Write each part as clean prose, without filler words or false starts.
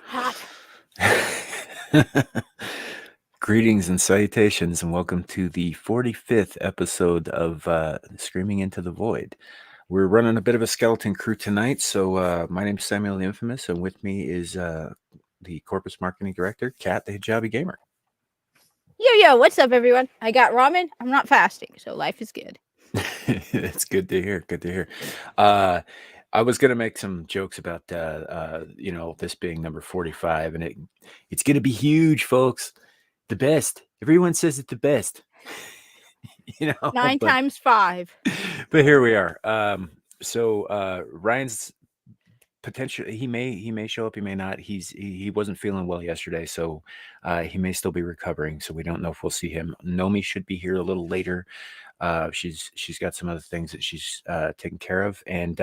Hot. Greetings and salutations, and welcome to the 45th episode of Screaming into the Void. We're running a bit of a skeleton crew tonight, so my name's Samuel the Infamous, and with me is the Corpus Marketing Director, Kat the Hijabi Gamer. Yo, what's up, everyone? I got ramen. I'm not fasting, so life is good. It's good to hear. Good to hear. I was gonna make some jokes about this being number 45, and it's gonna be huge, folks. The best. Everyone says it's the best. 9 times 5. But here we are. Ryan's potentially he may show up, he may not. He wasn't feeling well yesterday, so he may still be recovering. So we don't know if we'll see him. Nomi should be here a little later. She's got some other things that she's taking care of, and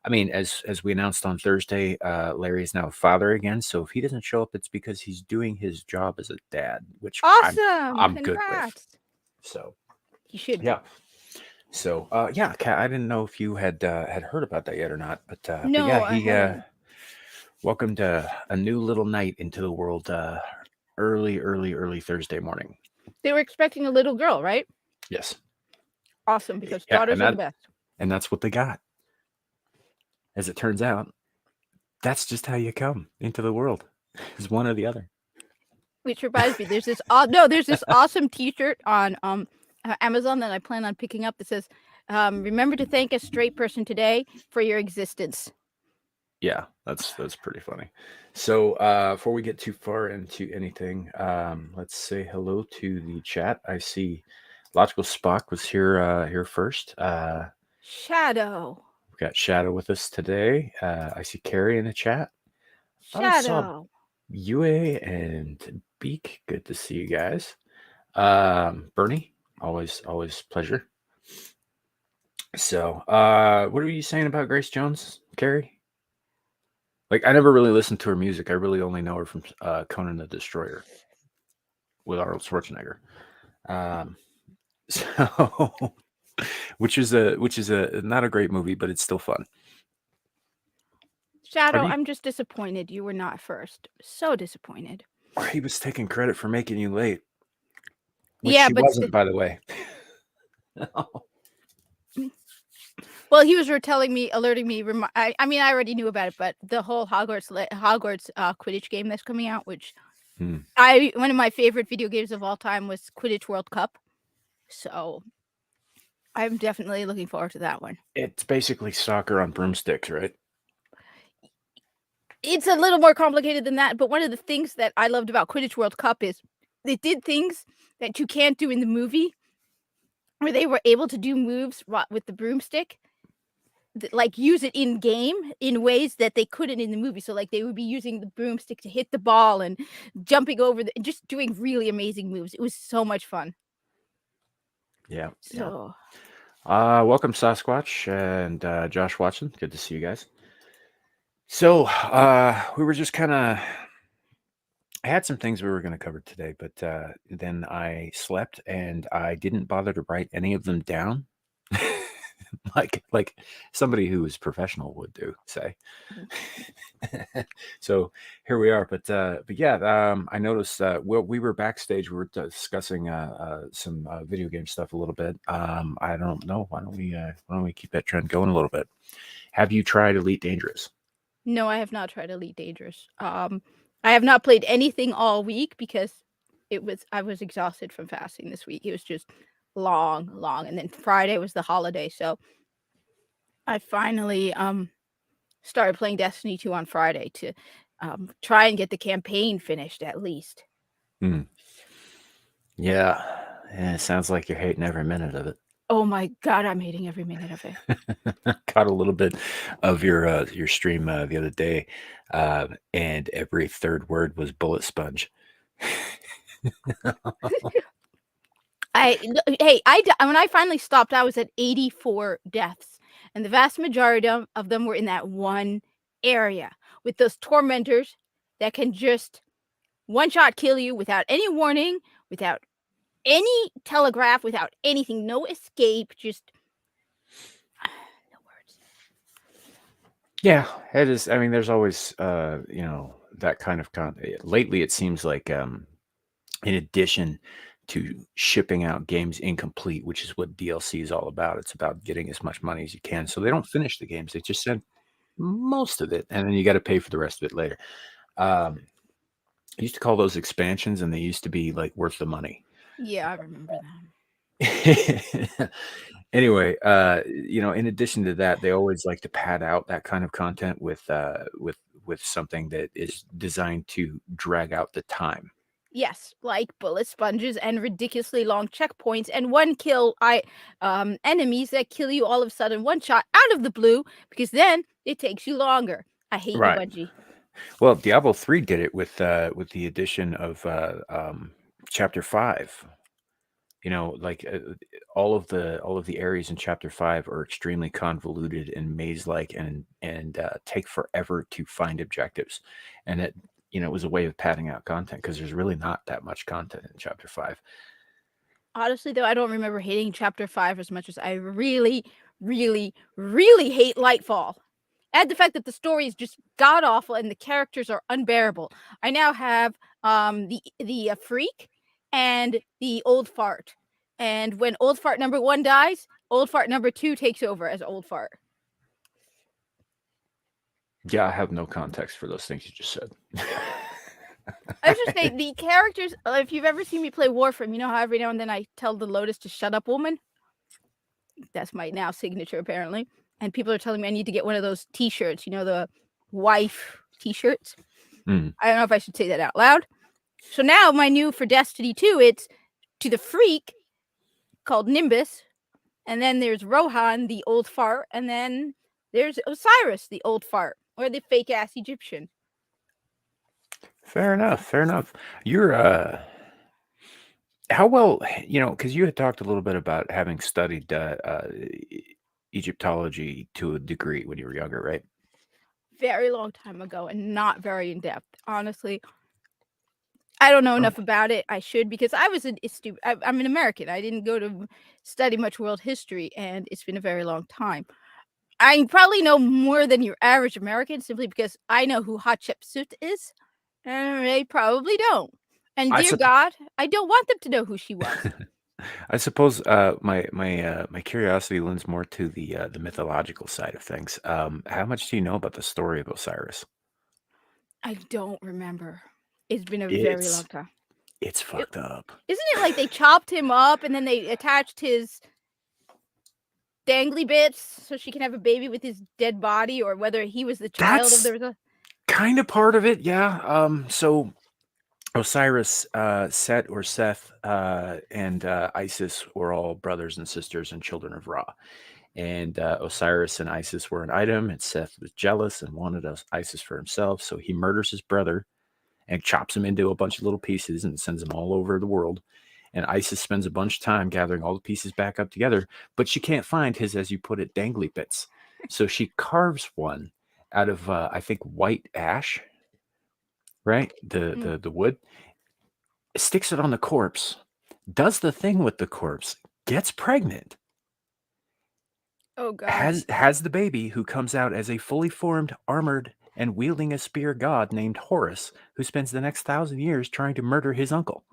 I mean, as we announced on Thursday, Larry is now a father again. So if he doesn't show up, it's because he's doing his job as a dad, which Awesome! I'm Congrats. good with. So you should. Yeah. So Kat, I didn't know if you had heard about that yet or not, but No, yeah, I haven't. welcomed a new little knight into the world early Thursday morning. They were expecting a little girl, right? Yes. Awesome, because daughters are the best. And that's what they got. As it turns out, that's just how you come into the world. Is one or the other. Which reminds me, there's this awesome T-shirt on Amazon that I plan on picking up that says, "Remember to thank a straight person today for your existence." Yeah, that's pretty funny. So before we get too far into anything, let's say hello to the chat. I see Logical Spock was here first. Shadow. We've got Shadow with us today. I see Carrie in the chat. Shadow. UA and Beak. Good to see you guys. Bernie, always pleasure. So what are you saying about Grace Jones, Carrie? Like, I never really listened to her music. I really only know her from Conan the Destroyer with Arnold Schwarzenegger. So, which is a not a great movie, but it's still fun. Shadow, I'm just disappointed you were not first. So disappointed. He was taking credit for making you late. Which yeah, she but wasn't, by the way. Well, he was alerting me. I mean, I already knew about it, but the whole Hogwarts Quidditch game that's coming out, which one of my favorite video games of all time was Quidditch World Cup. So I'm definitely looking forward to that one. It's basically soccer on broomsticks, right? It's a little more complicated than that, but one of the things that I loved about Quidditch World Cup is they did things that you can't do in the movie, where they were able to do moves with the broomstick, like use it in game in ways that they couldn't in the movie. So like they would be using the broomstick to hit the ball and jumping over and just doing really amazing moves. It was so much fun. Yeah. So welcome Sasquatch and Josh Watson. Good to see you guys. So we were just kind of, I had some things we were going to cover today, but then I slept and I didn't bother to write any of them down. like somebody who is professional would do, say. So here we are, but yeah, I noticed we were backstage. We were discussing some video game stuff a little bit. I don't know. Why don't we keep that trend going a little bit? Have you tried Elite Dangerous? No, I have not tried Elite Dangerous. I have not played anything all week because I was exhausted from fasting this week. It was just long, and then Friday was the holiday, so I finally started playing Destiny 2 on Friday to try and get the campaign finished at least. Yeah, it sounds like you're hating every minute of it. Oh my god, I'm hating every minute of it. Caught a little bit of your stream the other day, and every third word was bullet sponge. When I finally stopped, I was at 84 deaths, and the vast majority of them were in that one area with those tormentors that can just one-shot kill you without any warning, without any telegraph, without anything, no escape, just no words. Yeah, it is. I mean, there's always, that kind of lately, it seems like, in addition to shipping out games incomplete, which is what DLC is all about, it's about getting as much money as you can. So they don't finish the games. They just send most of it, and then you got to pay for the rest of it later. Um, I used to call those expansions, and they used to be like worth the money. Yeah, I remember that. Anyway, in addition to that, they always like to pad out that kind of content with something that is designed to drag out the time. Yes, like bullet sponges and ridiculously long checkpoints and one kill enemies that kill you all of a sudden one shot out of the blue because then it takes you longer. I hate you, Right. Bungie. Well, Diablo 3 did it with the addition of chapter 5. Like all of the areas in chapter 5 are extremely convoluted and maze-like and take forever to find objectives. And it was a way of padding out content because there's really not that much content in chapter 5. Honestly, though, I don't remember hating Chapter 5 as much as I really, really, really hate Lightfall. Add the fact that the story is just god awful and the characters are unbearable. I now have the freak and the old fart. And when old fart number 1 dies, old fart number 2 takes over as old fart. Yeah, I have no context for those things you just said. I was just saying the characters. If you've ever seen me play Warframe, you know how every now and then I tell the Lotus to shut up, woman. That's my now signature apparently. And people are telling me I need to get one of those T-shirts. You know, the wife T-shirts. Mm. I don't know if I should say that out loud. So now my new for Destiny 2, it's to the freak called Nimbus, and then there's Rohan, the old fart, and then there's Osiris, the old fart, or the fake ass Egyptian. Fair enough. Fair enough. You're how well, because you had talked a little bit about having studied Egyptology to a degree when you were younger, right? Very long time ago and not very in depth. Honestly, I don't know Oh. enough about it. I should because I was I'm an American. I didn't go to study much world history, and it's been a very long time. I probably know more than your average American simply because I know who Hatshepsut is, and they probably don't. And I dear sup God, I don't want them to know who she was. I suppose my curiosity lends more to the mythological side of things. How much do you know about the story of Osiris? I don't remember. It's been a very long It's time. it's It, fucked up. isn't it like they chopped him up and then they attached his dangly bits so she can have a baby with his dead body, or whether he was the child of That's the. kind of part of it, yeah. So Osiris, Set or Seth, and Isis were all brothers and sisters and children of Ra. And Osiris and Isis were an item, and Seth was jealous and wanted Isis for himself. So he murders his brother and chops him into a bunch of little pieces and sends them all over the world. And Isis spends a bunch of time gathering all the pieces back up together, but she can't find his, as you put it, dangly bits. So she carves one out of, I think, white ash, right? The, Mm. the, the wood, sticks it on the corpse, does the thing with the corpse, gets pregnant, Oh God. has the baby, who comes out as a fully formed, armored, and wielding a spear god named Horus, who spends the next 1,000 years trying to murder his uncle.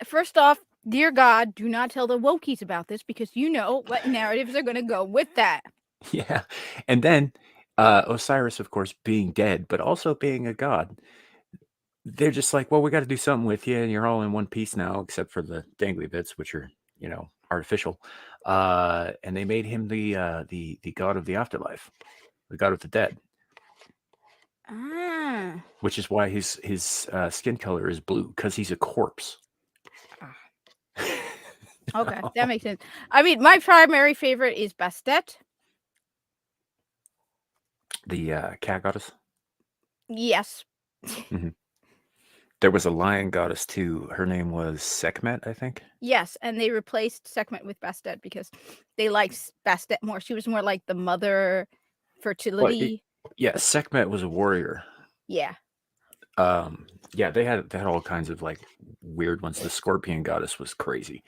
First off, dear God, do not tell the wokies about this because you know what narratives are going to go with that. Yeah. And then Osiris, of course, being dead, but also being a god, they're just like, well, we got to do something with you, and you're all in one piece now, except for the dangly bits, which are, artificial. And they made him the god of the afterlife, the god of the dead, Ah. which is why his skin color is blue, because he's a corpse. Okay, that makes sense. I mean, my primary favorite is Bastet. The cat goddess. Yes. Hmm. There was a lion goddess too. Her name was Sekhmet, I think. Yes, and they replaced Sekhmet with Bastet because they liked Bastet more. She was more like the mother Well, fertility. yeah, Sekhmet was a warrior. Yeah. Yeah, they had all kinds of like weird ones. The scorpion goddess was crazy.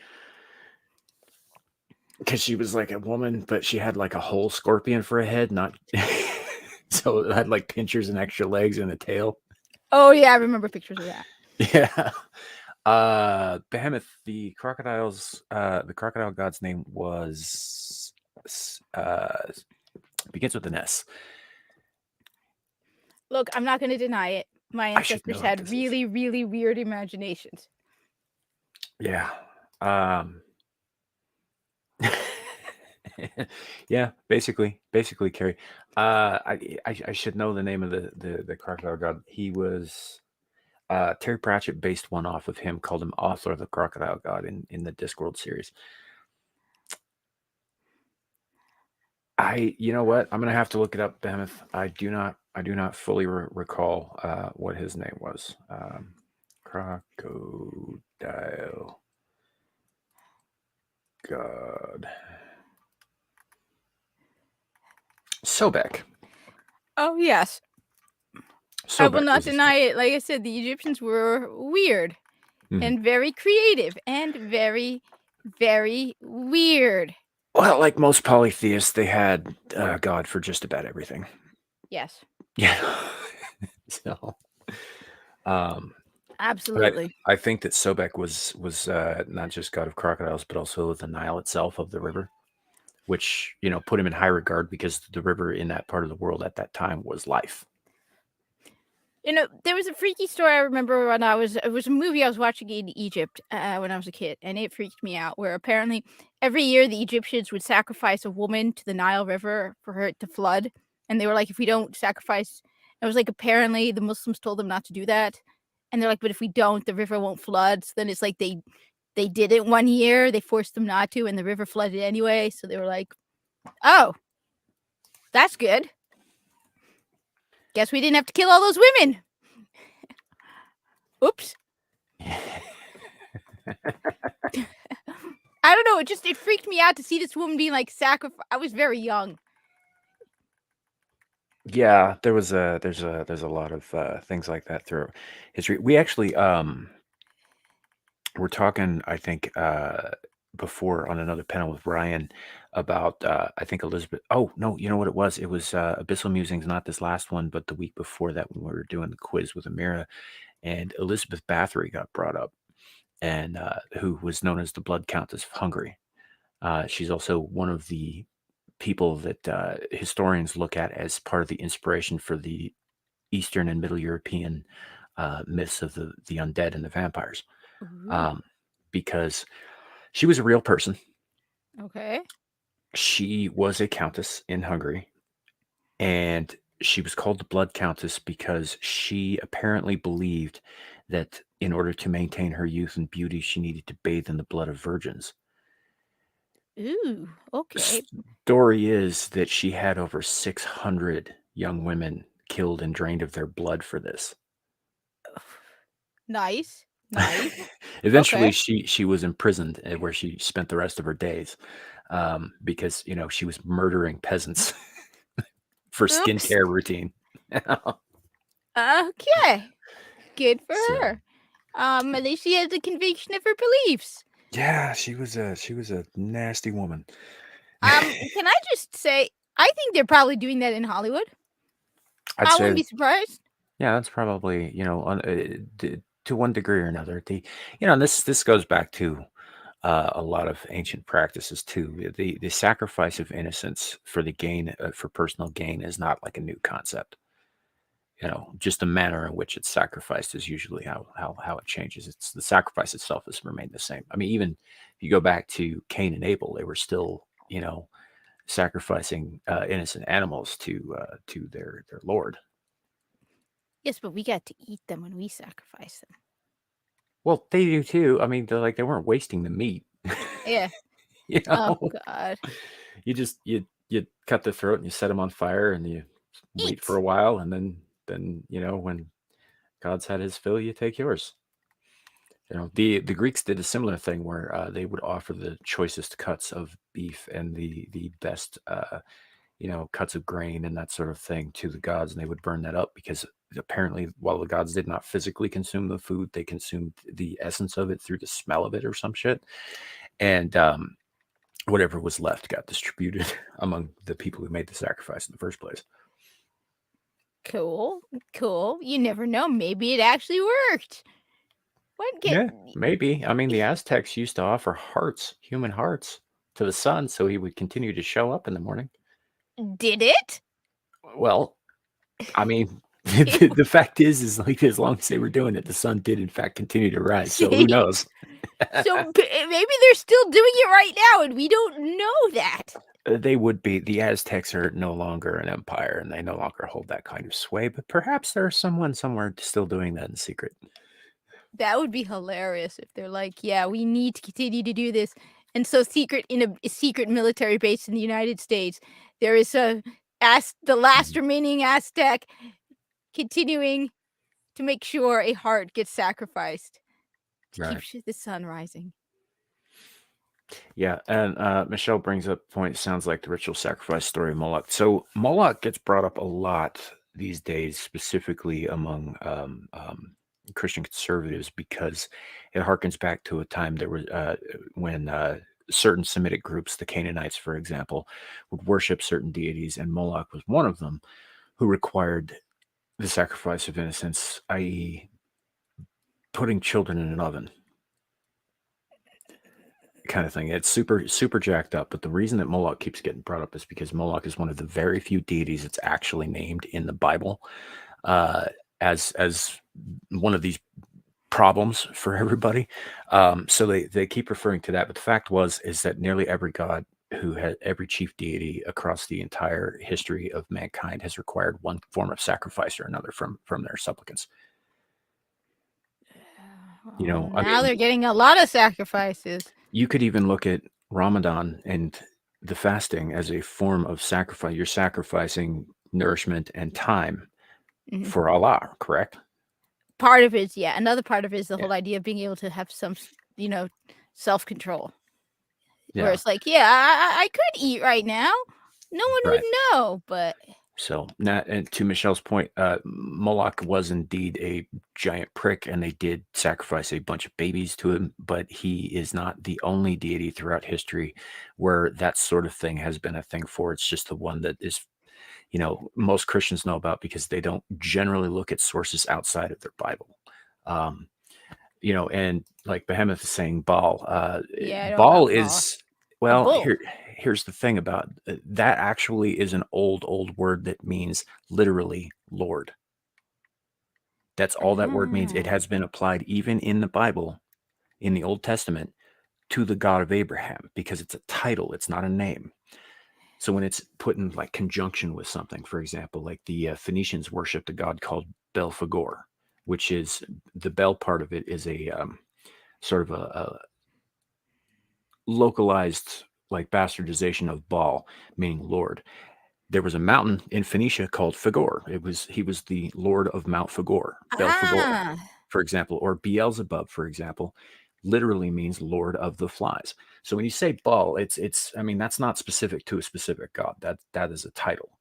because she was like a woman, but she had like a whole scorpion for a head, not so it had like pinchers and extra legs and a tail. Oh yeah, I remember pictures of that. Yeah. Behemoth, the crocodile god's name was begins with an S. Look, I'm not going to deny it. My I should ancestors know what had this is. really, really weird imaginations. Yeah. Um, yeah, basically, Carrie. I should know the name of the crocodile god. He was Terry Pratchett based one off of him, called him Author the Crocodile God in the Discworld series. You know what? I'm gonna have to look it up, Behemoth. I do not fully recall what his name was. Crocodile God. Sobek. Oh yes, I will Sobek not was his deny it. Like I said, the Egyptians were weird name. Mhm. and very creative and very, very weird. Well, like most polytheists, they had God for just about everything. Yes, Yeah. So, um, but absolutely. I think that Sobek was not just god of crocodiles, but also the Nile itself of the river, which put him in high regard because the river in that part of the world at that time was life. There was a freaky story I remember when it was a movie I was watching in Egypt when I was a kid, and it freaked me out. Where apparently every year the Egyptians would sacrifice a woman to the Nile River for her to flood, and they were like, if we don't sacrifice, it was like apparently the Muslims told them not to do that, and they're like, but if we don't, the river won't flood. So then it's like they did it one year, they forced them not to, and the river flooded anyway. So they were like, oh, that's good. Guess we didn't have to kill all those women. Oops. I don't know. It freaked me out to see this woman being like sacrificed. I was very young. Yeah, there's a lot of things like that through history. We actually we're talking, I think, before on another panel with Ryan about, I think Elizabeth. Oh no, you know what it was? It was Abyssal Musings, not this last one, but the week before that when we were doing the quiz with Amira, and Elizabeth Bathory got brought up, and who was known as the Blood Countess of Hungary. She's also one of the people that historians look at as part of the inspiration for the Eastern and Middle European myths of the undead and the vampires, Ooh, um, because she was a real person. okay. She was a countess in Hungary, and she was called the Blood Countess because she apparently believed that in order to maintain her youth and beauty, she needed to bathe in the blood of virgins. Ooh, okay. Story is that she had over 600 young women killed and drained of their blood for this. Nice. Nice. Eventually, Okay. she was imprisoned, where she spent the rest of her days, because she was murdering peasants for Oops. skincare routine. Okay. Good for So her. At least she has a conviction of her beliefs. yeah, she was a nasty woman. Can I just say, I think they're probably doing that in Hollywood. I'd I say, wouldn't be surprised. yeah, that's probably to one degree or another. And this goes back to a lot of ancient practices too. The sacrifice of innocence for the gain for personal gain is not like a new concept. Just the manner in which it's sacrificed is usually how it changes. It's the sacrifice itself has remained the same. I mean, even if you go back to Cain and Abel, they were still sacrificing innocent animals to their lord. Yes, but we got to eat them when we sacrifice them. Well, they do too. I mean, they weren't wasting the meat. Yeah. you Oh know, God. you cut the throat and you set them on fire and you wait for Eat. a while, and then when God's had his fill, you take yours. The Greeks did a similar thing where they would offer the choicest cuts of beef and the best cuts of grain and that sort of thing to the gods, and they would burn that up because apparently, while the gods did not physically consume the food, they consumed the essence of it through the smell of it or some shit. And whatever was left got distributed among the people who made the sacrifice in the first place. Cool, cool. You never know. Maybe it actually worked. What get Yeah, maybe. I mean, the Aztecs used to offer hearts, human hearts, to the sun so he would continue to show up in the morning. did it? Well, I mean, the fact is like as long as they were doing it, the sun did in fact continue to rise. So who See? knows? So maybe they're still doing it right now, and we don't know that. They would be. The Aztecs are no longer an empire, and they no longer hold that kind of sway. But perhaps there's someone somewhere still doing that in secret. That would be hilarious if they're like, "Yeah, we need to continue to do this." And so secret in a secret military base in the United States, there is the last Mhm. remaining Aztec continuing to make sure a heart gets sacrificed to keep Right. the sun rising. Yeah, and Michelle brings up a point. Sounds like the ritual sacrifice story of Moloch. So Moloch gets brought up a lot these days, specifically among Christian conservatives, because it harkens back to a time there was when certain Semitic groups, the Canaanites, for example, would worship certain deities, and Moloch was one of them, who required the sacrifice of innocence, i.e., putting children in an oven kind of thing. It's super jacked up. But the reason that Moloch keeps getting brought up is because Moloch is one of the very few deities that's actually named in the Bible uh, as one of these problems for everybody. So they keep referring to that. But the fact is that nearly every god who had every chief deity across the entire history of mankind has required one form of sacrifice or another from their supplicants. You Oh, know, I now mean, they're getting a lot of sacrifices. you could even look at Ramadan and the fasting as a form of sacrifice. You're sacrificing nourishment and time Mhm. for Allah, correct? Part of it is, yeah. Another part of it is the Yeah. whole idea of being able to have some, self control. Where Yeah. it's like, yeah, I could eat right now. No one would Right. know, but So, and to Michelle's point, Moloch was indeed a giant prick, and they did sacrifice a bunch of babies to him. But he is not the only deity throughout history where that sort of thing has been a thing for. It's just the one that is, most Christians know about because they don't generally look at sources outside of their Bible. Um, and like Behemoth is saying, Baal. yeah, I know Baal about Baal. is A well. bull. Here's the thing about that. Actually, is an old word that means literally Lord. That's all that word means. It Ah. has been applied even in the Bible, in the Old Testament, to the God of Abraham because it's a title. It's not a name. So when it's put in like conjunction with something, for example, like the Phoenicians worshipped a god called Belphegor, which is the Bel part of it is a sort of a localized like bastardization of Baal, meaning Lord. There was a mountain in Phoenicia called Fagor. He was the Lord of Mount Fagor, Belphegor, Ah. for example, or Beelzebub, for example, literally means Lord of the Flies. So when you say Baal, it's I mean that's not specific to a specific god. That is a title.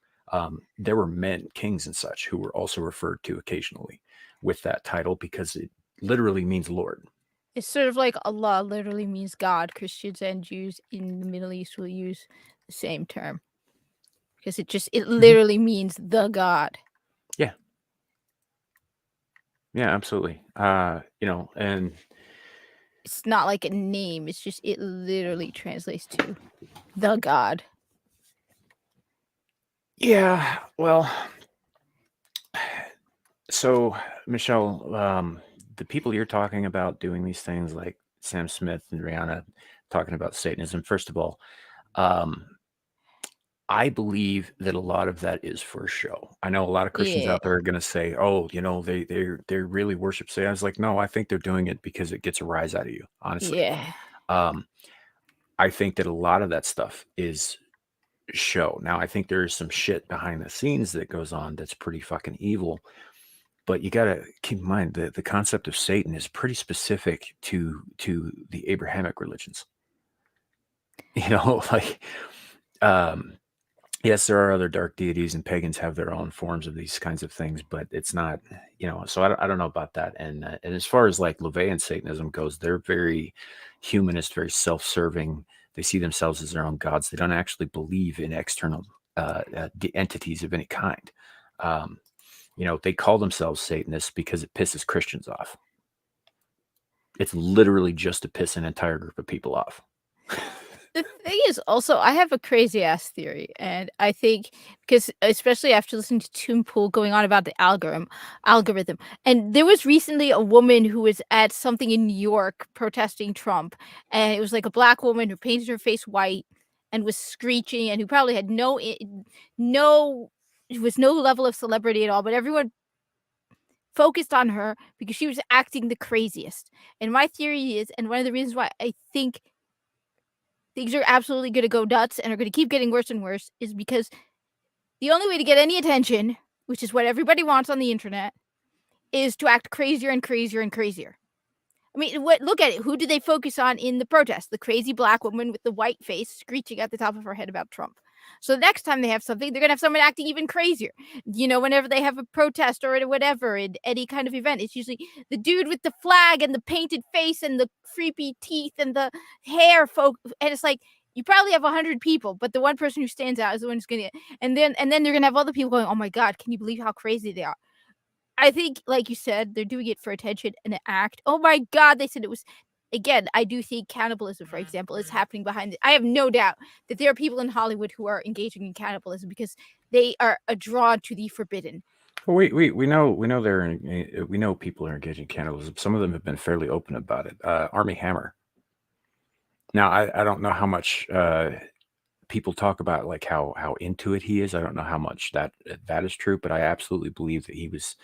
There were men, kings, and such who were also referred to occasionally with that title because it literally means Lord. It's sort of like Allah literally means God. Christians and Jews in the Middle East will use the same term because it Mhm. literally means the God. Yeah, yeah, absolutely. And It's not like a name. It's just it literally translates to the God. yeah, well, so Michelle, the people you're talking about doing these things, like Sam Smith and Rihanna, talking about Satanism. First of all, um, I believe that a lot of that is for show. I know a lot of Christians Yeah, out there are going to say, "Oh, they really worship Satan." I was like, no, I think they're doing it because it gets a rise out of you. Honestly, yeah. um, I think that a lot of that stuff is show. Now, I think there is some shit behind the scenes that goes on that's pretty fucking evil. But you got to keep in mind that the concept of Satan is pretty specific to the Abrahamic religions. Like um, yes, there are other dark deities, and pagans have their own forms of these kinds of things, but it's not, So I don't know about that. And as far as like LaVeyan Satanism goes, they're very humanist, very self-serving. They see themselves as their own gods. They don't actually believe in external entities of any kind. Um, they call themselves Satanists because it pisses Christians off. It's literally just to piss an entire group of people off. The thing is also, I have a crazy ass theory, and I think because especially after listening to Tim Pool going on about the algorithm, and there was recently a woman who was at something in New York protesting Trump, and it was like a black woman who painted her face white and was screeching, and who probably had no it was no level of celebrity at all, but everyone focused on her because she was acting the craziest. And my theory is, and one of the reasons why I think things are absolutely going to go nuts and are going to keep getting worse and worse, is because the only way to get any attention, which is what everybody wants on the internet, is to act crazier and crazier and crazier. I mean, look at it. Who do they focus on in the protest? The crazy black woman with the white face screeching at the top of her head about Trump. So the next time they have something, they're going to have someone acting even crazier. Whenever they have a protest or whatever, in any kind of event, it's usually the dude with the flag and the painted face and the creepy teeth and the hair and it's like, you probably have 100 people, but the one person who stands out is the one who's going to get, and then they're going to have other people going, oh my God, can you believe how crazy they are? I think, like you said, they're doing it for attention and an act. Oh my God, they said it was. Again, I do think cannibalism, for example, is happening behind it. I have no doubt that there are people in Hollywood who are engaging in cannibalism because they are drawn to the forbidden. Well, we know we know people are engaging in cannibalism. Some of them have been fairly open about it. Army Hammer. Now, I don't know how much people talk about like how into it he is. I don't know how much that is true, but I absolutely believe that he was,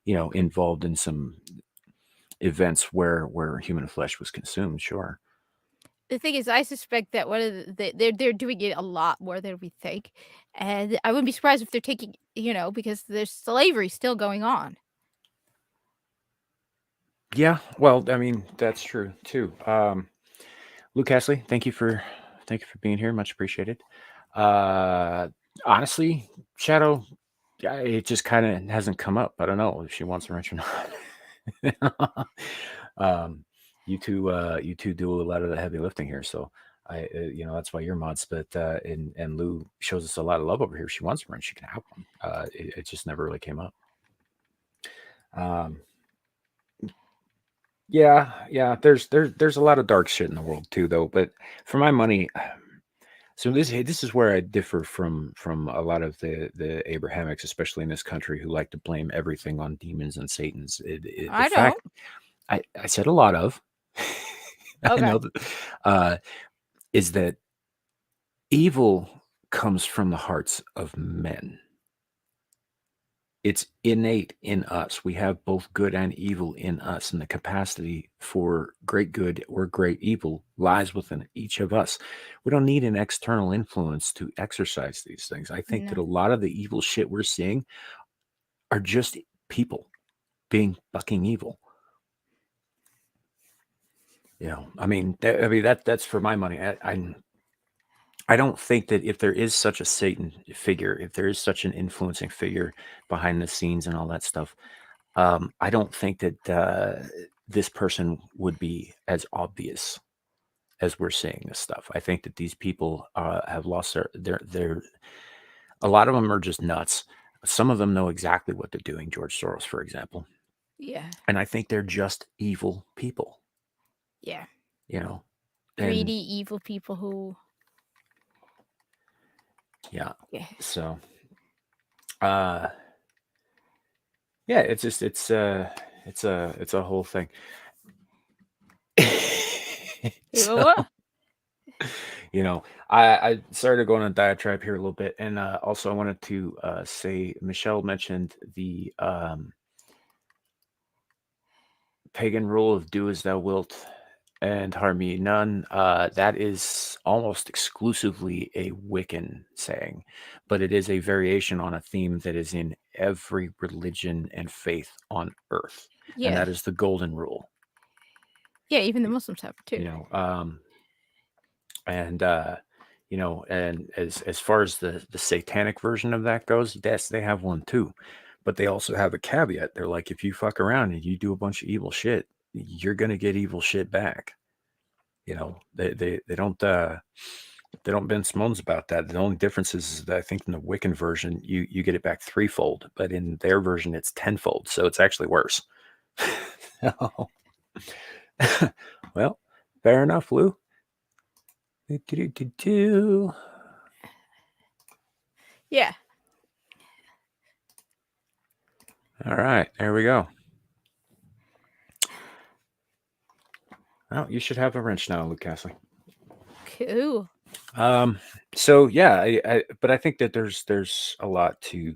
involved in some events where human flesh was consumed. Sure. The thing is, I suspect that one of they're doing it a lot more than we think, and I wouldn't be surprised if they're taking, because there's slavery still going on. Yeah. Well, I mean, that's true too. Luke Ashley, thank you for being here. Much appreciated. Uh, Honestly, Shadow, it just kind of hasn't come up. I don't know if she wants to mention or not. um, you two do a lot of the heavy lifting here, so that's why you're mods. But and Lou shows us a lot of love over here. If she wants to run, she can have one. It just never really came up. Um, yeah. There's a lot of dark shit in the world too, though. But for my money, so this is where I differ from a lot of the Abrahamics, especially in this country, who like to blame everything on demons and Satans. The I don't. fact I said a lot of, I Okay. know that, is that evil comes from the hearts of men. It's innate in us. We have both good and evil in us, and the capacity for great good or great evil lies within each of us. We don't need an external influence to exercise these things. I think that No. a lot of the evil shit we're seeing are just people being fucking evil. I mean, that's for my money. I don't think that if there is such a Satan figure, if there is such an influencing figure behind the scenes and all that stuff, I don't think that this person would be as obvious as we're seeing this stuff. I think that these people have lost their. A lot of them are just nuts. Some of them know exactly what they're doing. George Soros, for example, Yeah. and I think they're just evil people. Yeah. You know, Greedy, and evil people who. yeah, Yeah. so uh, yeah, it's just it's a whole thing. So, Well, I started to go on a diatribe here a little bit, and also I wanted to say Michelle mentioned the pagan rule of "do as thou wilt and harm me none." That is almost exclusively a Wiccan saying, but it is a variation on a theme that is in every religion and faith on Earth, and yeah. that is the Golden Rule. Yeah, even the Muslims have it too. You know, and and as far as the satanic version of that goes, yes, they have one too, but they also have a caveat. They're like, if you fuck around and you do a bunch of evil shit, you're gonna get evil shit back. They don't bend smooths about that. The only difference is that I think in the Wiccan version, you get it back threefold, but in their version, it's tenfold. So it's actually worse. Well, fair enough, Lou. Yeah. All right, there we go. Well, you should have a wrench now, Luke Castley. Cool. So yeah, but I think that there's a lot to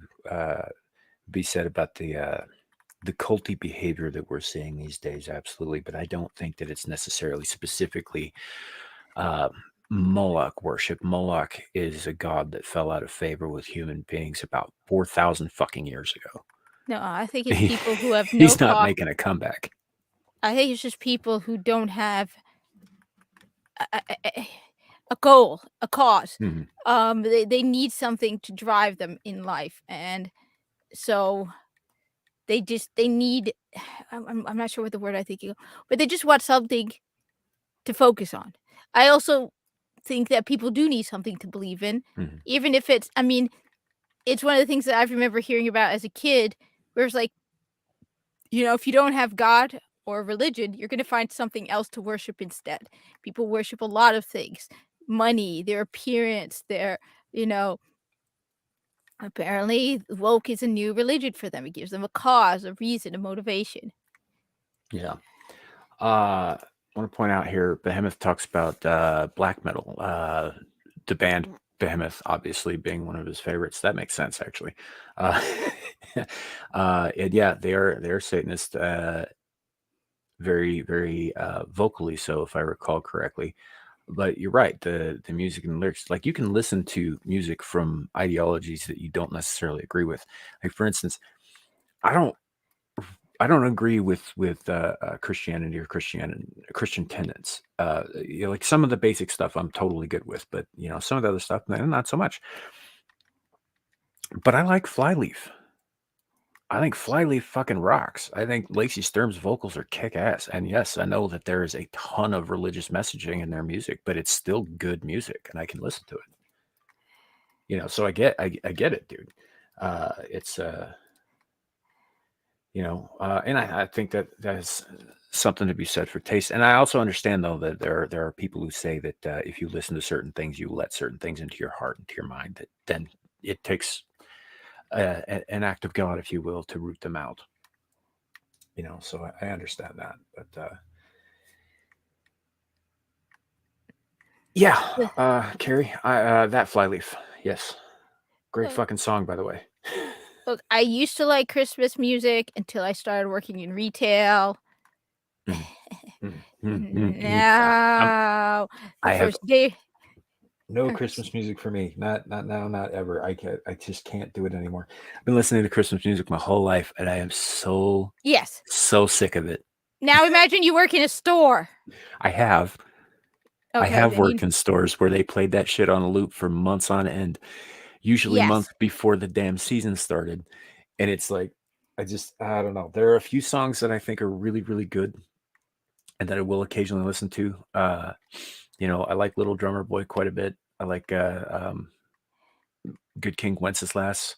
be said about the culty behavior that we're seeing these days, absolutely. But I don't think that it's necessarily specifically uh, Moloch worship. Moloch is a god that fell out of favor with human beings about 4,000 fucking years ago. No, I think it's people who have no He's not cause. making a comeback. I think it's just people who don't have a goal, a cause. Mhm. They need something to drive them in life, and so they need. I'm not sure what the word I think, but they just want something to focus on. I also think that people do need something to believe in, Mhm. even if it's. I mean, it's one of the things that I remember hearing about as a kid, where it's like, if you don't have God or religion, you're going to find something else to worship instead. People worship a lot of things: money, their appearance, you know, apparently woke is a new religion for them. It gives them a cause, a reason, a motivation. Yeah. I want to point out here, Behemoth talks about black metal. The band Behemoth, obviously being one of his favorites. That makes sense, actually. Uh, and yeah, they're Satanist, very very vocally so, if I recall correctly. But you're right, the music and the lyrics, like you can listen to music from ideologies that you don't necessarily agree with. Like for instance, I don't I don't agree with Christianity or Christian tenets. Like some of the basic stuff I'm totally good with, but some of the other stuff, man, not so much. But I like Flyleaf. I think Flyleaf fucking rocks. I think Lacey Sturm's vocals are kick ass. And yes, I know that there is a ton of religious messaging in their music, but it's still good music, and I can listen to it. So I get it, dude. It's and I think that is something to be said for taste. And I also understand though that there are people who say that if you listen to certain things, you let certain things into your heart, into your mind, that then it takes an act of God, if you will, to root them out. So I understand that, but yeah, Carrie, that Flyleaf, yes, great Look, fucking song, by the way. look, I used to like Christmas music until I started working in retail. Mm, Now, the I have first day. no Christmas music for me. Not now, not ever. I just can't do it anymore. I've been listening to Christmas music my whole life, and I am Yes. so sick of it. Now imagine you work in a store. I have I Okay, have then you. worked in stores where they played that shit on a loop for months on end, usually months Yes. before the damn season started. And it's like I don't know. There are a few songs that I think are really, really good and that I will occasionally listen to. I like Little Drummer Boy quite a bit. I like Good King Wenceslas,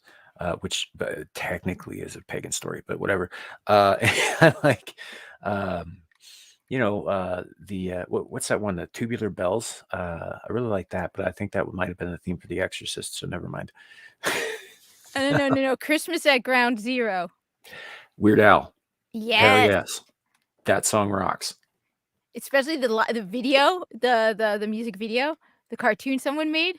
which technically is a pagan story, but whatever. I like, what's that one? The Tubular Bells. I really like that, but I think that might have been the theme for The Exorcist, so never mind. No. Christmas at Ground Zero. Weird Al. Hell Yes. yes. That song rocks. Especially the video, the music video, the cartoon someone made.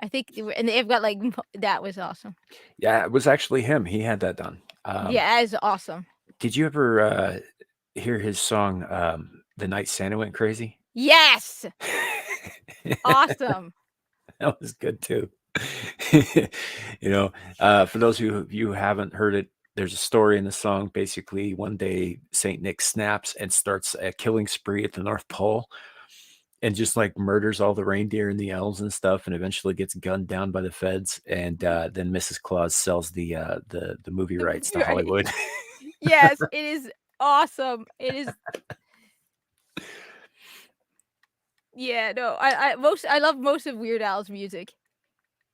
I think, and they've got like that was awesome. Yeah, it was actually him. He had that done. Yeah, that is awesome. Did you ever hear his song, The Night Santa Went Crazy? Yes, awesome. That was good too. For those of you who haven't heard it, there's a story in the song. Basically, one day Saint Nick snaps and starts a killing spree at the North Pole, and just like murders all the reindeer and the elves and stuff, and eventually gets gunned down by the feds. And then Mrs. Claus sells the movie rights to Right. Hollywood. Yes, it is awesome. It is. Yeah, no, I love most of Weird Al's music.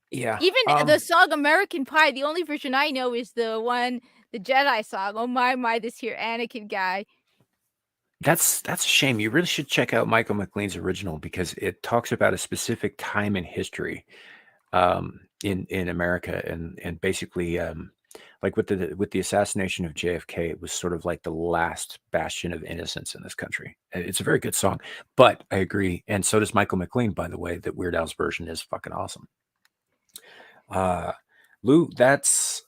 Yeah. Even the song American Pie, the only version I know is the one, the Jedi song. Oh my, this here Anakin guy. That's a shame. You really should check out Michael McLean's original because it talks about a specific time in history, in America, and basically, like with the assassination of JFK, it was sort of like the last bastion of innocence in this country. It's a very good song, but I agree, and so does Michael McLean, by the way, that Weird Al's version is fucking awesome. Uh, Lou, that's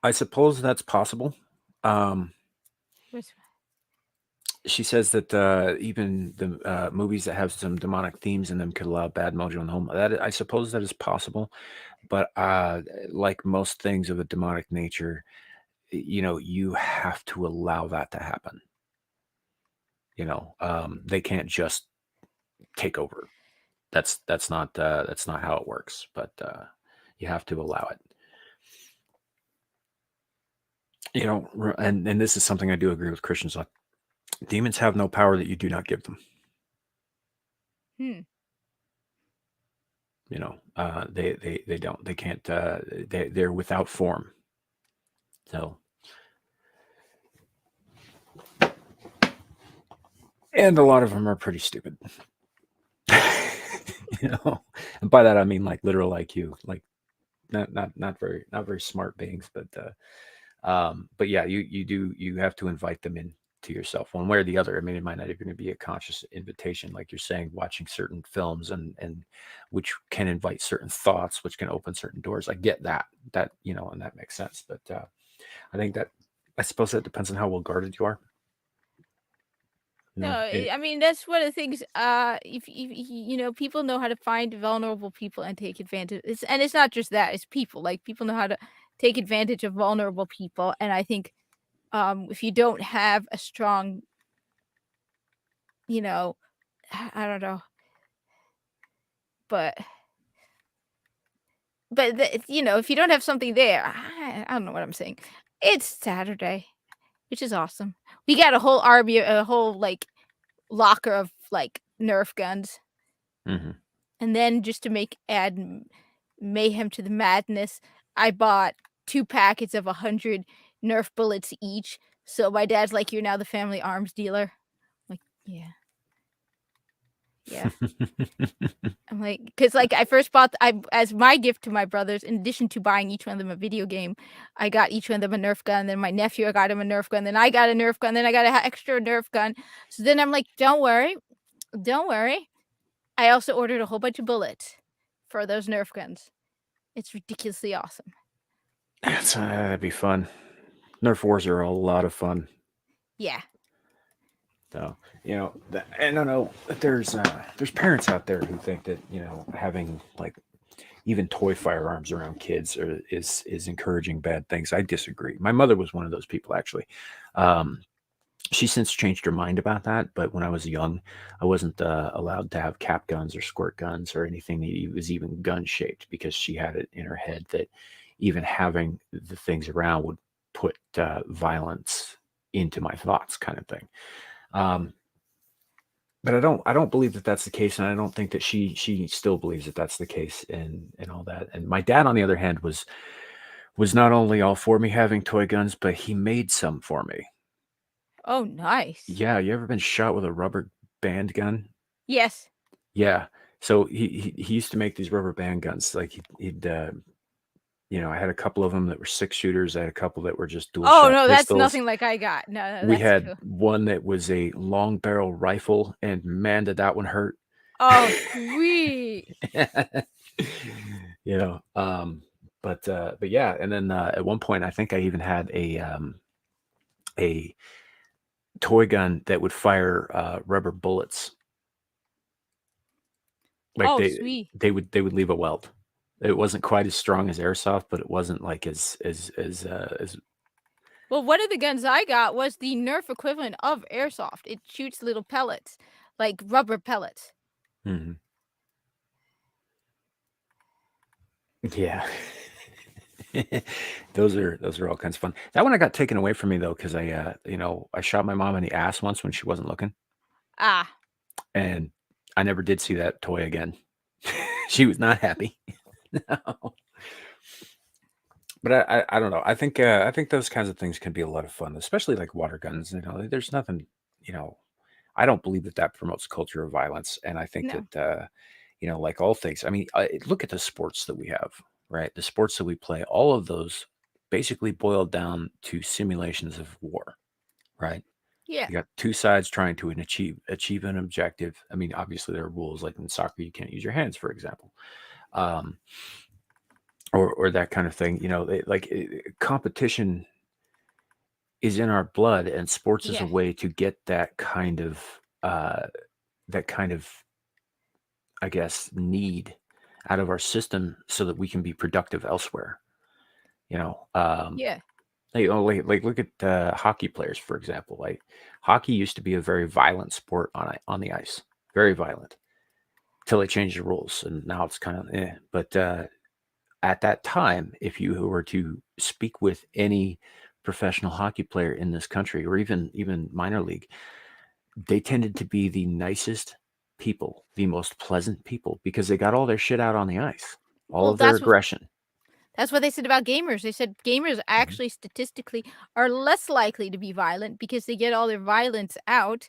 I suppose that's possible. Um, Where's- she says that even the movies that have some demonic themes in them could allow bad mojo in the home. That I suppose that is possible, but like most things of a demonic nature, you have to allow that to happen. They can't just take over. That's not how it works. But you have to allow it. And this is something I do agree with Christians on. Demons have no power that you do not give them. Hmm. They don't. They can't. They're without form. So, and a lot of them are pretty stupid. And by that I mean like literal IQ, like not very smart beings, but yeah, you have to invite them in to yourself one way or the other. I mean, it might not even be a conscious invitation, like you're saying, watching certain films and which can invite certain thoughts, which can open certain doors. I get that, and that makes sense. But I think that I suppose that depends on how well guarded you are. No, It, I mean that's one of the things. If people know how to find vulnerable people and take advantage. It's not just that; it's people. Like people know how to take advantage of vulnerable people, and I think if you don't have a strong, you know, I don't know, but if you don't have something there, I don't know what I'm saying. It's Saturday, which is awesome. We got a whole army, a whole like locker of like Nerf guns. mhm. And then just to add mayhem to the madness, I bought 2 packets of 100 Nerf bullets each. So my dad's like, "You're now the family arms dealer." I'm like, "Yeah. Yeah." I'm like, because like I first bought I as my gift to my brothers, in addition to buying each one of them a video game, I got each one of them a Nerf gun. Then my nephew, I got him a Nerf gun. Then I got a Nerf gun. Then I got an extra Nerf gun. So then I'm like, "Don't worry, don't worry." I also ordered a whole bunch of bullets for those Nerf guns. It's ridiculously awesome. That'd be fun. Nerf wars are a lot of fun. Yeah. So and I know that there's parents out there who think that having like even toy firearms around kids is encouraging bad things. I disagree. My mother was one of those people actually. Um, she's since changed her mind about that, but when I was young, I wasn't allowed to have cap guns or squirt guns or anything that was even gun shaped because she had it in her head that even having the things around would put violence into my thoughts, kind of thing. Um, but I don't believe that that's the case, and I don't think that she still believes that that's the case, and all that. And my dad, on the other hand, was not only all for me having toy guns, but he made some for me. Oh, nice. Yeah, you ever been shot with a rubber band gun? Yes. Yeah. So he used to make these rubber band guns. Like I had a couple of them that were 6 shooters. I had a couple that were just dual Oh, shot no, that's pistols. nothing like I got. No, We that's had cool. one that was a long barrel rifle, and man, did that one hurt. Oh, sweet. you know, um, but yeah, and then at one point, I think I even had a toy gun that would fire rubber bullets. Like Oh, they sweet. they would leave a welt. It wasn't quite as strong as airsoft, but it wasn't like as Well, one of the guns I got was the Nerf equivalent of airsoft. It shoots little pellets, like rubber pellets. Mhm. Yeah. Those are all kinds of fun. That one I got taken away from me though because I shot my mom in the ass once when she wasn't looking, Ah. and I never did see that toy again. She was not happy. No. But I don't know. I think those kinds of things can be a lot of fun, especially like water guns. You know, there's nothing. You know, I don't believe that that promotes culture of violence, and I think No. that you know, like all things. I mean, look at the sports that we have, right? The sports that we play, all of those basically boil down to simulations of war, right? Yeah. You got two sides trying to achieve an objective. I mean, obviously there are rules, like in soccer, you can't use your hands, for example. Um, or that kind of thing. You know, competition is in our blood, and sports is a Yeah. way to get uh, that kind of, I guess, need out of our system so that we can be productive elsewhere. You know, Yeah. like look at hockey players, for example. Like hockey used to be a very violent sport on the ice, very violent, till they changed the rules, and now it's kind of eh. But at that time, if you were to speak with any professional hockey player in this country, or even minor league, they tended to be the nicest people, the most pleasant people, because they got all their shit out on the ice, all Well, of their aggression. that's what they said about gamers. They said gamers Mhm. actually statistically are less likely to be violent because they get all their violence out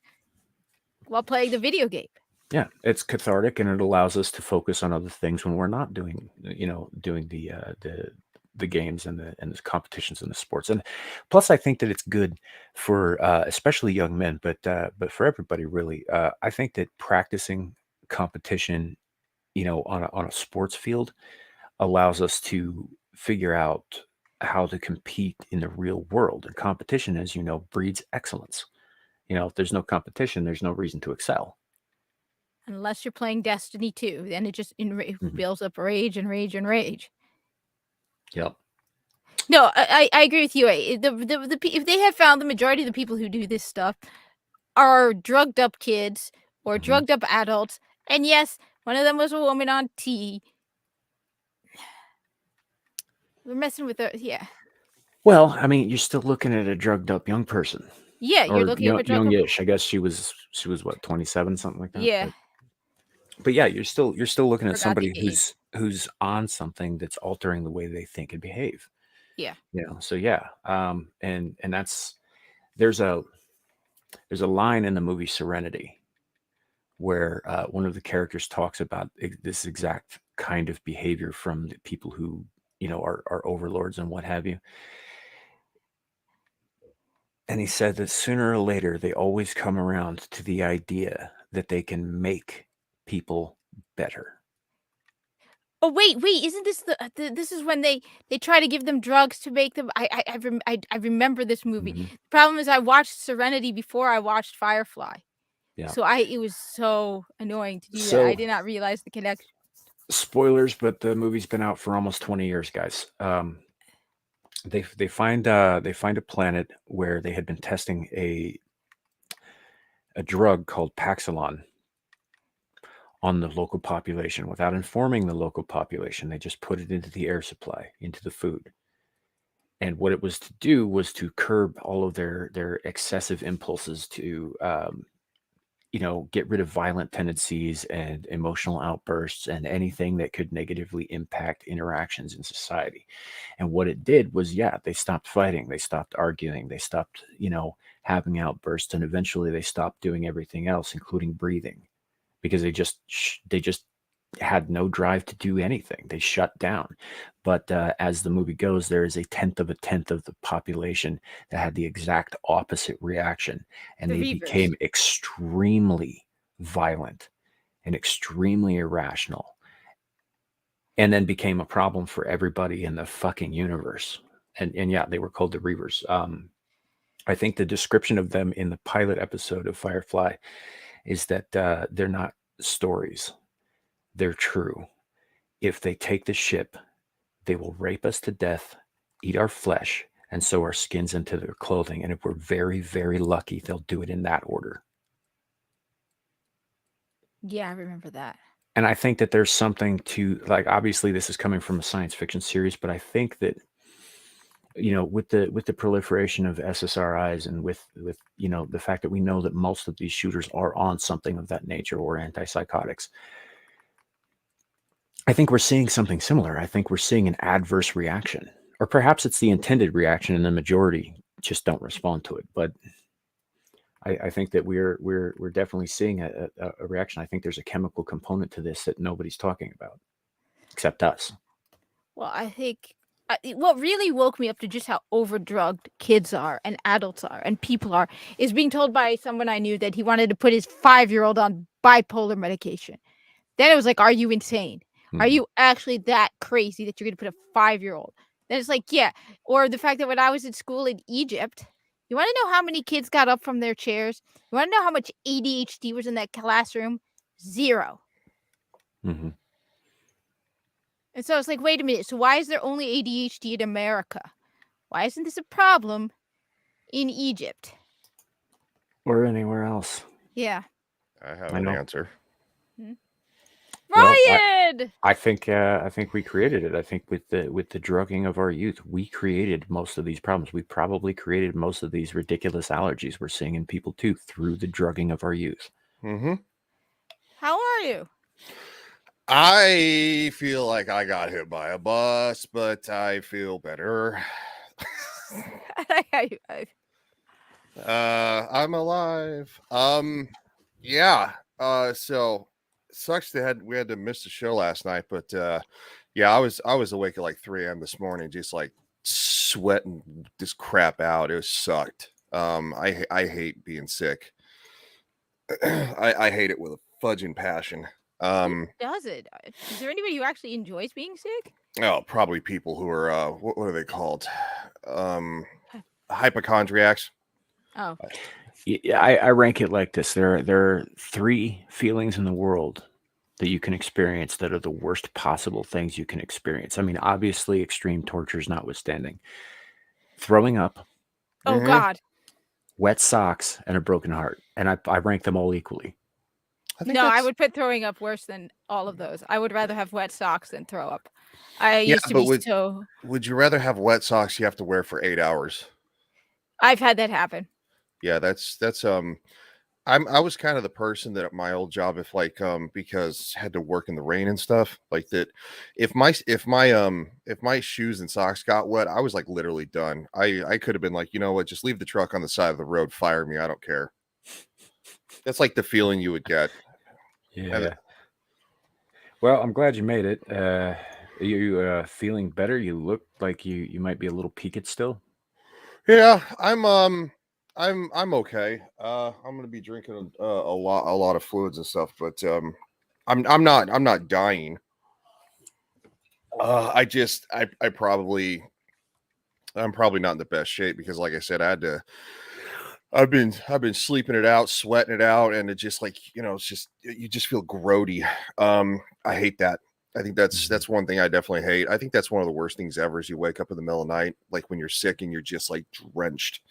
while playing the video game. Yeah, it's cathartic, and it allows us to focus on other things when we're not doing, you know, doing the games and the competitions and the sports. And plus, I think that it's good for especially young men, but for everybody really. I think that practicing competition, you know, on a sports field allows us to figure out how to compete in the real world. And competition, as you know, breeds excellence. You know, if there's no competition, there's no reason to excel. Unless you're playing Destiny 2, then it just Mhm. builds up rage and rage and rage. Yep. No, I agree with you. If they have found the majority of the people who do this stuff are drugged up kids or Mhm. drugged up adults, and yes, one of them was a woman on T. We're messing with her. Yeah, Well, I mean, you're still looking at a drugged up young person, yeah, you're or looking at a drugged up. youngish. I guess she was what, 27, something like that. Yeah, But yeah, you're still looking at forgot the somebody age. who's on something that's altering the way they think and behave. Yeah, You know, so yeah, and that's there's a there's a line in the movie Serenity where one of the characters talks about this exact kind of behavior from the people who, you know, are overlords and what have you. And he said that sooner or later they always come around to the idea that they can make people better. oh, wait, isn't this this is when they try to give them drugs to make them I remember this movie. Hmm. The problem is I watched Serenity before I watched Firefly, Yeah. so I it was so annoying to do that. I So did not realize the connection. spoilers, but the movie's been out for almost 20 years, guys. They find a planet where they had been testing a drug called Paxilon on the local population without informing the local population. They just put it into the air supply, into the food. And what it was to do was to curb all of their excessive impulses to you know, get rid of violent tendencies and emotional outbursts and anything that could negatively impact interactions in society. And what it did was, yeah, they stopped fighting, they stopped arguing, they stopped, you know, having outbursts, and eventually they stopped doing everything else, including breathing, because they just had no drive to do anything. They shut down. But as the movie goes, there is a tenth of the population that had the exact opposite reaction, and The they Reavers. became extremely violent and extremely irrational, and then became a problem for everybody in the fucking universe. And yeah, they were called the Reavers. I think the description of them in the pilot episode of Firefly is that they're not stories; they're true. If they take the ship, they will rape us to death, eat our flesh, and sew our skins into their clothing. And if we're very, very lucky, they'll do it in that order. Yeah, I remember that. And I think that there's something to, like, obviously, this is coming from a science fiction series, but I think that with the proliferation of SSRIs and with the fact that we know that most of these shooters are on something of that nature or antipsychotics, I think we're seeing something similar. I think we're seeing an adverse reaction, or perhaps it's the intended reaction, and the majority just don't respond to it. But I think that we're definitely seeing a reaction. I think there's a chemical component to this that nobody's talking about, except us. Well, I think what really woke me up to just how overdrugged kids are and adults are and people are is being told by someone I knew that he wanted to put his 5-year-old on bipolar medication. Then it was like, are you insane? Are Mhm. you actually that crazy that you're going to put a 5-year-old? Then it's like, yeah. Or the fact that when I was in school in Egypt, you want to know how many kids got up from their chairs? You want to know how much ADHD was in that classroom? 0. Mhm. And so it's like, wait a minute. So why is there only ADHD in America? Why isn't this a problem in Egypt? Or anywhere else. Yeah. I have I an know. answer. Well, Ryan! I think we created it. I think with the drugging of our youth, we created most of these problems. We probably created most of these ridiculous allergies we're seeing in people too through the drugging of our youth. Mm-hmm. How are you? I feel like I got hit by a bus, but I feel better. I'm alive. Yeah. So sucks that we had to miss the show last night, but yeah, I was awake at like 3 a.m. this morning, just like sweating this crap out. It was sucked. I hate being sick. I hate it with a fudging passion. Who does it? Is there anybody who actually enjoys being sick? Oh, probably people who are what are they called? Hypochondriacs. Oh. Yeah, I rank it like this. There are 3 feelings in the world that you can experience that are the worst possible things you can experience. I mean, obviously, extreme tortures notwithstanding. Throwing up, Oh Mhm. God. wet socks, and a broken heart. And I rank them all equally. I think No, I that's would put throwing up worse than all of those. I would rather have wet socks than throw up. I yeah, used to but be so. would you rather have wet socks you have to wear for 8 hours? I've had that happen. Yeah, that's I was kind of the person that at my old job, if like because had to work in the rain and stuff like that, if my shoes and socks got wet, I was like literally done. I could have been like, you know what, just leave the truck on the side of the road, fire me, I don't care. That's like the feeling you would get. And Yeah. Well, I'm glad you made it. Are you feeling better? You look like you might be a little peaked still. yeah, I'm okay. I'm gonna be drinking a lot of fluids and stuff, but I'm not dying. I probably I'm probably not in the best shape because, like I said, I've been sleeping it out, sweating it out, and it just like it's just you just feel grody. I hate that. I think that's one thing I definitely hate. I think that's one of the worst things ever is you wake up in the middle of the night, like when you're sick and you're just like drenched,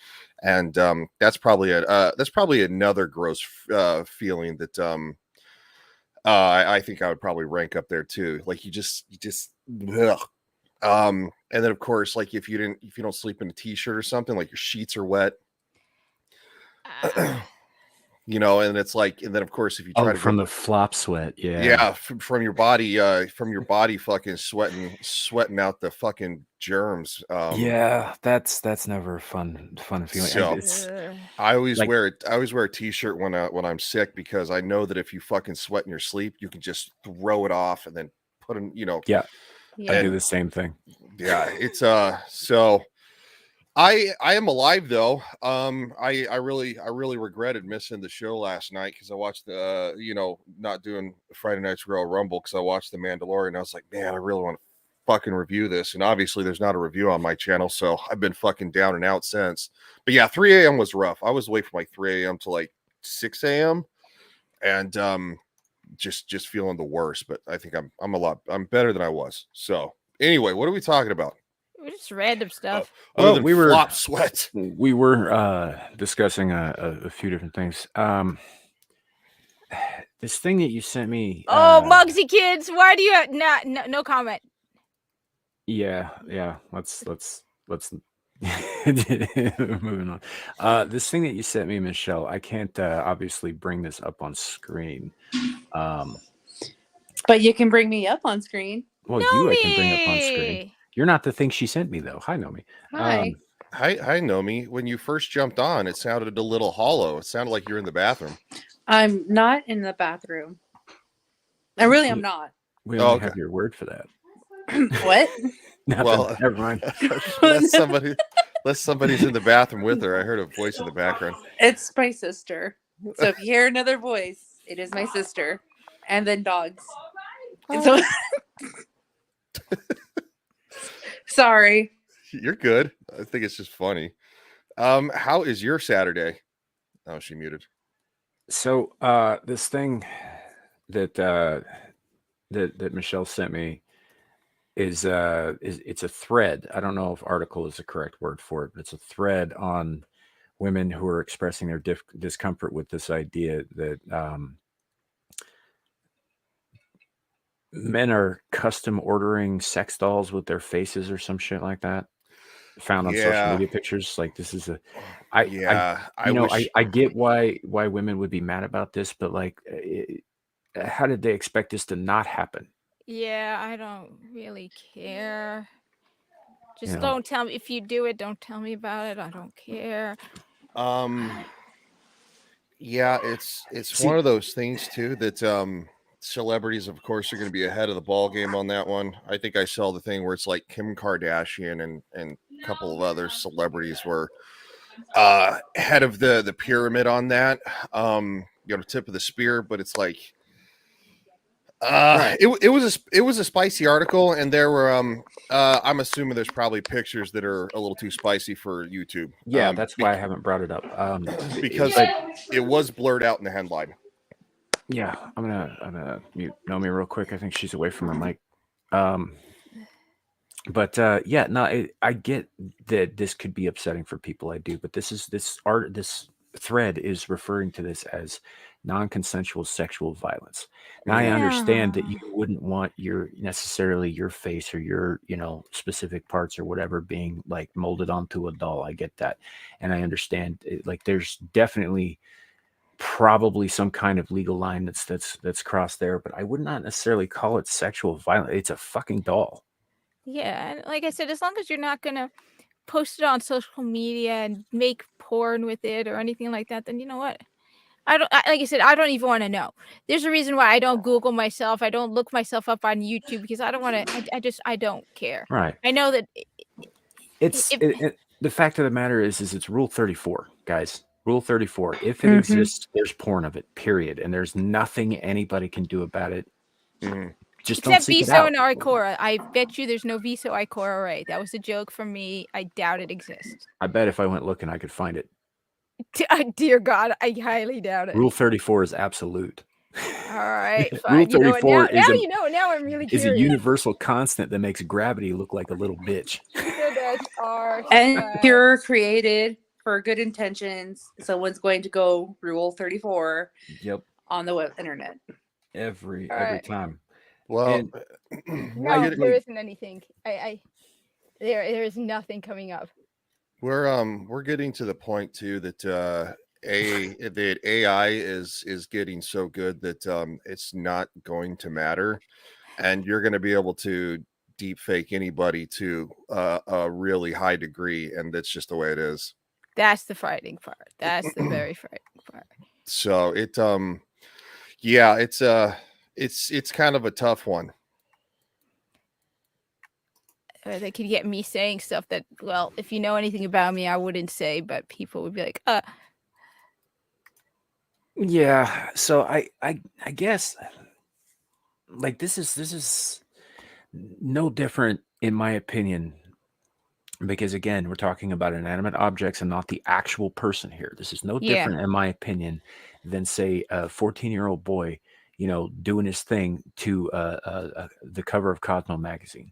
and that's probably another gross feeling that I think I would probably rank up there too. Like you just ugh. And then of course, like if you don't sleep in a t-shirt or something, like your sheets are wet, Ah. and it's like, and then of course if you try Oh, to go, from the flop sweat. Yeah. yeah, from your body fucking sweating out the fucking germs. Yeah, that's never a fun feeling. So It's Ugh. like I always wear a t-shirt when I'm sick because I know that if you fucking sweat in your sleep, you can just throw it off and then put in, yeah, I do Yeah. and the same thing. yeah, it's so I am alive though. I really regretted missing the show last night because I watched the not doing Friday Night's Royal Rumble because I watched The Mandalorian. And I was like, man, I really want to fucking review this. And obviously, there's not a review on my channel, so I've been fucking down and out since. But yeah, 3 a.m. was rough. I was awake from like 3 a.m. to like 6 a.m. and just feeling the worst. But I think I'm better than I was. So anyway, what are we talking about? Just random stuff. Other Well, than we were flop sweat. discussing a few different things. This thing that you sent me. Oh, Mugsy kids, why do you have no comment? Yeah. Let's Moving on. This thing that you sent me, Michelle, I can't obviously bring this up on screen. But you can bring me up on screen. Well, you I can bring up on screen. Nomi! You're not the thing she sent me, though. Hi, Nomi. Hi. Hi, Nomi. When you first jumped on, it sounded a little hollow. It sounded like you're in the bathroom. I'm not in the bathroom. I really am not. We only okay. have your word for that. What? Nothing. Well, Never mind. unless somebody's in the bathroom with her. I heard a voice in the background. It's my sister. So if you hear another voice, it is my sister. And then dogs. And so sorry. You're good. I think it's just funny. How is your Saturday? Oh, she muted. So, this thing that that Michelle sent me is it's a thread. I don't know if article is the correct word for it, but it's a thread on women who are expressing their discomfort with this idea that men are custom ordering sex dolls with their faces or some shit like that. Found on social media pictures. Like, this is I get why women would be mad about this, but like, how did they expect this to not happen? Yeah, I don't really care. Just don't tell me if you do it. Don't tell me about it. I don't care. Yeah, it's one of those things too that celebrities, of course, are going to be ahead of the ball game on that one. I think I saw the thing where it's like Kim Kardashian and a couple of other celebrities were head of the pyramid on that. Tip of the spear, but it's like it was a spicy article, and there were I'm assuming there's probably pictures that are a little too spicy for YouTube. Yeah, that's why I haven't brought it up. Because it was blurred out in the headline. Yeah, I'm gonna mute Nomi real quick. I think she's away from her mic. But yeah, no, I get that this could be upsetting for people. I do, but this thread is referring to this as non-consensual sexual violence. Now, I understand that you wouldn't want necessarily your face or your specific parts or whatever being like molded onto a doll. I get that, and I understand. Like, there's definitely probably some kind of legal line that's crossed there, but I would not necessarily call it sexual violence. It's a fucking doll. Yeah, and like I said, as long as you're not gonna post it on social media and make porn with it or anything like that, then you know what? Like I said, I don't even want to know. There's a reason why I don't Google myself. I don't look myself up on YouTube because I don't want to. I don't care. Right. I know that the fact of the matter is it's Rule 34, guys. Rule 34. If it exists, there's porn of it, period. And there's nothing anybody can do about it. Just except don't seek Viso and Ikora. I bet you there's no Viso Ikora, right? That was a joke from me. I doubt it exists. I bet if I went looking, I could find it. Dear God, I highly doubt it. Rule 34 is absolute. All right, fine. Rule 34 now I'm really curious. Is a universal constant that makes gravity look like a little bitch. And you're created for good intentions. Someone's going to go Rule 34. Yep. On the internet. Every time. Well, no, there isn't anything. There is nothing coming up. We're getting to the point too that AI is getting so good that it's not going to matter, and you're going to be able to deep fake anybody to a really high degree, and that's just the way it is. That's the frightening part. That's the very frightening part. So it's kind of a tough one. They could get me saying stuff that, well, if you know anything about me, I wouldn't say, but people would be like, Yeah. So I guess like this is no different in my opinion, because again, we're talking about inanimate objects and not the actual person here. This is no different in my opinion than, say, a 14-year-old boy, doing his thing to the cover of Cosmo magazine.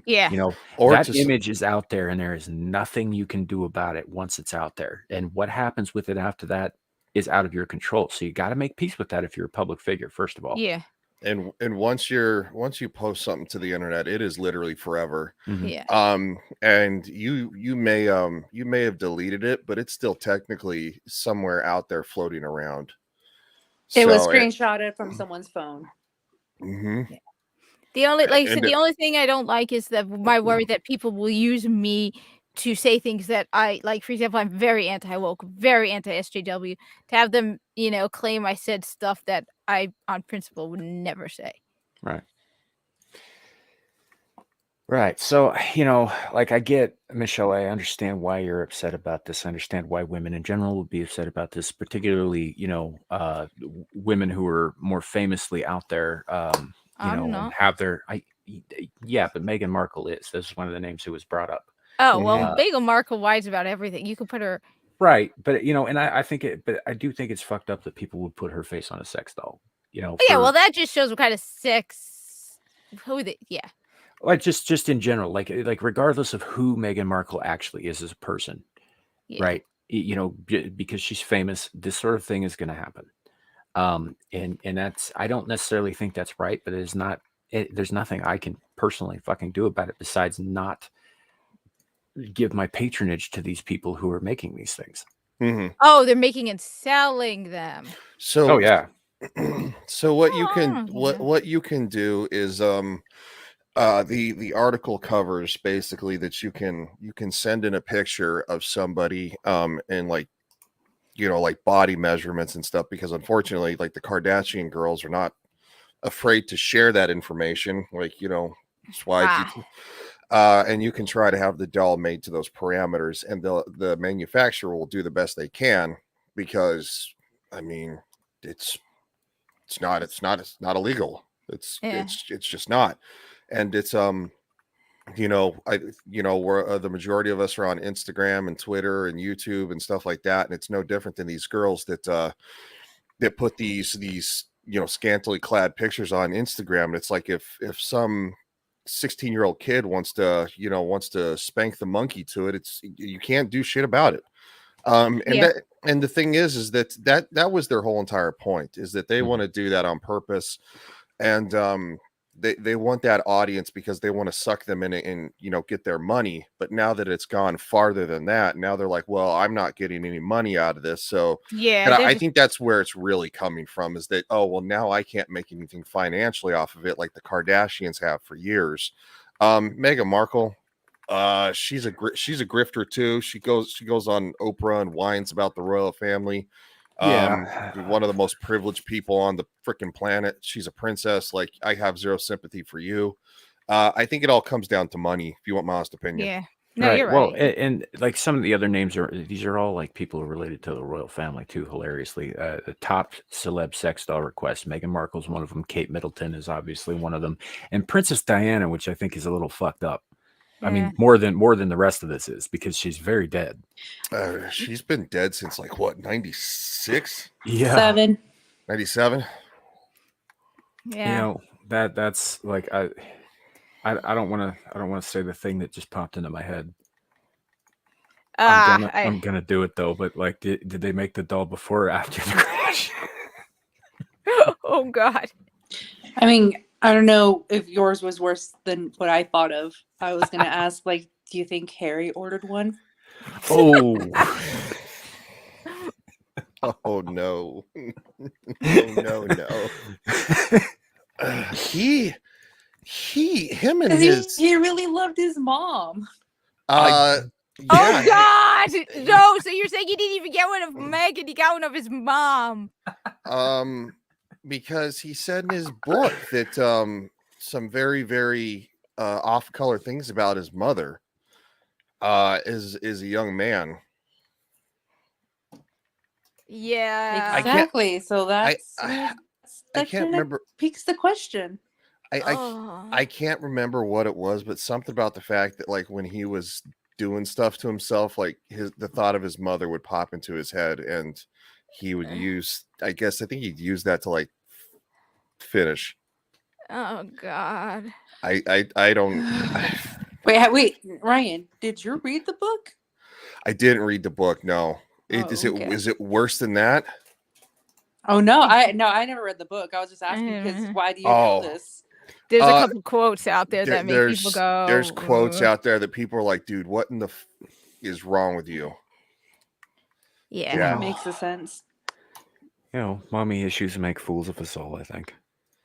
Yeah. Or that image is out there and there is nothing you can do about it once it's out there. And what happens with it after that is out of your control. So you got to make peace with that if you're a public figure, first of all. Yeah. And once you post something to the internet, it is literally forever. Mhm. Yeah. And you may have deleted it, but it's still technically somewhere out there floating around. It was So screenshotted from someone's phone. mhm. The only, like I said, And the only thing I don't like is that my worry that people will use me to say things that I like. For example, I'm very anti-woke, very anti-SJW. To have them, claim I said stuff that I, on principle, would never say. Right. Right. So, like I get, Michelle, I understand why you're upset about this. I understand why women in general would be upset about this, particularly, women who are more famously out there, I'm and not. have yeah, but Meghan Markle is. This is one of the names who was brought up. Oh, well, Mhm. Bagel Markle lies about everything. You could put her. Right. But, and I think but I do think it's fucked up that people would put her face on a sex doll, Oh, yeah, well, that just shows what kind of sex. Yeah. like just in general, like regardless of who Meghan Markle actually is as a person, Yeah. right? Because she's famous, this sort of thing is going to happen. And that's, I don't necessarily think that's right, but there's nothing I can personally fucking do about it besides not give my patronage to these people who are making these things. Mhm. Oh, they're making and selling them. So Oh yeah. so what you Oh, can yeah. what you can do is the article covers basically that you can send in a picture of somebody and like like body measurements and stuff, because unfortunately like the Kardashian girls are not afraid to share that information, like that's why and you can try to have the doll made to those parameters, and the manufacturer will do the best they can, because I mean it's not illegal. It's Yeah. it's just not. And it's we're the majority of us are on Instagram and Twitter and YouTube and stuff like that, and it's no different than these girls that put these scantily clad pictures on Instagram. And it's like if some 16-year-old kid wants to spank the monkey to it, you can't do shit about it. And Yeah. the thing is that was their whole entire point, is that they Mhm. want to do that on purpose. And they want that audience because they want to suck them in and get their money. But now that it's gone farther than that, now they're like, well, I'm not getting any money out of this. So Yeah. and They're I just, think that's where it's really coming from, is that, oh well, now I can't make anything financially off of it like the Kardashians have for years. Meghan Markle, she's a grifter too. She goes on Oprah and whines about the royal family. Yeah. One of the most privileged people on the freaking planet. She's a princess. Like, I have zero sympathy for you. I think it all comes down to money, if you want my honest opinion. yeah. No, Right. you're Well, right. and like some of the other names these are all like people related to the royal family too. Hilariously, the top celeb sex doll requests. Meghan Markle's one of them. Kate Middleton is obviously one of them, and Princess Diana, which I think is a little fucked up. I Yeah. mean, more than the rest of this is, because she's very dead. She's been dead since like what, 96, Yeah. 7. 97? Yeah. That's like I don't want to say the thing that just popped into my head. I'm gonna do it though. But like, did they make the doll before or after the crash? Oh God. I mean, I don't know if yours was worse than what I thought of. I was gonna ask, like, do you think Harry ordered one? Oh. Oh no. No. Him and 'Cause his he really loved his mom. yeah. Oh God. No. So you're saying he didn't even get one of Megan? He got one of his mom. Because he said in his book that some very, very off-color things about his mother is a young man. Yeah. Exactly. So I that can't remember. piques the question. I can't remember what it was, but something about the fact that, like, when he was doing stuff to himself, like the thought of his mother would pop into his head, and he would use, I think he'd use that to like finish. Oh God. I don't. Wait, Ryan, did you read the book? I didn't read the book. No. Oh, okay. Is it worse than that? Oh no, I never read the book. I was just asking because why do you know this? There's a couple quotes out there that make people go. There's quotes out there that people are like, dude, what in the is wrong with you? Yeah. Makes sense. You know, mommy issues make fools of us all, I think.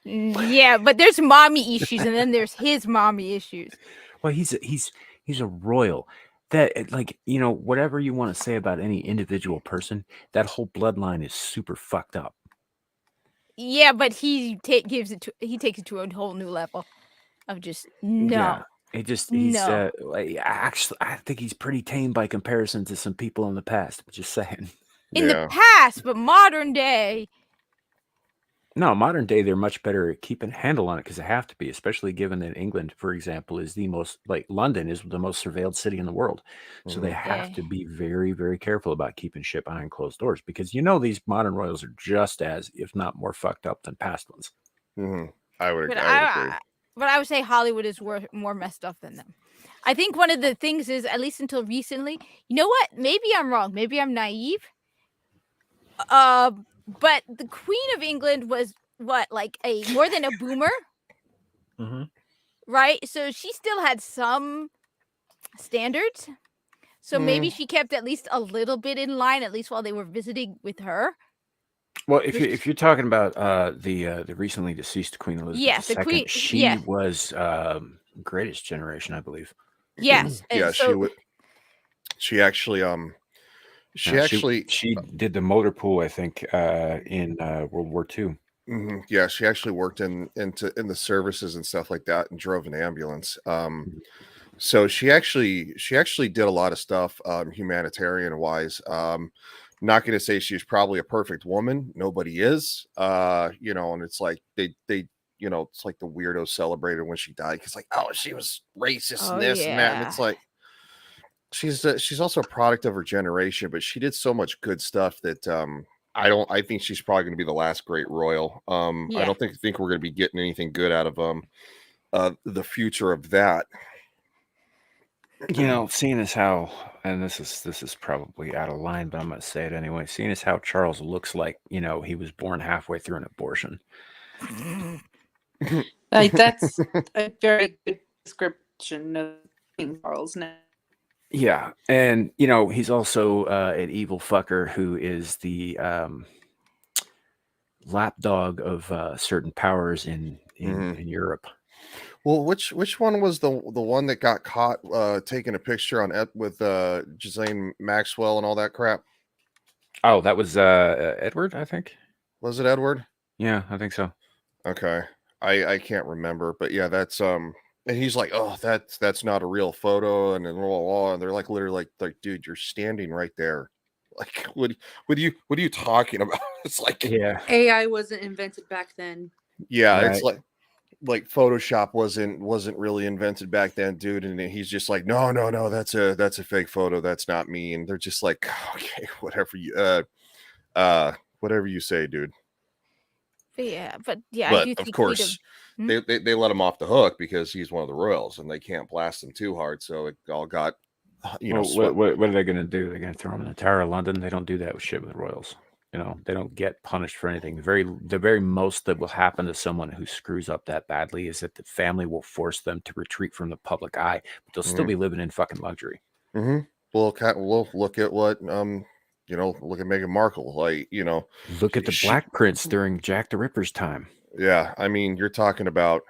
Yeah, but there's mommy issues, and then there's his mommy issues. Well, he's a royal. That, like, you know, whatever you want to say about any individual person, that whole bloodline is super fucked up. Yeah, but he takes it to a whole new level of just no. Yeah, he's No. actually, I think he's pretty tame by comparison to some people in the past. Just saying. In the past, but modern day. No, modern day, they're much better at keeping a handle on it because they have to be, especially given that England, for example, is the most, like, London is the most surveilled city in the world. So they have to be very, very careful about keeping shit behind closed doors because, you know, these modern royals are just as, if not more fucked up than past ones. I would agree. But I would say Hollywood is more messed up than them. I think one of the things is, at least until recently, you know what? Maybe I'm wrong. Maybe I'm naive. But the Queen of England was what, like more than a boomer? Right? So she still had some standards. So maybe she kept at least a little bit in line, at least while they were visiting with her. Well, if you're talking about the recently deceased Queen Elizabeth II, she was greatest generation, I believe. Yes. Yeah, she actually she did the motor pool, I think, in World War II. Yeah, she actually worked in the services and stuff like that, and drove an ambulance. So she actually did a lot of stuff humanitarian wise. Not going to say she's probably a perfect woman. Nobody is. You know, and it's like they you know, it's like the weirdos celebrated when she died because, like, oh, she was racist and this and that, and it's like she's also a product of her generation, but she did so much good stuff that I think she's probably going to be the last great royal. I don't think we're going to be getting anything good out of the future of that. You know, seeing as how, and this is probably out of line, but I'm going to say it anyway. Seeing as how Charles looks like, you know, he was born halfway through an abortion. Like, that's a very good description of King Charles now. Yeah, and you know, he's also an evil fucker who is the lapdog of certain powers in Europe. Well, which one was the one that got caught taking a picture on with Ghislaine Maxwell and all that crap? Oh, that was Edward, I think. Was it Edward? Yeah, I think so. Okay, I can't remember, but yeah, that's and he's like, oh, that's not a real photo, and then and they're like, literally like, dude, you're standing right there. Like, what are you talking about? It's like, yeah, AI wasn't invented back then. Yeah, right. It's like Photoshop wasn't really invented back then, dude. And he's just like, no, that's a fake photo. That's not me. And they're just like, okay, whatever you say, dude. But I do think of course they let him off the hook because he's one of the royals and they can't blast him too hard. So it all got, you know. What are they going to do? They're going to throw him in the Tower of London? They don't do that with shit with the royals. You know, they don't get punished for anything. The very most that will happen to someone who screws up that badly is that the family will force them to retreat from the public eye, but they'll still be living in fucking luxury. Well, we'll look at what you know, look at Meghan Markle, like, you know, look at the Black Prince during Jack the Ripper's time. Yeah, I mean, you're talking about,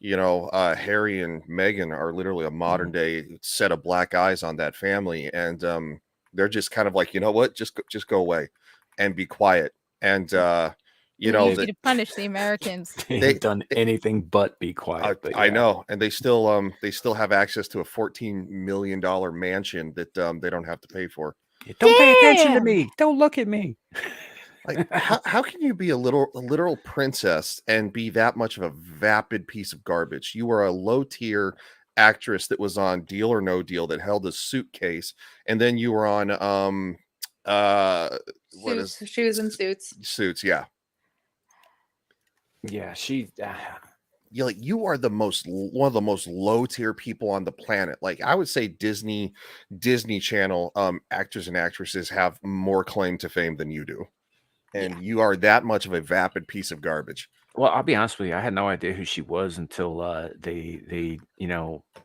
you know, Harry and Meghan are literally a modern day set of black eyes on that family, and they're just kind of like, you know what, just go away and be quiet, and you know, to punish the Americans. They've done anything but be quiet. But yeah. I know, and they still have access to a $14 million mansion that they don't have to pay for. Don't pay attention to me. Don't look at me. Like, how can you be a literal princess and be that much of a vapid piece of garbage? You were a low tier actress that was on Deal or No Deal that held a suitcase, and then you were on She was in Suits. Yeah. Yeah, she. You are one of the most low tier people on the planet. Like, I would say Disney Channel actors and actresses have more claim to fame than you do. and you are that much of a vapid piece of garbage. Well, I'll be honest with you. I had no idea who she was until they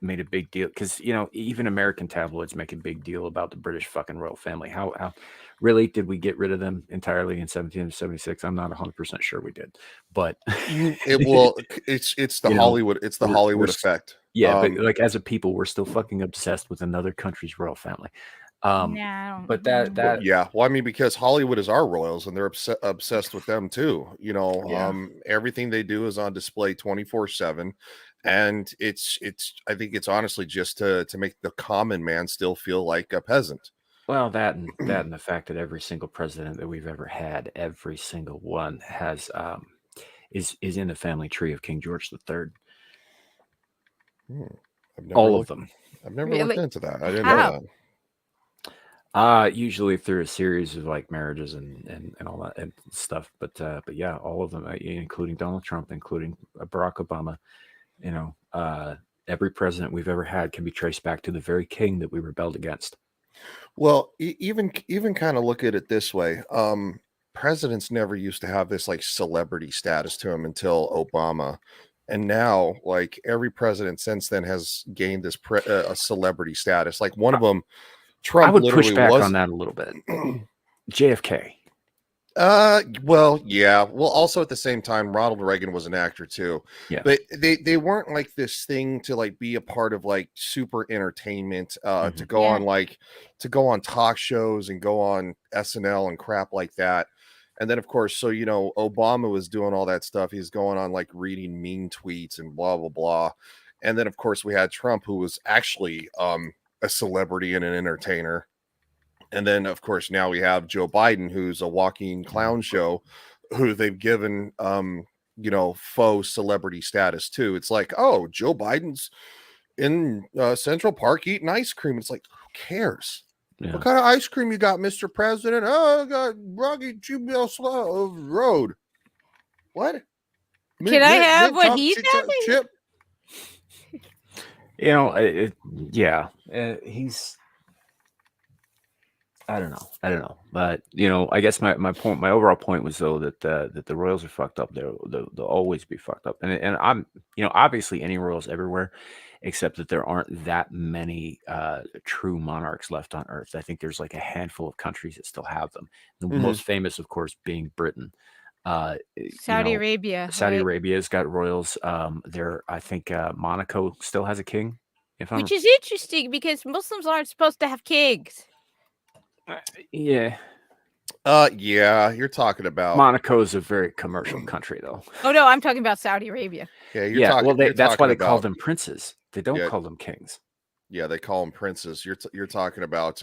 made a big deal, because even American tabloids make a big deal about the British fucking royal family. How really did we get rid of them entirely in 1776? I'm not 100% sure we did, but It's the Hollywood. It's the Hollywood effect. Yeah, but like as a people, we're still fucking obsessed with another country's royal family. No, But that yeah, well, I mean, because Hollywood is our royals, and they're obsessed with them too. Yeah. Everything they do is on display 24/7, and it's. I think it's honestly just to make the common man still feel like a peasant. Well, that and the fact that every single president that we've ever had, every single one has is in the family tree of King George III. All of them. I've never Really? looked into that. I didn't How? know that. Usually through a series of like marriages and all that and stuff. But yeah, all of them, including Donald Trump, including Barack Obama. Every president we've ever had can be traced back to the very king that we rebelled against. Well, even kind of look at it this way. Presidents never used to have this like celebrity status to them until Obama. And now, like every president since then has gained this a celebrity status. Like one of them, Trump. I would push literally back was on that a little bit. JFK. Well, yeah. Well, also at the same time, Ronald Reagan was an actor too. Yeah. But they weren't like this thing to like be a part of like super entertainment, to go on talk shows and go on SNL and crap like that. And then of course, so Obama was doing all that stuff. He's going on like reading mean tweets and blah blah blah. And then of course we had Trump, who was actually a celebrity and an entertainer. And then, of course, now we have Joe Biden, who's a walking clown show, who they've given, faux celebrity status to. It's like, oh, Joe Biden's in Central Park eating ice cream. It's like, who cares? Yeah. What kind of ice cream you got, Mr. President? Oh, I got Rocky Jubilee Road. What? Can I have what he's having? Chip? He's. I don't know, but I guess my overall point was though that the Royals are fucked up. They'll always be fucked up, and I'm obviously any Royals everywhere, except that there aren't that many true monarchs left on Earth. I think there's like a handful of countries that still have them. The most famous, of course, being Britain. Saudi Arabia. Saudi right? Arabia's got royals. I think Monaco still has a king. Which is interesting because Muslims aren't supposed to have kings. Yeah. Yeah, you're talking about Monaco is a very commercial country, though. Oh no, I'm talking about Saudi Arabia. Yeah, that's why they call them princes. They don't call them kings. Yeah, they call them princes. You're talking about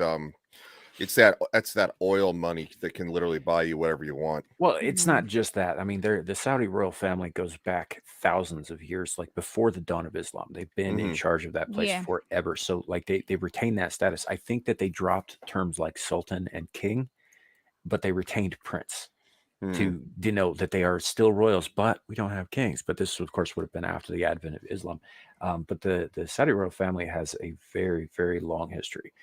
it's that oil money that can literally buy you whatever you want. Well, it's not just that. I mean, the Saudi royal family goes back thousands of years, like before the dawn of Islam. They've been in charge of that place forever. So like they retain that status. I think that they dropped terms like sultan and king, but they retained prince to denote that they are still royals, but we don't have kings. But this, of course, would have been after the advent of Islam. But the Saudi royal family has a very, very long history.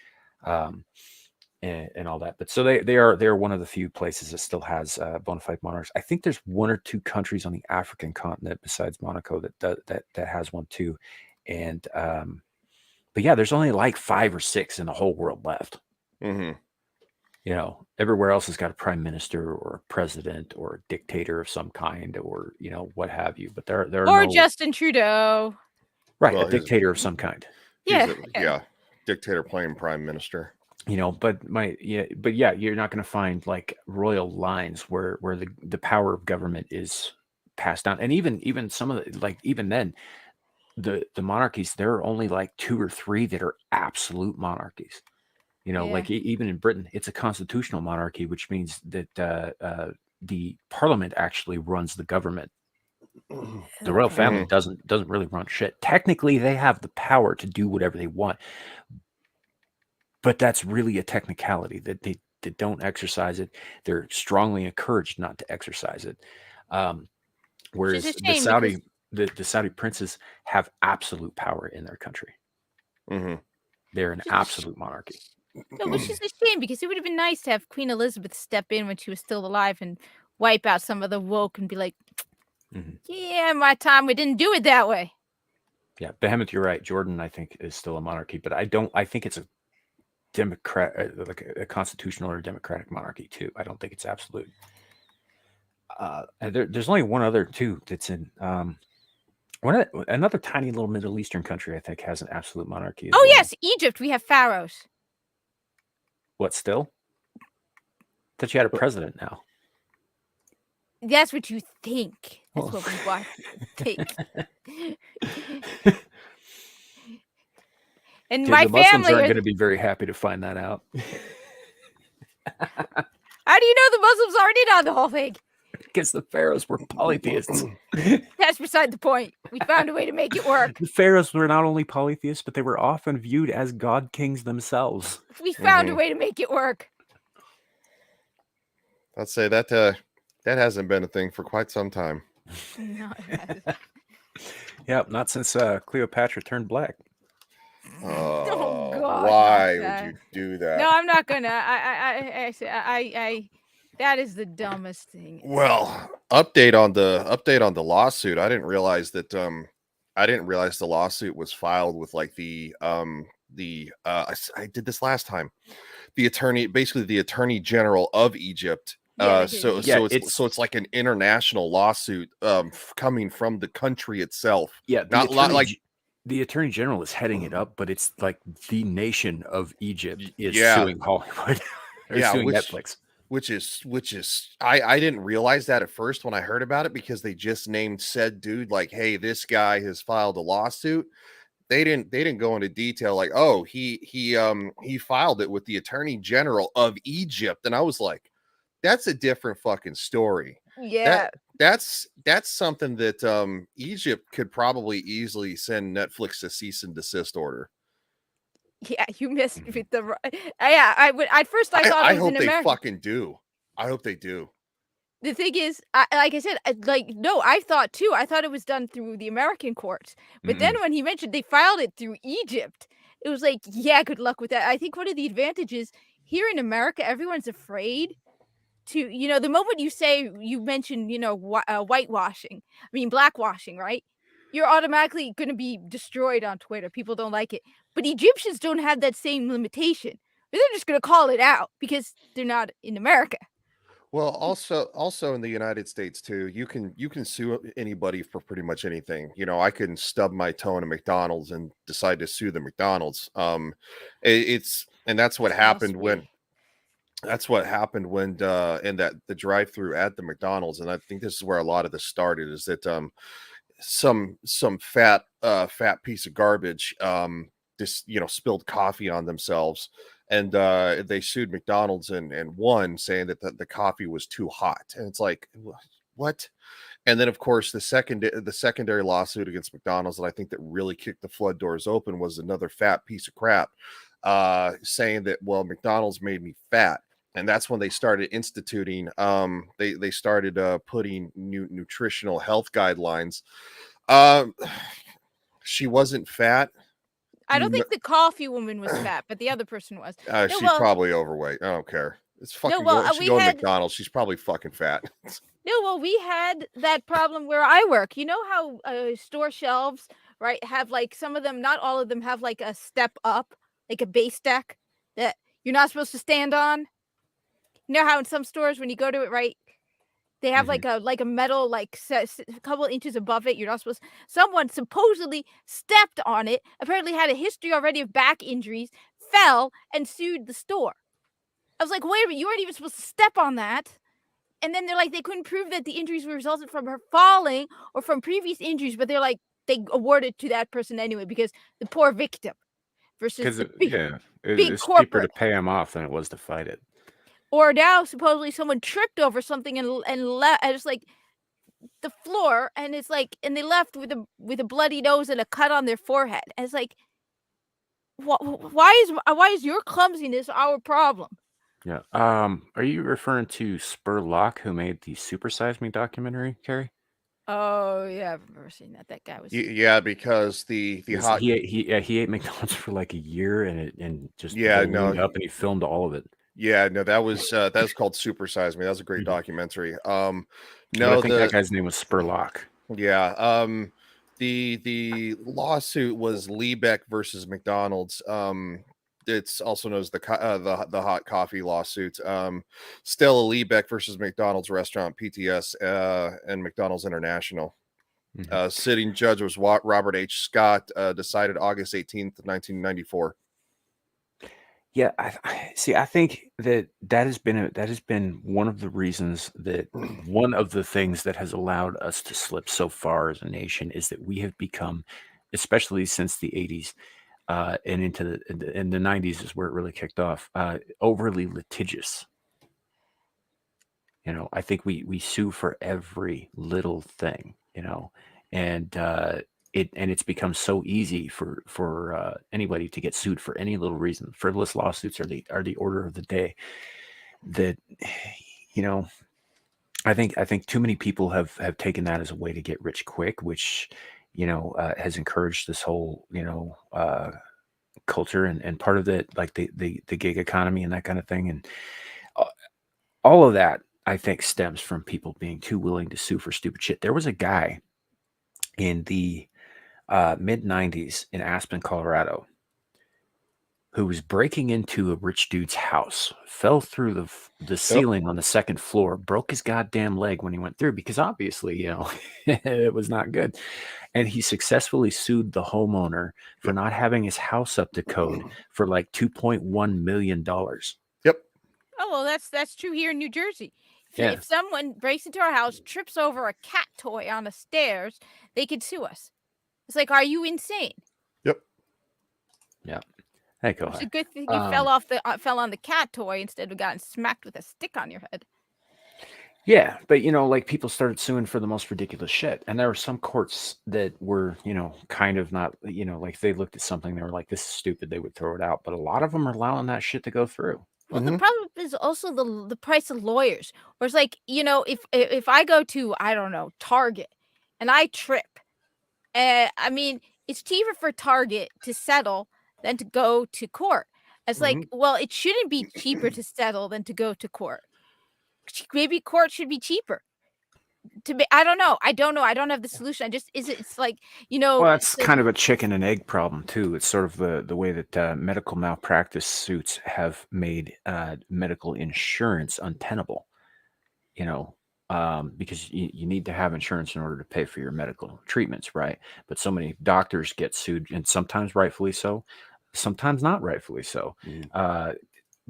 And all that, but so they are one of the few places that still has bona fide monarchs. I think there's one or two countries on the African continent besides Monaco that has one too, and but yeah, there's only like 5 or 6 in the whole world left. Everywhere else has got a prime minister or a president or a dictator of some kind, or what have you. But there are no, Justin Trudeau, right? Well, a dictator of some kind. Yeah, dictator playing prime minister. But you're not going to find like royal lines where the power of government is passed down. And even some of the, like, even then the monarchies, there are only like 2 or 3 that are absolute monarchies. Like even in Britain, it's a constitutional monarchy, which means that the parliament actually runs the government. The royal family doesn't really run shit. Technically, they have the power to do whatever they want. But that's really a technicality that they don't exercise it. They're strongly encouraged not to exercise it. Whereas the Saudi princes have absolute power in their country. They're an absolute monarchy. No, which is a shame because it would have been nice to have Queen Elizabeth step in when she was still alive and wipe out some of the woke and be like, yeah, my time, we didn't do it that way. Yeah, Behemoth, you're right. Jordan, I think, is still a monarchy, but I think it's a like a constitutional or democratic monarchy too. I don't think it's absolute. And there's only one other too that's in another tiny little Middle Eastern country. I think has an absolute monarchy. Oh yes, Egypt. We have pharaohs. What still? That you had a president now. That's what you think. That's what we want to think. And Dude, my the Muslims family aren't going to be very happy to find that out. How do you know the Muslims aren't in on the whole thing? Because the pharaohs were polytheists. That's beside the point. We found a way to make it work. The pharaohs were not only polytheists, but they were often viewed as god kings themselves. We found a way to make it work. I'd say that hasn't been a thing for quite some time. No, it hasn't. Yep, not since Cleopatra turned black. Oh, God, why not would you do that? No, I'm not gonna. I that is the dumbest thing. Well, update on the lawsuit. I didn't realize the lawsuit was filed with like I did this last time. The attorney general of Egypt. So it's like an international lawsuit coming from the country itself. Yeah, the attorney general is heading it up, but it's like the nation of Egypt is suing Hollywood. Suing Netflix. Which is I didn't realize that at first when I heard about it because they just named said dude like, hey, this guy has filed a lawsuit. They didn't go into detail like, oh, he filed it with the attorney general of Egypt, and I was like, that's a different fucking story. Yeah, that's something that Egypt could probably easily send Netflix a cease and desist order. Yeah, you missed with the. Yeah, I would. At first, I thought it was hope an American. They fucking do. I hope they do. The thing is, like I said, no, I thought too. I thought it was done through the American courts, but then when he mentioned they filed it through Egypt, it was like, yeah, good luck with that. I think one of the advantages here in America, everyone's afraid to, the moment you mention, whitewashing, blackwashing, right? You're automatically going to be destroyed on Twitter. People don't like it. But Egyptians don't have that same limitation. They're just going to call it out because they're not in America. Well, also in the United States too, you can sue anybody for pretty much anything. I can stub my toe in a McDonald's and decide to sue the McDonald's. That's what happened when in the drive-through at the McDonald's, and I think this is where a lot of this started. Is that some fat piece of garbage just spilled coffee on themselves, and they sued McDonald's and won, saying that the coffee was too hot. And it's like, what? And then of course the secondary lawsuit against McDonald's, and I think that really kicked the flood doors open, was another fat piece of crap saying that, well, McDonald's made me fat. And that's when they started instituting, they started putting new nutritional health guidelines. She wasn't fat. I don't think the coffee woman was fat, but the other person was. She's probably overweight. I don't care. It's fucking. She go to McDonald's. She's probably fucking fat. No, well, we had that problem where I work. You know how store shelves, right, have like some of them, not all of them, have like a step up, like a base deck that you're not supposed to stand on. You know how in some stores when you go to it, right, they have like a metal, like a couple inches above it. You're not supposed. Someone supposedly stepped on it. Apparently had a history already of back injuries. Fell and sued the store. I was like, wait a minute, you weren't even supposed to step on that. And then they're like, they couldn't prove that the injuries were resulted from her falling or from previous injuries, but they're like, they awarded to that person anyway because the poor victim versus the big it's corporate. cheaper to pay him off than it was to fight it. Or now supposedly someone tripped over something and it's like the floor, and it's like, and they left with a bloody nose and a cut on their forehead. And it's like, why is your clumsiness our problem? Yeah. Are you referring to Spurlock, who made the Super Size Me documentary, Carrie? Oh yeah, I've never seen that. That guy was. Yeah, because the hot. He ate McDonald's for like a year and just Yeah, ballooned no. up, and he filmed all of it. Yeah, no, that was called Super Size Me. That was a great Mhm. documentary. But I No, think that guy's name was Spurlock. yeah, the lawsuit was Liebeck versus McDonald's. It's also known as the hot coffee lawsuit. Stella Liebeck versus McDonald's restaurant, PTS, and McDonald's International. Mhm. Sitting judge was Robert H. Scott. Decided August 18th, 1994. Yeah, I see. I think that has been one of the reasons that one of the things that has allowed us to slip so far as a nation is that we have become, especially since the 80s and into the 90s is where it really kicked off, overly litigious. I think we sue for every little thing, and it's become so easy for anybody to get sued for any little reason. Frivolous lawsuits are the order of the day. That you know, I think too many people have taken that as a way to get rich quick, which has encouraged this whole culture and part of it, like the gig economy and that kind of thing, and uh, all of that, I think, stems from people being too willing to sue for stupid shit. There was a guy in the mid 90s in Aspen, Colorado, who was breaking into a rich dude's house, fell through the ceiling on the second floor, broke his goddamn leg when he went through because obviously, it was not good. And he successfully sued the homeowner for not having his house up to code for like $2.1 million. Yep. Oh well, that's true here in New Jersey. Yeah. If someone breaks into our house, trips over a cat toy on the stairs, they could sue us. It's like, are you insane? Yep. Yeah. Hey, go It's a ahead. good thing you fell on the cat toy instead of getting smacked with a stick on your head. Yeah, but like people started suing for the most ridiculous shit. And there were some courts that were, kind of not, like if they looked at something, they were like, this is stupid, they would throw it out. But a lot of them are allowing that shit to go through. Well, the problem is also the price of lawyers. Where it's like, if I go to, I don't know, Target and I trip, I mean, it's cheaper for Target to settle than to go to court. It's like, well, it shouldn't be cheaper to settle than to go to court. Maybe court should be cheaper. I don't know. I don't know. I don't have the solution. It's like, Well, that's kind of a chicken and egg problem too. It's sort of the way that medical malpractice suits have made medical insurance untenable. Because you need to have insurance in order to pay for your medical treatments, right? But so many doctors get sued, and sometimes rightfully so, sometimes not rightfully so.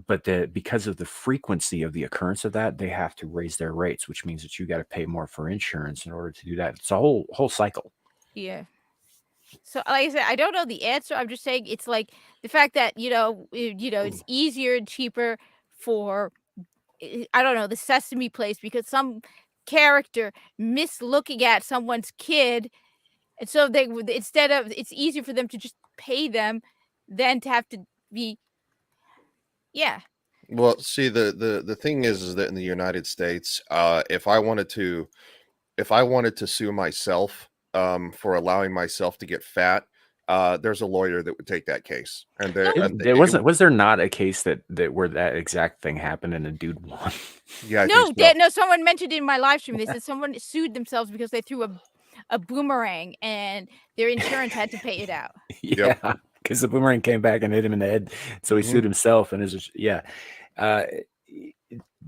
But because of the frequency of the occurrence of that, they have to raise their rates, which means that you got to pay more for insurance in order to do that. It's a whole cycle. Yeah. So, like I said, I don't know the answer. I'm just saying it's like the fact that it's easier and cheaper for I don't know the Sesame Place because some character missed looking at someone's kid, and so it's easier for them to just pay them than to have to be. Yeah. Well, see, the thing is that in the United States, if I wanted to sue myself for allowing myself to get fat, there's a lawyer that would take that case. And Was there not a case that where that exact thing happened and a dude won? Yeah, No, someone mentioned it in my live stream. They said someone sued themselves because they threw a boomerang and their insurance had to pay it out. Yeah, because the boomerang came back and hit him in the head, so he sued himself. And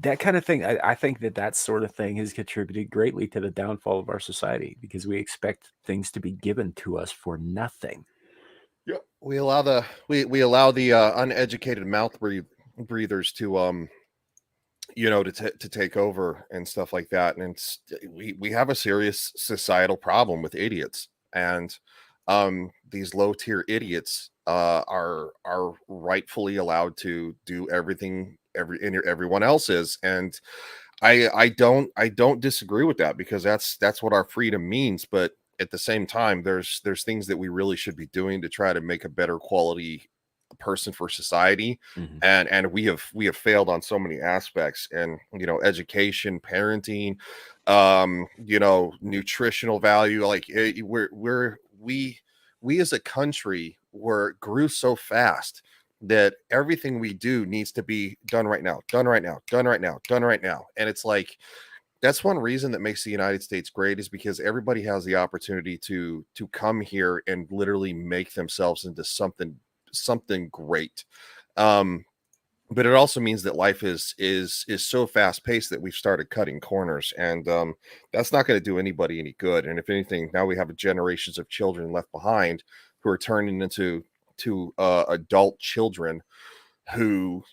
that kind of thing. I think that sort of thing has contributed greatly to the downfall of our society because we expect things to be given to us for nothing. Yep. We allow the uneducated mouth breathers to to take over and stuff like that. And we have a serious societal problem with idiots, and these low tier idiots are rightfully allowed to do everything everyone else is. And I don't disagree with that because that's what our freedom means. But at the same time, there's things that we really should be doing to try to make a better quality person for society. Mhm. And we have failed on so many aspects, and education, parenting, nutritional value. Like we as a country grew so fast that everything we do needs to be done right now, done right now, done right now, done right now. And it's like, that's one reason that makes the United States great, is because everybody has the opportunity to come here and literally make themselves into something great. But it also means that life is so fast paced that we've started cutting corners, and that's not going to do anybody any good. And if anything, now we have generations of children left behind who are turning into adult children who,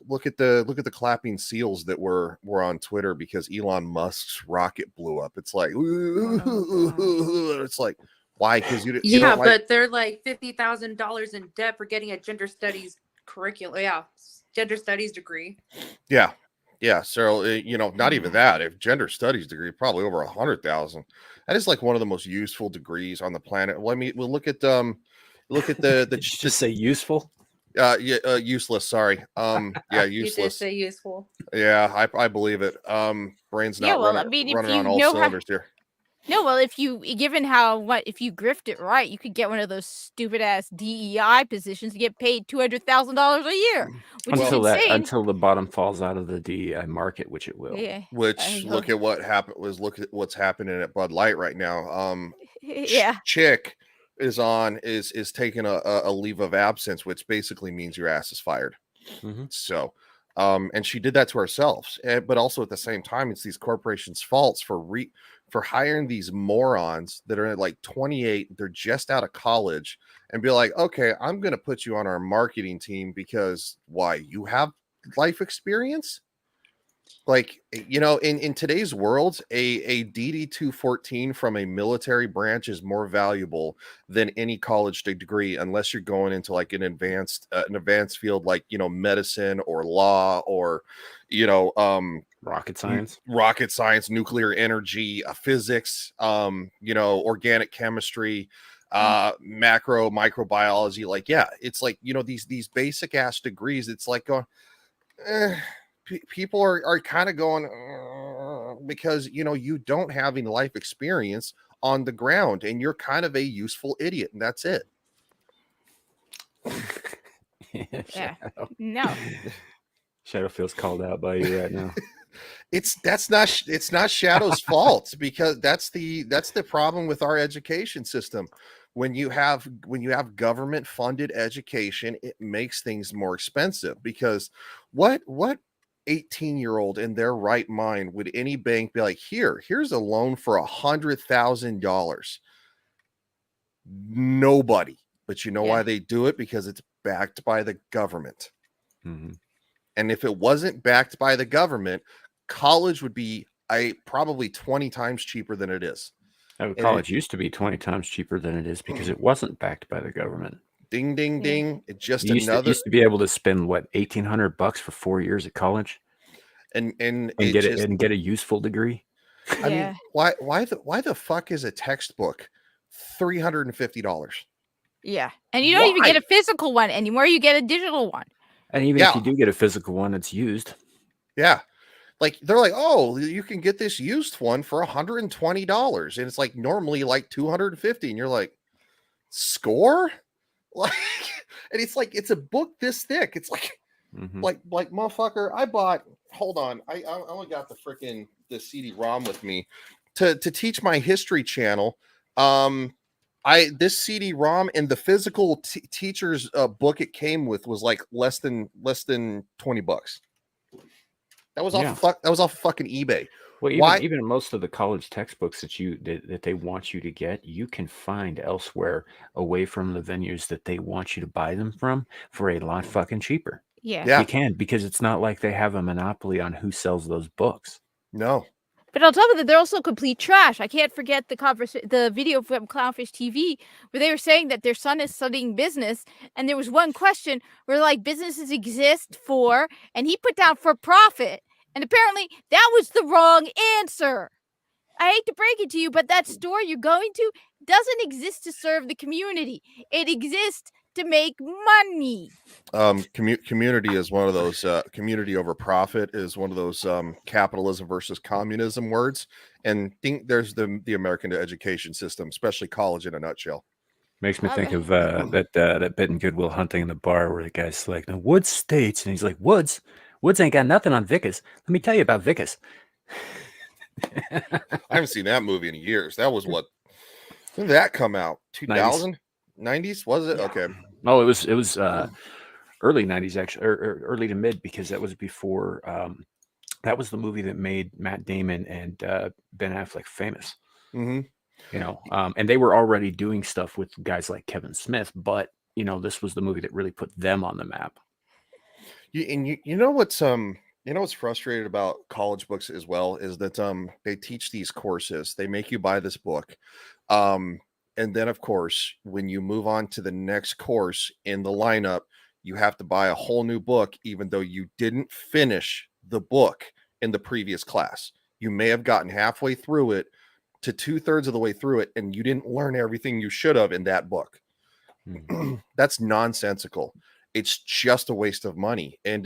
look at the clapping seals that were on Twitter because Elon Musk's rocket blew up. It's like, it's like, why? Because you don't like. But they're like $50,000 in debt for getting a gender studies curriculum. Yeah, gender studies degree. Yeah. So not even that. If gender studies degree, probably over 100,000. That is like one of the most useful degrees on the planet. Well, we'll look at the just say useful. Useless. Sorry. Yeah, useless. You did say useful. Yeah, I believe it. Brain's not running on all cylinders here. No, well, if you grift it right, you could get one of those stupid ass DEI positions to get paid $200,000 a year, which is insane. Until the bottom falls out of the DEI market, which it will. Yeah. Which look at what happened. Look at what's happening at Bud Light right now. Yeah. Chick is taking a leave of absence, which basically means your ass is fired. Mm-hmm. So, and she did that to herself, but also at the same time, it's these corporations' faults for hiring these morons that are like 28, they're just out of college, and be like, okay, I'm going to put you on our marketing team because why? You have life experience? Like, in today's world, a DD-214 from a military branch is more valuable than any college degree, unless you're going into like an advanced field like, medicine or law or, rocket science, nuclear energy, physics, organic chemistry, microbiology. Like, yeah, it's like, these basic ass degrees. It's like going, people are kind of going because you don't have any life experience on the ground, and you're kind of a useful idiot, and that's it. Yeah. No. Shadow feels called out by you right now. It's not Shadow's fault, because that's the problem with our education system. When you have government funded education, it makes things more expensive, because what 18-year-old in their right mind would any bank be like, here's a loan for $100,000? Nobody. But why they do it? Because it's backed by the government. Mm-hmm. And if it wasn't backed by the government, college would be probably 20 times cheaper than it is. College used to be 20 times cheaper than it is because it wasn't backed by the government. Ding, ding, ding. It's just you used to be able to spend what, $1,800 for 4 years at college, and get a useful degree. I mean, why the fuck is a textbook $350? Yeah, and you don't even get a physical one anymore. You get a digital one. And even if you do get a physical one, it's used. Yeah. Like, they're like, oh, you can get this used one for $120, and it's like normally like $250, and you're like, score? Like, and it's like, it's a book this thick. It's like, like motherfucker, I bought. Hold on, I only got the CD-ROM with me to teach my history channel. This CD-ROM and the physical teacher's book it came with was like less than $20. That was off fucking eBay. Well, even most of the college textbooks that they want you to get, you can find elsewhere away from the venues that they want you to buy them from for a lot fucking cheaper. Yeah. You can, because it's not like they have a monopoly on who sells those books. No. But on top of that, they're also complete trash. I can't forget the video from Clownfish TV where they were saying that their son is studying business, and there was one question where like businesses exist for, and he put down for profit, and apparently that was the wrong answer. I hate to break it to you, but that store you're going to doesn't exist to serve the community. It exists to make money. Community is one of those community over profit is one of those capitalism versus communism words, and think there's the American education system, especially college, in a nutshell. Makes me All think right. of that bit in Good Will Hunting in the bar where the guy's like, "No, Woods states," and he's like, "Woods ain't got nothing on Vickers. Let me tell you about Vickers." I haven't seen that movie in years. That was what? When did that come out? 2000? 90s? Was it? Yeah. Okay. Oh, it was early 90s actually, or early to mid, because that was before that was the movie that made Matt Damon and Ben Affleck famous. Mm-hmm. You know, and they were already doing stuff with guys like Kevin Smith, but you know, this was the movie that really put them on the map. You know what's frustrated about college books as well is that they teach these courses, they make you buy this book, and then of course when you move on to the next course in the lineup, you have to buy a whole new book, even though you didn't finish the book in the previous class. You may have gotten halfway through it to 2/3 of the way through it, and you didn't learn everything you should have in that book. That's nonsensical. It's just a waste of money, and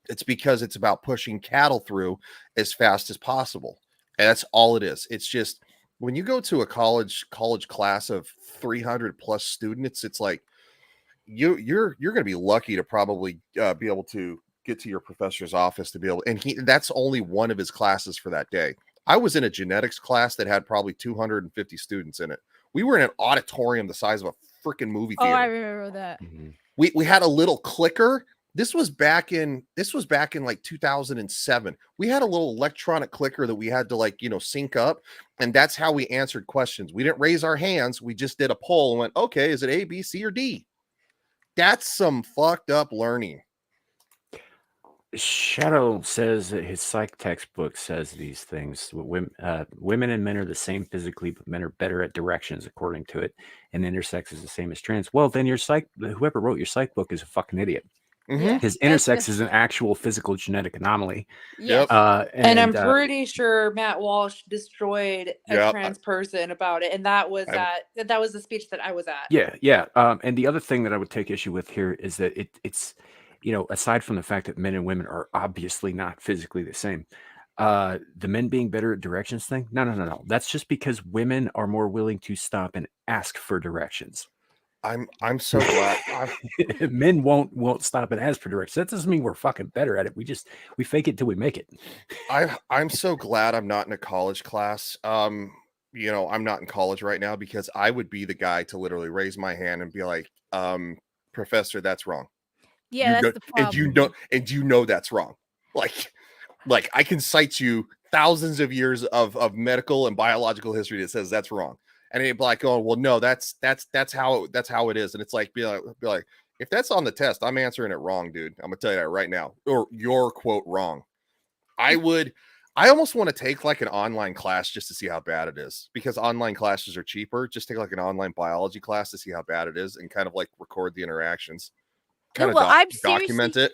it's because it's about pushing cattle through as fast as possible, and that's all it is. It's just when you go to a college class of 300 plus students, it's like you're going to be lucky to probably be able to get to your professor's office to be able, and that's only one of his classes for that day. I was in a genetics class that had probably 250 students in it. We were in an auditorium the size of a freaking movie theater. Oh, I remember that. We had a little clicker. This was back in like 2007. We had a little electronic clicker that we had to sync up, and that's how we answered questions. We didn't raise our hands. We just did a poll and went, okay, is it A, B, C, or D? That's some fucked up learning. Shadow says that his psych textbook says these things. Women and men are the same physically, but men are better at directions, according to it. And intersex is the same as trans. Well, then whoever wrote your psych book is a fucking idiot. Mm-hmm. His intersex is an actual physical genetic anomaly. Yes. And I'm pretty sure Matt Walsh destroyed a trans person about it, and that was the speech that I was at. Yeah. And the other thing that I would take issue with here is that it's aside from the fact that men and women are obviously not physically the same, the men being better at directions thing, no. That's just because women are more willing to stop and ask for directions. I'm so glad. Men won't stop and ask for directions. That doesn't mean we're fucking better at it. We fake it till we make it. I'm so glad I'm not in a college class. I'm not in college right now, because I would be the guy to literally raise my hand and be like, professor, that's wrong. Yeah, that's the problem. And you know that's wrong. Like I can cite you thousands of years of medical and biological history that says that's wrong. And it'd be like, oh, well, no, that's how it is. And it's like, be like, if that's on the test, I'm answering it wrong, dude. I'm gonna tell you that right now. Or your quote wrong. I almost want to take like an online class just to see how bad it is, because online classes are cheaper. Just take like an online biology class to see how bad it is and kind of like record the interactions. Kind of document it.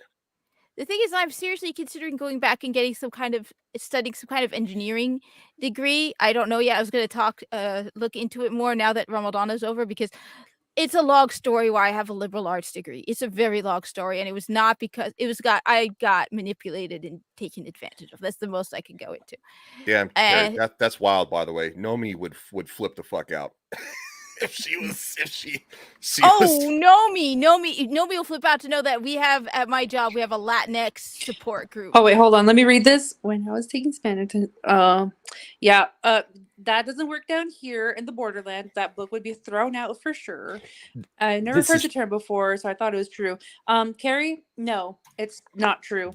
The thing is, I'm seriously considering going back and getting studying some kind of engineering degree. I don't know yet. I was going to look into it more now that Ramadan is over, because it's a long story why I have a liberal arts degree. It's a very long story, and it was not because I got manipulated and taken advantage of. That's the most I can go into. Yeah, that's wild. By the way, Nomi would flip the fuck out. If she was Nomi will flip out to know that we have at my job, we have a Latinx support group. Oh wait, hold on, let me read this. When I was taking Spanish, that doesn't work down here in the borderland. That book would be thrown out for sure. I never heard the term before, so I thought it was true. Carrie, no, it's not true.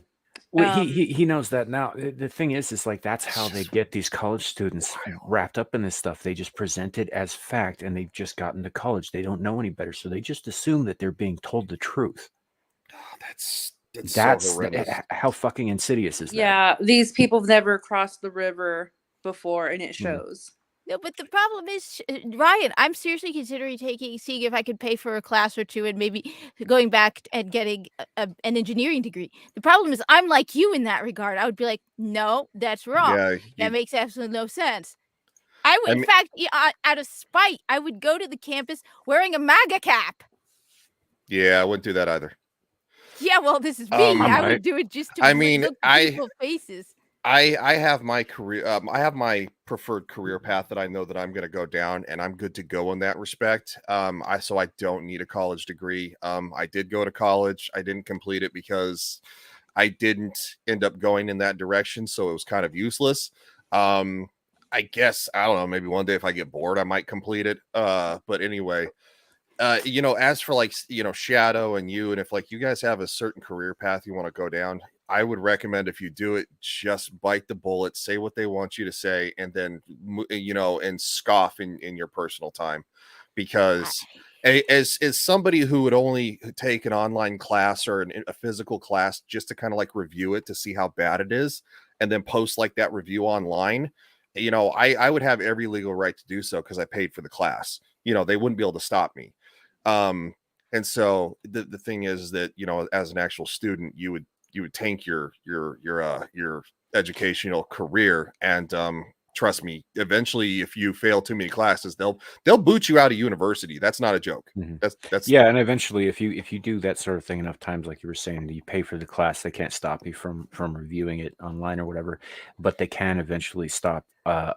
Well, he knows that now. The thing is like that's how they get these college students wrapped up in this stuff. They just present it as fact, and they've just gotten to college. They don't know any better, so they just assume that they're being told the truth. Oh, that's so horrendous. How fucking insidious is that? Yeah, these people have never crossed the river before, and it shows. No, but the problem is, Ryan, I'm seriously considering seeing if I could pay for a class or two and maybe going back and getting an engineering degree. The problem is I'm like you in that regard. I would be like, no, that's wrong. Yeah, That makes absolutely no sense. I would, I in mean, fact, out of spite, I would go to the campus wearing a MAGA cap. yeah, I wouldn't do that either. Yeah, well, this is me. I I might. would do it just to I mean, look at people's faces. I have my career. I have my preferred career path that I know that I'm going to go down, and I'm good to go in that respect. So I don't need a college degree. I did go to college. I didn't complete it because I didn't end up going in that direction, so it was kind of useless. I guess I don't know. Maybe one day if I get bored, I might complete it. But anyway, as for like Shadow and you, and if like you guys have a certain career path you want to go down, I would recommend if you do it, just bite the bullet, say what they want you to say, and then and scoff in your personal time, because as somebody who would only take an online class or a physical class just to kind of like review it to see how bad it is, and then post like that review online, I would have every legal right to do so because I paid for the class. They wouldn't be able to stop me. And so the thing is that as an actual student, you would tank your educational career, and trust me, eventually if you fail too many classes, they'll boot you out of university. That's not a joke. Mhm. That's Yeah, and eventually, if you do that sort of thing enough times, like you were saying, you pay for the class, they can't stop you from reviewing it online or whatever, but they can eventually stop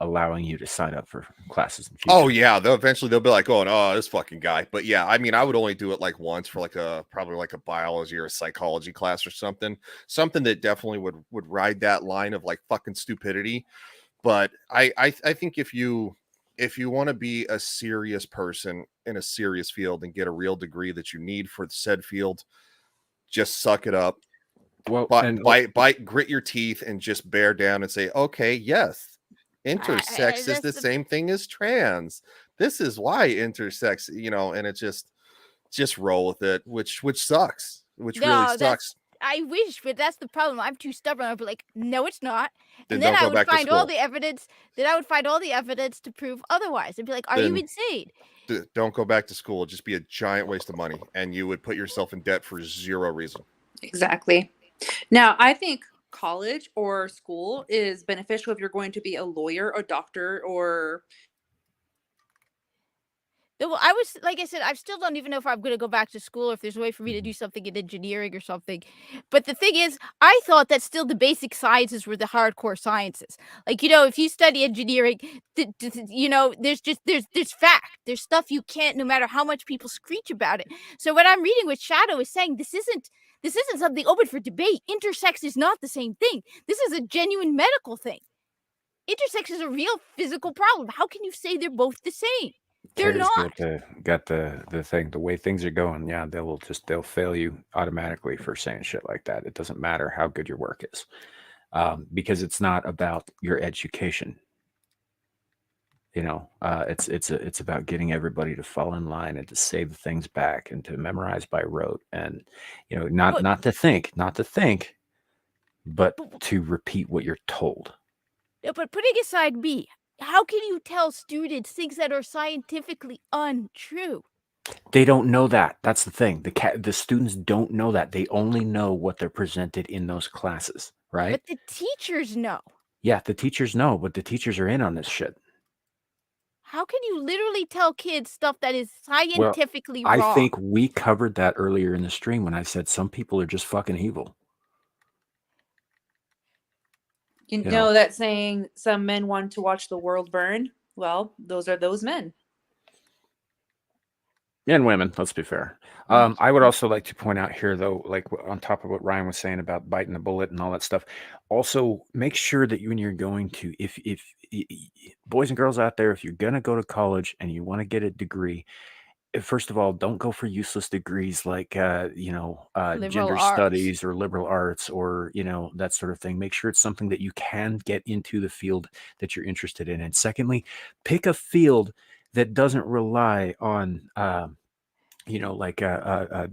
allowing you to sign up for classes in the future. Oh yeah, they'll be like, oh, this fucking guy. But yeah, I mean, I would only do it like once for like probably like a biology or a psychology class or something that definitely would ride that line of like fucking stupidity. But I think if you want to be a serious person in a serious field and get a real degree that you need for the said field, just suck it up. Well, and bite, grit your teeth, and just bear down and say, okay, yes, intersex is the same thing as trans. This is why intersex, and it just roll with it, which sucks, really sucks. I wish, but that's the problem. I'm too stubborn. I'd be like, no, it's not. And Then then I don't go would back to find all school. the evidence. Then I would find all the evidence to prove otherwise. I'd be like, are you insane? Don't go back to school. It'd just be a giant waste of money, and you would put yourself in debt for zero reason. Exactly. Now, I think college or school is beneficial if you're going to be a lawyer, a doctor, or Well, like I said, I still don't even know if I'm going to go back to school or if there's a way for me to do something in engineering or something. But the thing is, I thought that still the basic sciences were the hardcore sciences. Like, if you study engineering, there's fact. There's stuff you can't, no matter how much people screech about it. So what I'm reading with Shadow is saying this isn't something open for debate. Intersex is not the same thing. This is a genuine medical thing. Intersex is a real physical problem. How can you say they're both the same? They're Carrie's not. got the thing. The way things are going, yeah, they'll fail you automatically for saying shit like that. It doesn't matter how good your work is, because it's not about your education. It's about getting everybody to fall in line and to say the things back and to memorize by rote, and not to think, but to repeat what you're told. But putting aside me, how can you tell students things that are scientifically untrue? They don't know that. That's the thing. The students don't know that. They only know what they're presented in those classes, right? But the teachers know. Yeah, the teachers know, but the teachers are in on this shit. How can you literally tell kids stuff that is scientifically wrong? I think we covered that earlier in the stream when I said some people are just fucking evil. You know that saying, some men want to watch the world burn? Well, those are those men. And women, let's be fair. I would also like to point out here, though, like on top of what Ryan was saying about biting the bullet and all that stuff, also make sure that when you're going to, if boys and girls out there, if you're going to go to college and you want to get a degree, first of all, don't go for useless degrees like, gender studies or liberal arts or, that sort of thing. Make sure it's something that you can get into the field that you're interested in. And secondly, pick a field that doesn't rely on,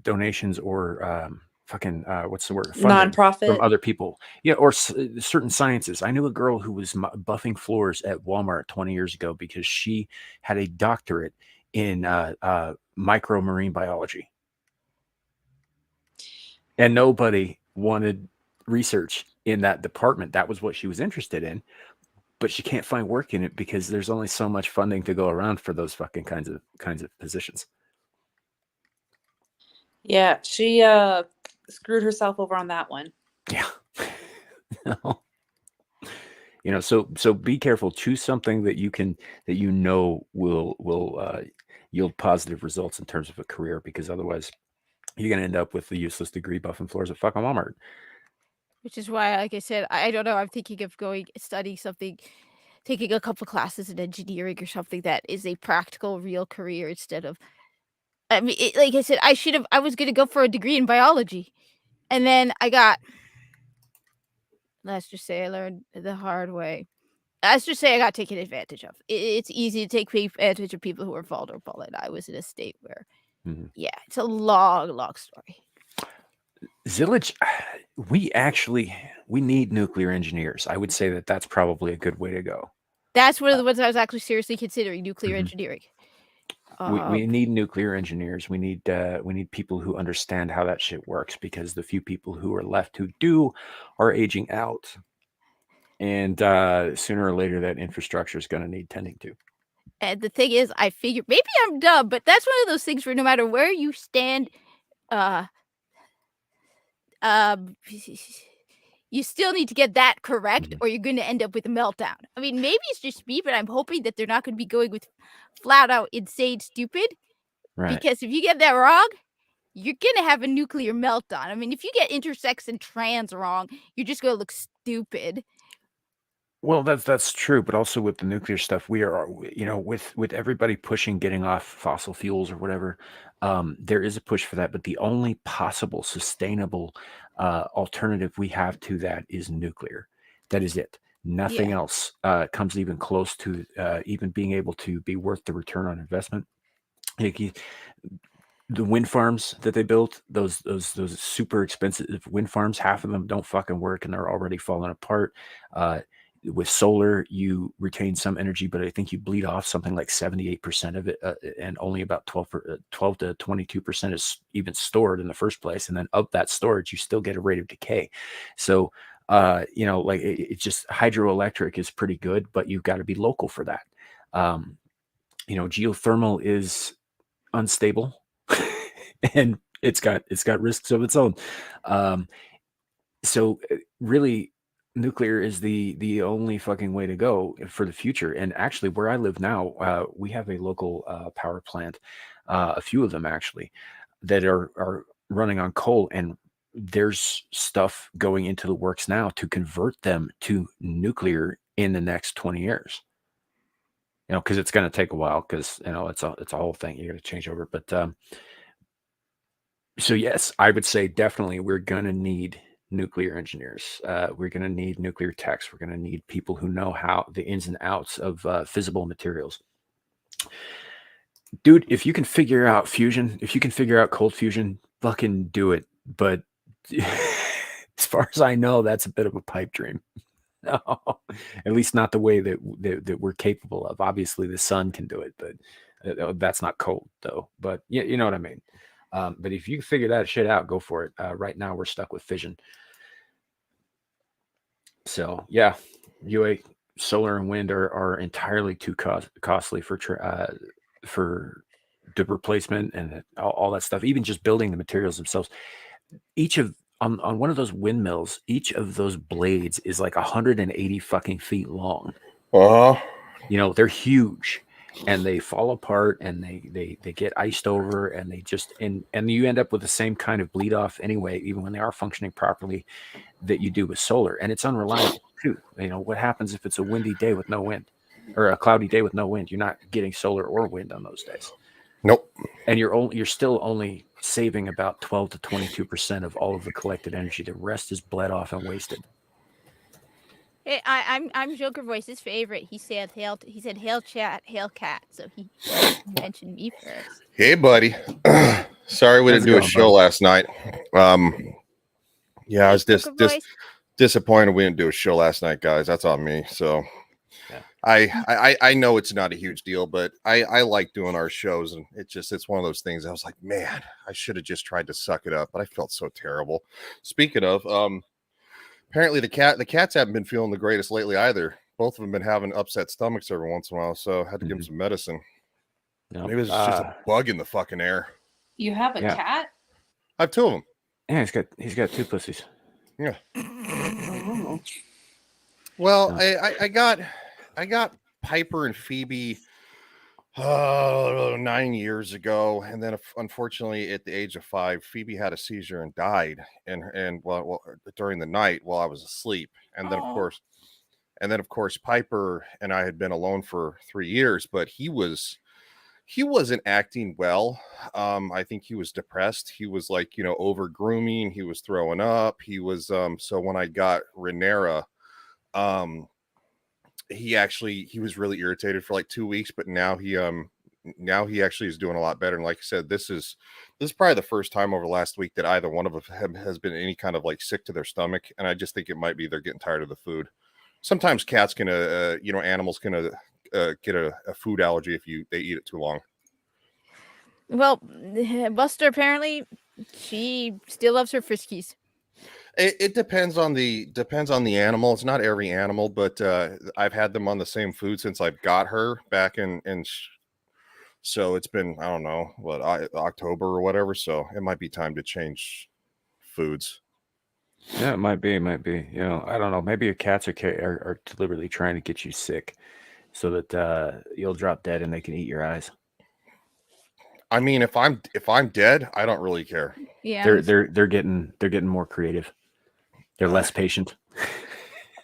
donations or fucking what's the word? Funding Nonprofit. from other people. Yeah, or certain sciences. I knew a girl who was buffing floors at Walmart 20 years ago because she had a doctorate in micro marine biology, and nobody wanted research in that department. That was what she was interested in, but she can't find work in it because there's only so much funding to go around for those fucking kinds of positions. Yeah, she screwed herself over on that one. Yeah. You know, so be careful. Choose something that you can will yield positive results in terms of a career, because otherwise you're gonna end up with the useless degree buffing floors at fucking Walmart. Which is why, like I said, I don't know. I'm thinking of studying something, taking a couple classes in engineering or something that is a practical, real career instead of. I mean, like I said, I was going to go for a degree in biology, and then let's just say I learned the hard way. Let's just say I got taken advantage of. It's easy to take advantage of people who are vulnerable, and I was in a state where, yeah, it's a long, long story. Zillage, we need nuclear engineers. I would say that that's probably a good way to go. That's one of the ones I was actually seriously considering, nuclear engineering. We need nuclear engineers. We need people who understand how that shit works, because the few people who are left who do are aging out, and sooner or later that infrastructure is going to need tending to. And the thing is, I figure maybe I'm dumb, but that's one of those things where no matter where you stand, you still need to get that correct, or you're going to end up with a meltdown. I mean, maybe it's just me, but I'm hoping that they're not going to be going with flat out insane stupid. Right. Because if you get that wrong, you're going to have a nuclear meltdown. I mean, if you get intersex and trans wrong, you're just going to look stupid. Well, that's true, but also with the nuclear stuff, we are, you know, with everybody pushing getting off fossil fuels or whatever, there is a push for that. But the only possible sustainable alternative we have to that is nuclear. That is it. Nothing else comes even close to even being able to be worth the return on investment. The wind farms that they built, those super expensive wind farms, half of them don't fucking work and they're already falling apart. With solar, you retain some energy, but I think you bleed off something like 78% of it, and only about 12 to 22% is even stored in the first place. And then of that storage, you still get a rate of decay. So, you know, like it's just hydroelectric is pretty good, but you've got to be local for that. You know, geothermal is unstable, and it's got risks of its own. So really, nuclear is the only fucking way to go for the future. And actually, where I live now, we have a local power plant, a few of them actually, that are running on coal, and there's stuff going into the works now to convert them to nuclear in the next 20 years. You know, because it's going to take a while, because you know it's a whole thing. You got to change over, but so yes, I would say definitely we're going to need nuclear engineers. We're going to need nuclear techs. We're going to need people who know how the ins and outs of fissile materials. Dude, if you can figure out fusion, if you can figure out cold fusion, fucking do it. But as far as I know, that's a bit of a pipe dream. No, at least not the way that we're capable of. Obviously, the sun can do it, but that's not cold though. But yeah, you know what I mean. But if you figure that shit out, go for it. Right now, we're stuck with fission. So yeah, UA, solar and wind are entirely too costly for the replacement and all that stuff. Even just building the materials themselves. Each of on one of those windmills, each of those blades is like 180 fucking feet long. You know, they're huge. And they fall apart, and they get iced over, and they just and you end up with the same kind of bleed off anyway, even when they are functioning properly, that you do with solar. And it's unreliable too. You know, what happens if it's a windy day with no wind, or a cloudy day with no wind? You're not getting solar or wind on those days. Nope. And you're still only saving about 12 to 22% of all of the collected energy. The rest is bled off and wasted. Hey, I'm Joker Voice's favorite. He said hail chat, hail cat. So he mentioned me first. Hey, buddy. Sorry we didn't do a show last night. Yeah, I was poker voice. disappointed we didn't do a show last night, guys. That's on me. So Yeah. I know it's not a huge deal, but I like doing our shows, and it's one of those things. I was like, man, I should have just tried to suck it up, but I felt so terrible. Speaking of, apparently the cats haven't been feeling the greatest lately either. Both of them been having upset stomachs every once in a while, so I had to give them some medicine. No. Maybe it's just a bug in the fucking air. You have a Yeah. cat? I have two of them. Yeah, he's got 2 pussies. Yeah. Oh. Well, No. I got Piper and Phoebe 9 years ago, and then unfortunately at the age of 5, Phoebe had a seizure and died, and well during the night while I was asleep, and then of course Piper and I had been alone for 3 years, but he wasn't acting well. I think he was depressed. He was like, over grooming. He was throwing up. He was so when I got Renera, he was really irritated for like 2 weeks, but now he actually is doing a lot better. And like I said, this is probably the first time over the last week that either one of them has been any kind of like sick to their stomach, and I just think it might be they're getting tired of the food. Sometimes cats can animals can get a food allergy if they eat it too long. Well, Buster apparently she still loves her Friskies. It depends on the animal. It's not every animal, but I've had them on the same food since I've got her back so it's been, I don't know, October or whatever. So it might be time to change foods. Yeah, it might be. I don't know. Maybe your cats are deliberately trying to get you sick so that you'll drop dead and they can eat your eyes. I mean, if I'm dead, I don't really care. Yeah. They're getting more creative. They're less patient.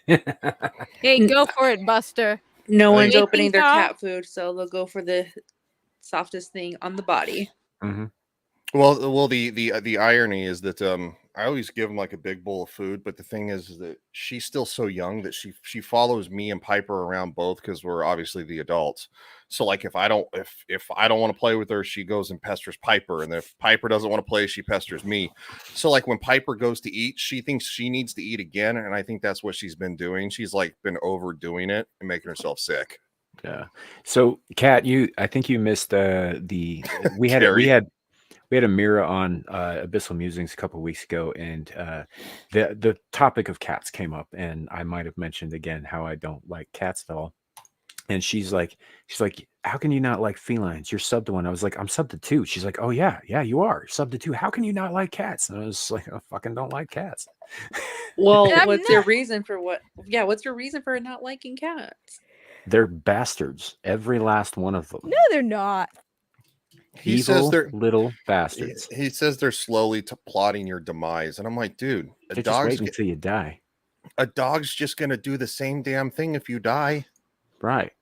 Hey, go for it, Buster. No one's Making opening their talk? cat food, so they'll go for the softest thing on the body. Mm-hmm. Well, the irony is that I always give them like a big bowl of food, but the thing is that she's still so young that she follows me and Piper around both because we're obviously the adults. So like if I don't want to play with her, she goes and pesters Piper, and if Piper doesn't want to play, she pesters me. So like when Piper goes to eat, she thinks she needs to eat again, and I think that's what she's been doing. She's like been overdoing it and making herself sick. Yeah. So, Kat, I think you missed we had a mirror on Abyssal Musings a couple of weeks ago, and the topic of cats came up, and I might have mentioned again how I don't like cats at all. And she's like, how can you not like felines? You're sub to one. I was like, I'm sub to 2. She's like, oh yeah, you are sub to 2. How can you not like cats? And I was like, I fucking don't like cats. Well, I'm what's your not- reason for what's your reason for not liking cats? They're bastards, every last one of them. No, they're not. He Evil says they're little bastards. He says they're slowly plotting your demise, and I'm like, dude, They're just waiting until you die. a dog's just gonna do the same damn thing if you die. Right.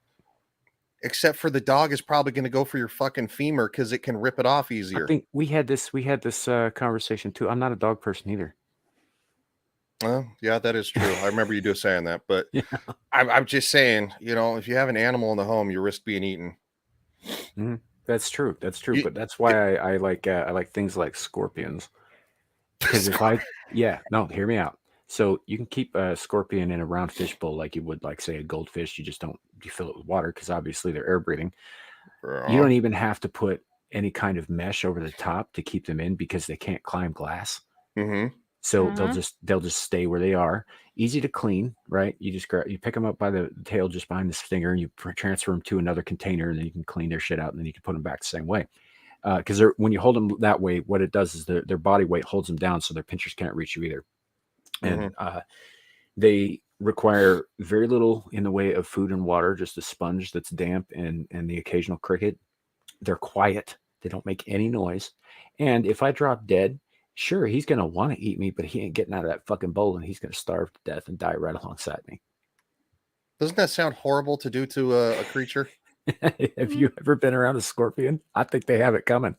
Except for the dog is probably gonna go for your fucking femur because it can rip it off easier. I think we had this conversation too. I'm not a dog person either. Well, yeah, that is true. I remember you saying that, but Yeah. I'm just saying, if you have an animal in the home, you risk being eaten. Mm-hmm. That's true. You- But that's why I like things like scorpions. Because hear me out. So you can keep a scorpion in a round fish bowl like you would, like, say, a goldfish. You just you fill it with water because obviously they're air breathing. You don't even have to put any kind of mesh over the top to keep them in because they can't climb glass. Mm-hmm. So they'll just stay where they are. Easy to clean, right? You just you pick them up by the tail just behind the stinger, and you transfer them to another container, and then you can clean their shit out, and then you can put them back the same way. Because when you hold them that way, what it does is their body weight holds them down, so their pinchers can't reach you either. And they require very little in the way of food and water, just a sponge that's damp and the occasional cricket. They're quiet. They don't make any noise. And if I drop dead, sure, he's going to want to eat me, but he ain't getting out of that fucking bowl, and he's going to starve to death and die right alongside me. Doesn't that sound horrible to do to a creature? Have you ever been around a scorpion? I think they have it coming.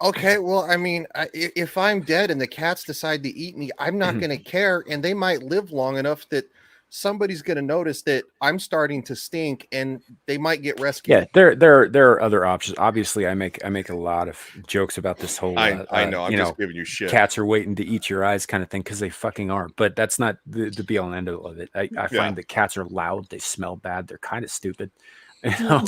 Okay, well, I mean, if I'm dead and the cats decide to eat me, I'm not going to care, and they might live long enough that somebody's going to notice that I'm starting to stink and they might get rescued. Yeah, there are other options. Obviously, I make a lot of jokes about this whole I know. I'm just giving you shit. Cats are waiting to eat your eyes kind of thing, because they fucking are. But that's not the be all and end all of it. I find that cats are loud, they smell bad, they're kind of stupid. No,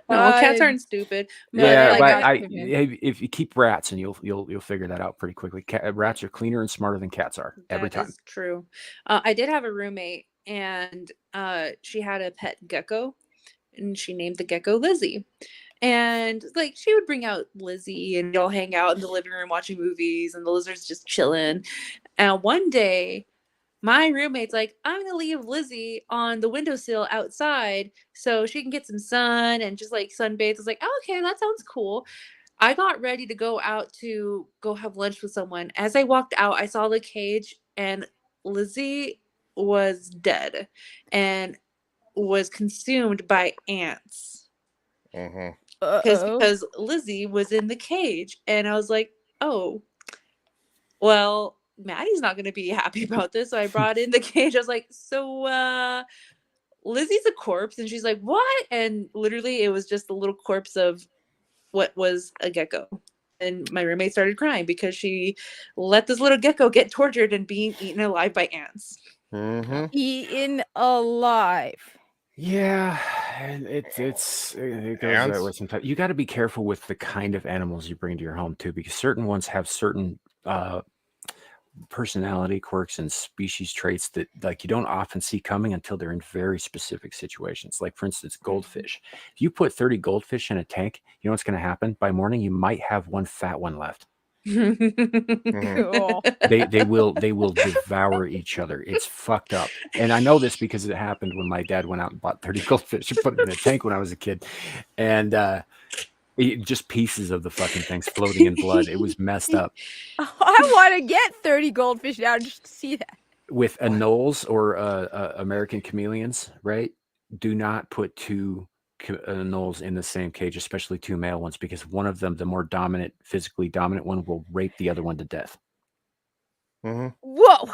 cats aren't stupid. But Yeah, like, but if you keep rats, and you'll figure that out pretty quickly. Rats are cleaner and smarter than cats are every time. That is true. I did have a roommate, and she had a pet gecko, and she named the gecko Lizzie. And like she would bring out Lizzie, and y'all hang out in the living room watching movies, and the lizard's just chilling. And one day, my roommate's like, I'm gonna leave Lizzie on the windowsill outside so she can get some sun and just like sunbathe. I was like, oh, okay, that sounds cool. I got ready to go out to go have lunch with someone. As I walked out, I saw the cage, and Lizzie was dead and was consumed by ants. Because Lizzie was in the cage. And I was like, oh, well, Maddie's not going to be happy about this. So I brought in the cage. I was like, so Lizzie's a corpse. And she's like, what? And literally it was just the little corpse of what was a gecko. And my roommate started crying because she let this little gecko get tortured and being eaten alive by ants. Eaten alive. Yeah, and it goes that way sometimes. You got to be careful with the kind of animals you bring to your home too, because certain ones have certain personality quirks and species traits that like you don't often see coming until they're in very specific situations. Like for instance, goldfish. If you put 30 goldfish in a tank, you know what's going to happen? By morning, you might have one fat one left. Cool. They will devour each other. It's fucked up. And I know this because it happened when my dad went out and bought 30 goldfish and put it in a tank when I was a kid. And just pieces of the fucking things floating in blood. It was messed up. I want to get 30 goldfish now just to see that. With anoles or American chameleons, right? Do not put two anoles in the same cage, especially two male ones, because one of them, the more dominant, physically dominant one, will rape the other one to death. Whoa!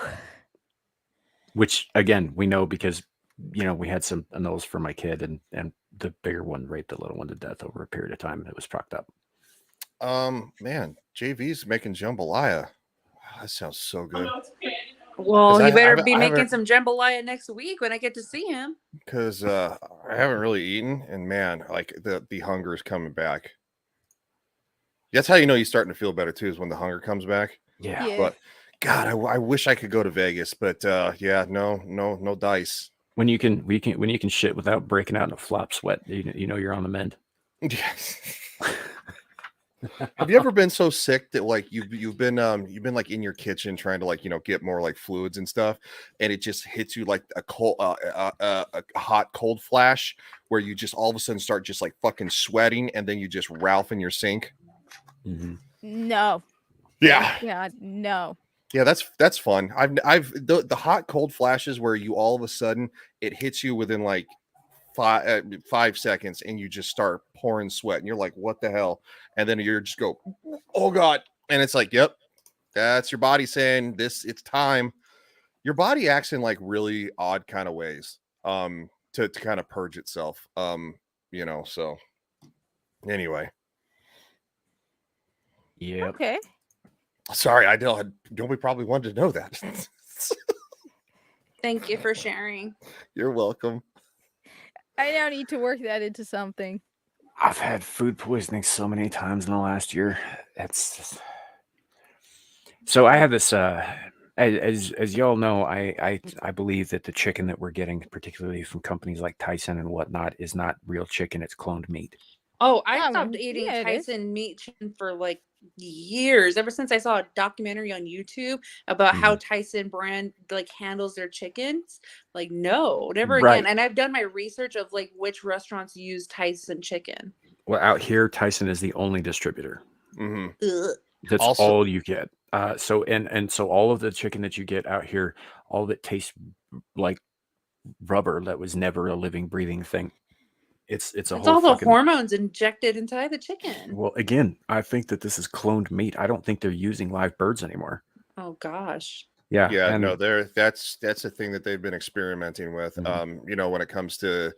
Which again, we know because we had some anoles for my kid, and the bigger one raped the little one to death over a period of time, and it was fucked up. Man, JV's making jambalaya. That sounds so good. Well, he better be making some jambalaya next week when I get to see him. Because I haven't really eaten, and man, like the hunger is coming back. That's how you know you're starting to feel better too, is when the hunger comes back. Yeah. But God, I wish I could go to Vegas, but no dice. When you can shit without breaking out in a flop sweat, you know you're on the mend. Yes. Have you ever been so sick that like you've been like in your kitchen trying to like get more like fluids and stuff, and it just hits you like a cold a hot cold flash where you just all of a sudden start just like fucking sweating, and then you just Ralph in your sink? No. Yeah. No. Yeah, that's fun. I've the hot cold flashes where you all of a sudden it hits you within like 5 seconds, and you just start pouring sweat, and you're like, what the hell? And then you're just go, oh God. And it's like, yep, that's your body saying it's time. Your body acts in like really odd kind of ways to kind of purge itself. So anyway. Yeah. Okay. Sorry, nobody probably wanted to know that. Thank you for sharing. You're welcome. I now need to work that into something. I've had food poisoning so many times in the last year. It's just... So I have this as y'all know, I believe that the chicken that we're getting, particularly from companies like Tyson and whatnot, is not real chicken, it's cloned meat. Oh, I stopped eating Tyson meat chicken for like years, ever since I saw a documentary on YouTube about how Tyson brand like handles their chickens. Like, no, never again. And I've done my research of like which restaurants use Tyson chicken. Well, out here, Tyson is the only distributor. That's Also, all you get. So all of the chicken that you get out here, all of it tastes like rubber that was never a living, breathing thing. It's all the hormones injected inside the chicken. Well, again, I think that this is cloned meat. I don't think they're using live birds anymore. Oh gosh. Yeah, Yeah, and no, that's a thing that they've been experimenting with. You know, when it comes to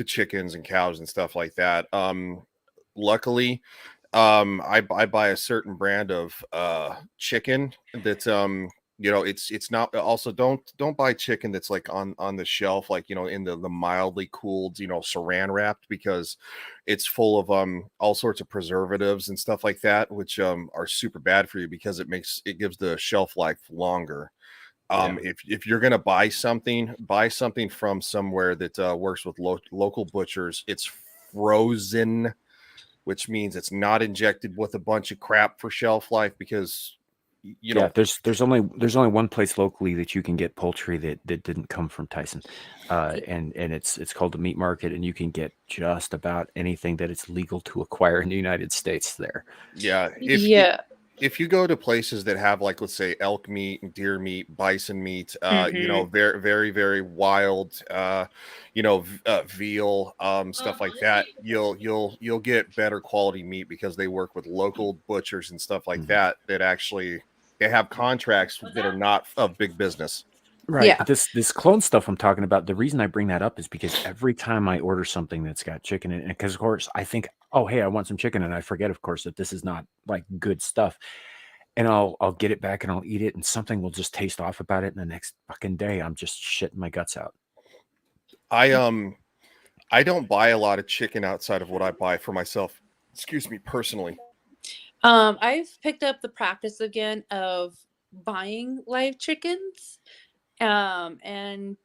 chickens and cows and stuff like that. Luckily, I buy a certain brand of chicken that's you know, it's not, also don't buy chicken that's like on the shelf, like, you know, in the mildly cooled, you know, saran wrapped, because it's full of all sorts of preservatives and stuff like that, which are super bad for you, because it gives the shelf life longer. yeah. If you're gonna buy something from somewhere that works with local butchers. It's frozen, which means it's not injected with a bunch of crap for shelf life, because you Yeah, know, there's only one place locally that you can get poultry that didn't come from Tyson, and it's called the meat market, and you can get just about anything that it's legal to acquire in the United States there. yeah, Yeah. if you go to places that have, like, let's say, elk meat, deer meat, bison meat, you know, Mhm. very very very wild, you know, veal, stuff like that, you'll get better quality meat, because they work with local butchers and stuff like Mhm. that actually, they have contracts that are not of big business. Right, Yeah. but this clone stuff I'm talking about, the reason I bring that up is because every time I order something that's got chicken in it, because of course I think, oh hey, I want some chicken, and I forget, of course, that this is not like good stuff, and I'll get it back and I'll eat it, and something will just taste off about it, and the next fucking day I'm just shitting my guts out. I I don't buy a lot of chicken outside of what I buy for myself. Excuse me, personally. I've picked up the practice again of buying live chickens, and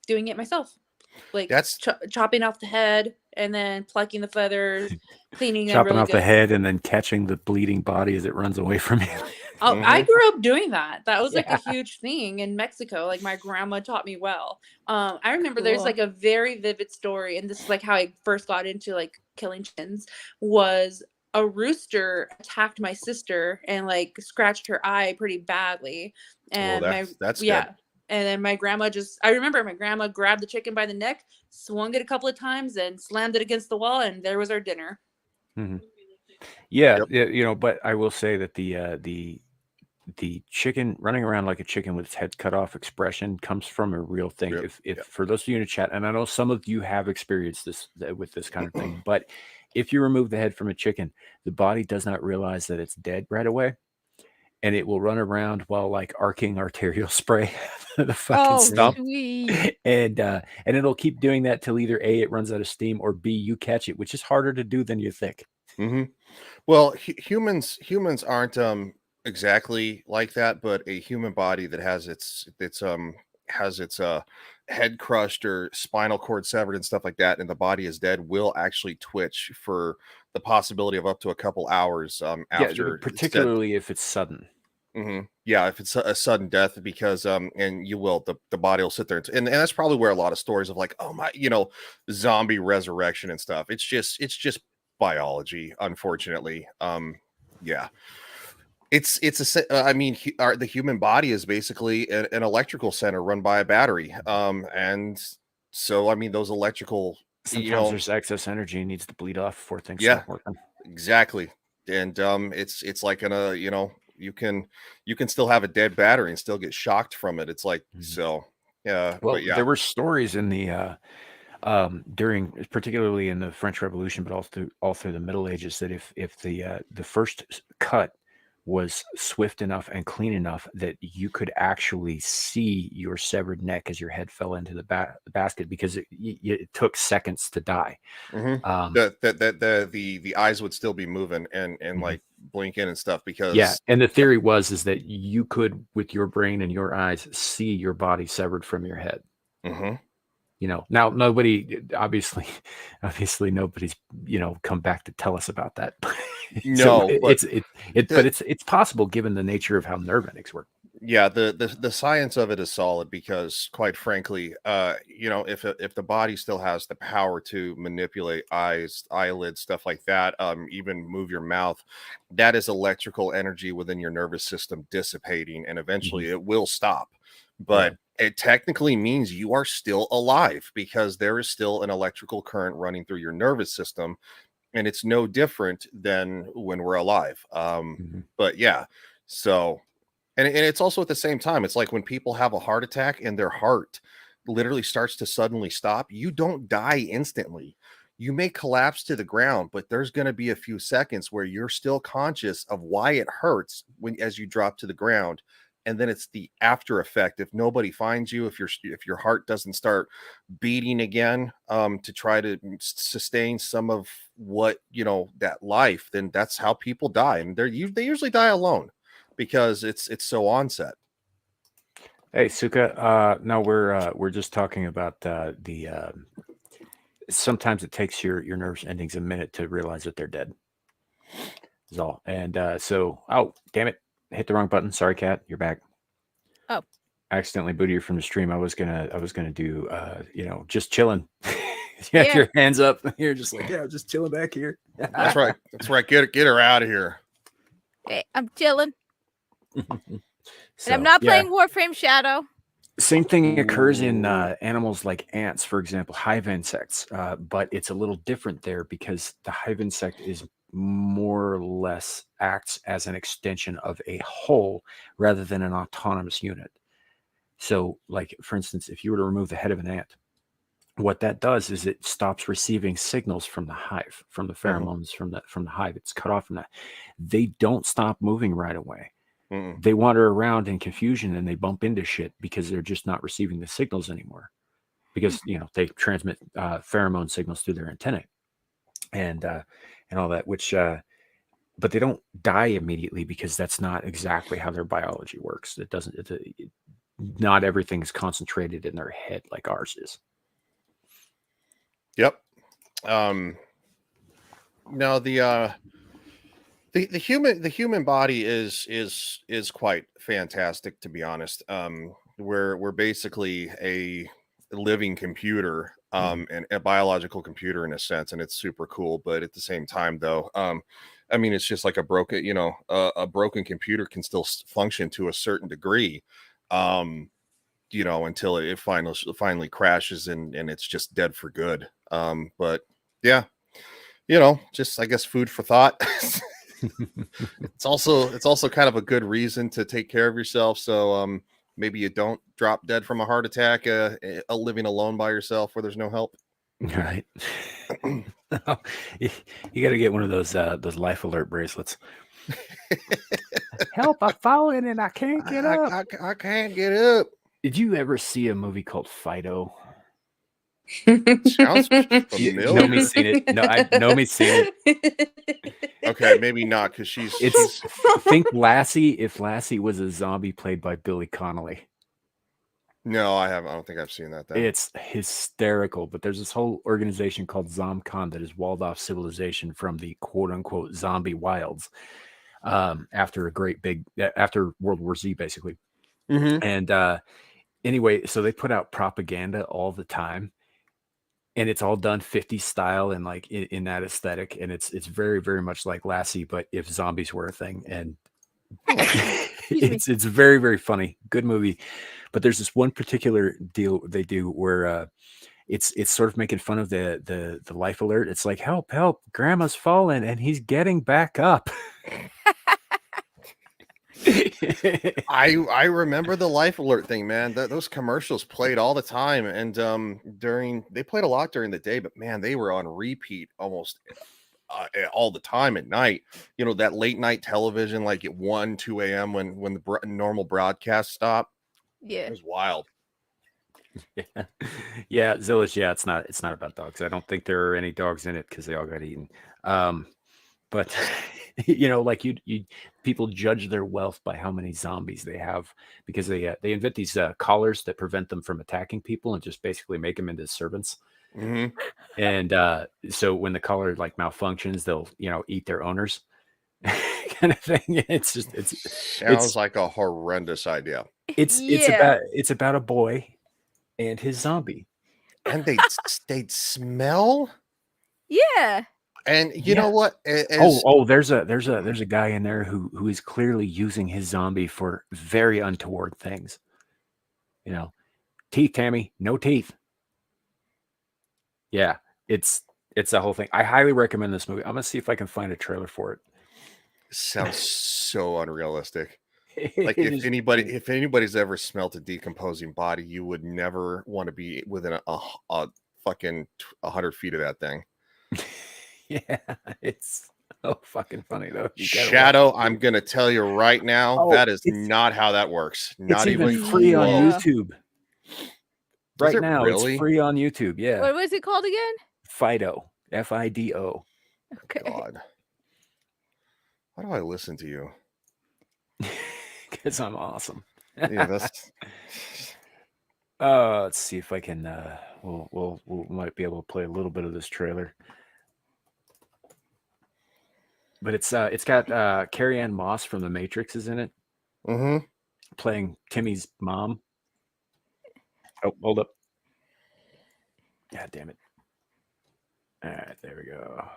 doing it myself, like That's chopping off the head and then plucking the feathers, cleaning them Chopping really off the good. head and then catching the bleeding body as it runs away from you. Oh, I mhm. grew up doing that. That was like a Yeah. huge thing in Mexico. Like my grandma taught me well. I remember there's Cool. like a very vivid story, and this is like how I first got into like killing chickens. Was a rooster attacked my sister and like scratched her eye pretty badly, Well, and my that's good. yeah, and then my grandma just I remember my grandma grabbed the chicken by the neck, swung it a couple of times, and slammed it against the wall, and there was our dinner. Mhm. Yeah, Yep. yeah, but I will say that the chicken running around like a chicken with its head cut off expression comes from a real thing. Yep. If for those of you in the chat, and I know some of you have experienced this with this kind of thing, but if you remove the head from a chicken, the body does not realize that it's dead right away, and it will run around while like arcing arterial spray the fucking Oh, Mhm. stump, sweet. and it'll keep doing that till either A, it runs out of steam, or B, you catch it, which is harder to do than you think. hmm Well, humans aren't exactly like that, but a human body that has its head crushed or spinal cord severed and stuff like that, and the body is dead, will actually twitch for the possibility of up to a couple hours Yeah, after it's dead. particularly if it's sudden. Yeah, if it's a sudden death, because and you will, the body will sit there, and that's probably where a lot of stories of, like, oh my, you know, zombie resurrection and stuff. It's just biology, unfortunately. Yeah, I mean, the human body is basically an electrical center run by a battery. And so, I mean, those electrical, you Sometimes know, there's excess energy and needs to bleed off before things yeah, stop working. exactly. And it's like you know, you can still have a dead battery and still get shocked from it. It's like, Mhm. so yeah, Well, but yeah. there were stories in the during, particularly in the French Revolution, but all through the Middle Ages, that if the first cut was swift enough and clean enough that you could actually see your severed neck as your head fell into the basket, because it took seconds to die. hmm Um, the eyes would still be moving and mhm. like blinking and stuff, Yeah, because and the theory is that you could, with your brain and your eyes, see your body severed from your head. hmm Now nobody, obviously, obviously nobody's, come back to tell us about that. So no, but but the it's possible, given the nature of how nerve endings work. yeah, the science of it is solid, because quite frankly, you know, if the body still has the power to manipulate eyes, eyelids, stuff like that, even move your mouth, that is electrical energy within your nervous system dissipating, and Mhm. eventually it will stop. Yeah. But it technically means you are still alive, because there is still an electrical current running through your nervous system, and it's no different than when we're alive. Mhm. But yeah, so And it's also at the same time, it's like when people have a heart attack and their heart literally starts to suddenly stop, you don't die instantly. You may collapse to the ground, but there's going to be a few seconds where you're still conscious of why it hurts when as you drop to the ground. And then it's the after effect. If nobody finds you, if your heart doesn't start beating again, to try to sustain some of what that life, then that's how people die, and they usually die alone because it's so onset. Hey, Suka. No, we're just talking about the. Sometimes it takes your nerves endings a minute to realize that they're dead. Is all. And oh, damn it, hit the wrong button. Sorry, Kat, you're back. Oh. I accidentally booted you from the stream. I was gonna do just chilling. You have your hands up. You're just like, yeah, just chilling back here. That's right. Get her out of here. Hey, I'm chilling. So, and I'm not playing Warframe Shadow. Same thing occurs in animals like ants, for example, hive insects, but it's a little different there because the hive insect is more or less acts as an extension of a whole rather than an autonomous unit. So, like, for instance, if you were to remove the head of an ant, what that does is it stops receiving signals from the hive, from the pheromones from the hive. It's cut off from that. They don't stop moving right away. They wander around in confusion and they bump into shit because they're just not receiving the signals anymore. Because they transmit pheromone signals through their antennae and all that. Which, but they don't die immediately because that's not exactly how their biology works. It doesn't. Not everything's concentrated in their head like ours is. Yep. Now the human body is quite fantastic, to be honest. We're basically a living computer, and a biological computer in a sense, and it's super cool. But at the same time, though, I mean, it's just like a broken computer can still function to a certain degree, until it finally crashes and it's just dead for good. But yeah, just I guess food for thought. It's also kind of a good reason to take care of yourself. So maybe you don't drop dead from a heart attack, living alone by yourself where there's no help. Right. You got to get one of those life alert bracelets. Help! I'm falling and I can't get up. I can't get up. Did you ever see a movie called Fido? Sounds familiar. Nomi seen it. No, Nomi's seen it. Okay, maybe not because she's think Lassie. If Lassie was a zombie played by Billy Connolly. No, I haven't. I don't think I've seen that. Then. It's hysterical. But there's this whole organization called ZomCon that has walled off civilization from the quote unquote zombie wilds after after World War Z, basically. And anyway, so they put out propaganda all the time. And it's all done 50s style and like in that aesthetic. And it's very, very much like Lassie, but if zombies were a thing. And it's very, very funny. Good movie. But there's this one particular deal they do where it's sort of making fun of the life alert. It's like, help, grandma's fallen and he's getting back up. I remember the life alert thing, man. Those commercials played all the time, and they played a lot during the day, but man, they were on repeat almost all the time at night. That late night television, like at 1-2 a.m. when the normal broadcast stopped. Yeah, it was wild. Yeah, Zillish. Yeah, it's not about dogs. I don't think there are any dogs in it because they all got eaten. But like you people judge their wealth by how many zombies they have because they invent these collars that prevent them from attacking people and just basically make them into servants. And so when the collar like malfunctions, they'll eat their owners, kind of thing. It's sounds like a horrendous idea. It's about a boy and his zombie, and they'd smell. Yeah. And you know what? There's a guy in there who is clearly using his zombie for very untoward things. Teeth, Tammy, no teeth. Yeah, it's the whole thing. I highly recommend this movie. I'm gonna see if I can find a trailer for it. Sounds so unrealistic. Like if anybody's ever smelt a decomposing body, you would never want to be within a fucking 100 feet of that thing. Yeah, it's so fucking funny though. Shadow, I'm gonna tell you right now, that is not how that works. Not it's even even free on Yeah. YouTube. Is Right it now, really? it's free on YouTube. Yeah, What was it called again? Fido, Fido. Okay. God, why do I listen to you? Because I'm awesome. Yeah, that's. Let's see if I can. We'll might be able to play a little bit of this trailer. But it's got Carrie Ann Moss from The Matrix is in it, Mm-hmm. playing Timmy's mom. Oh, hold up. God damn it. All right, there we go.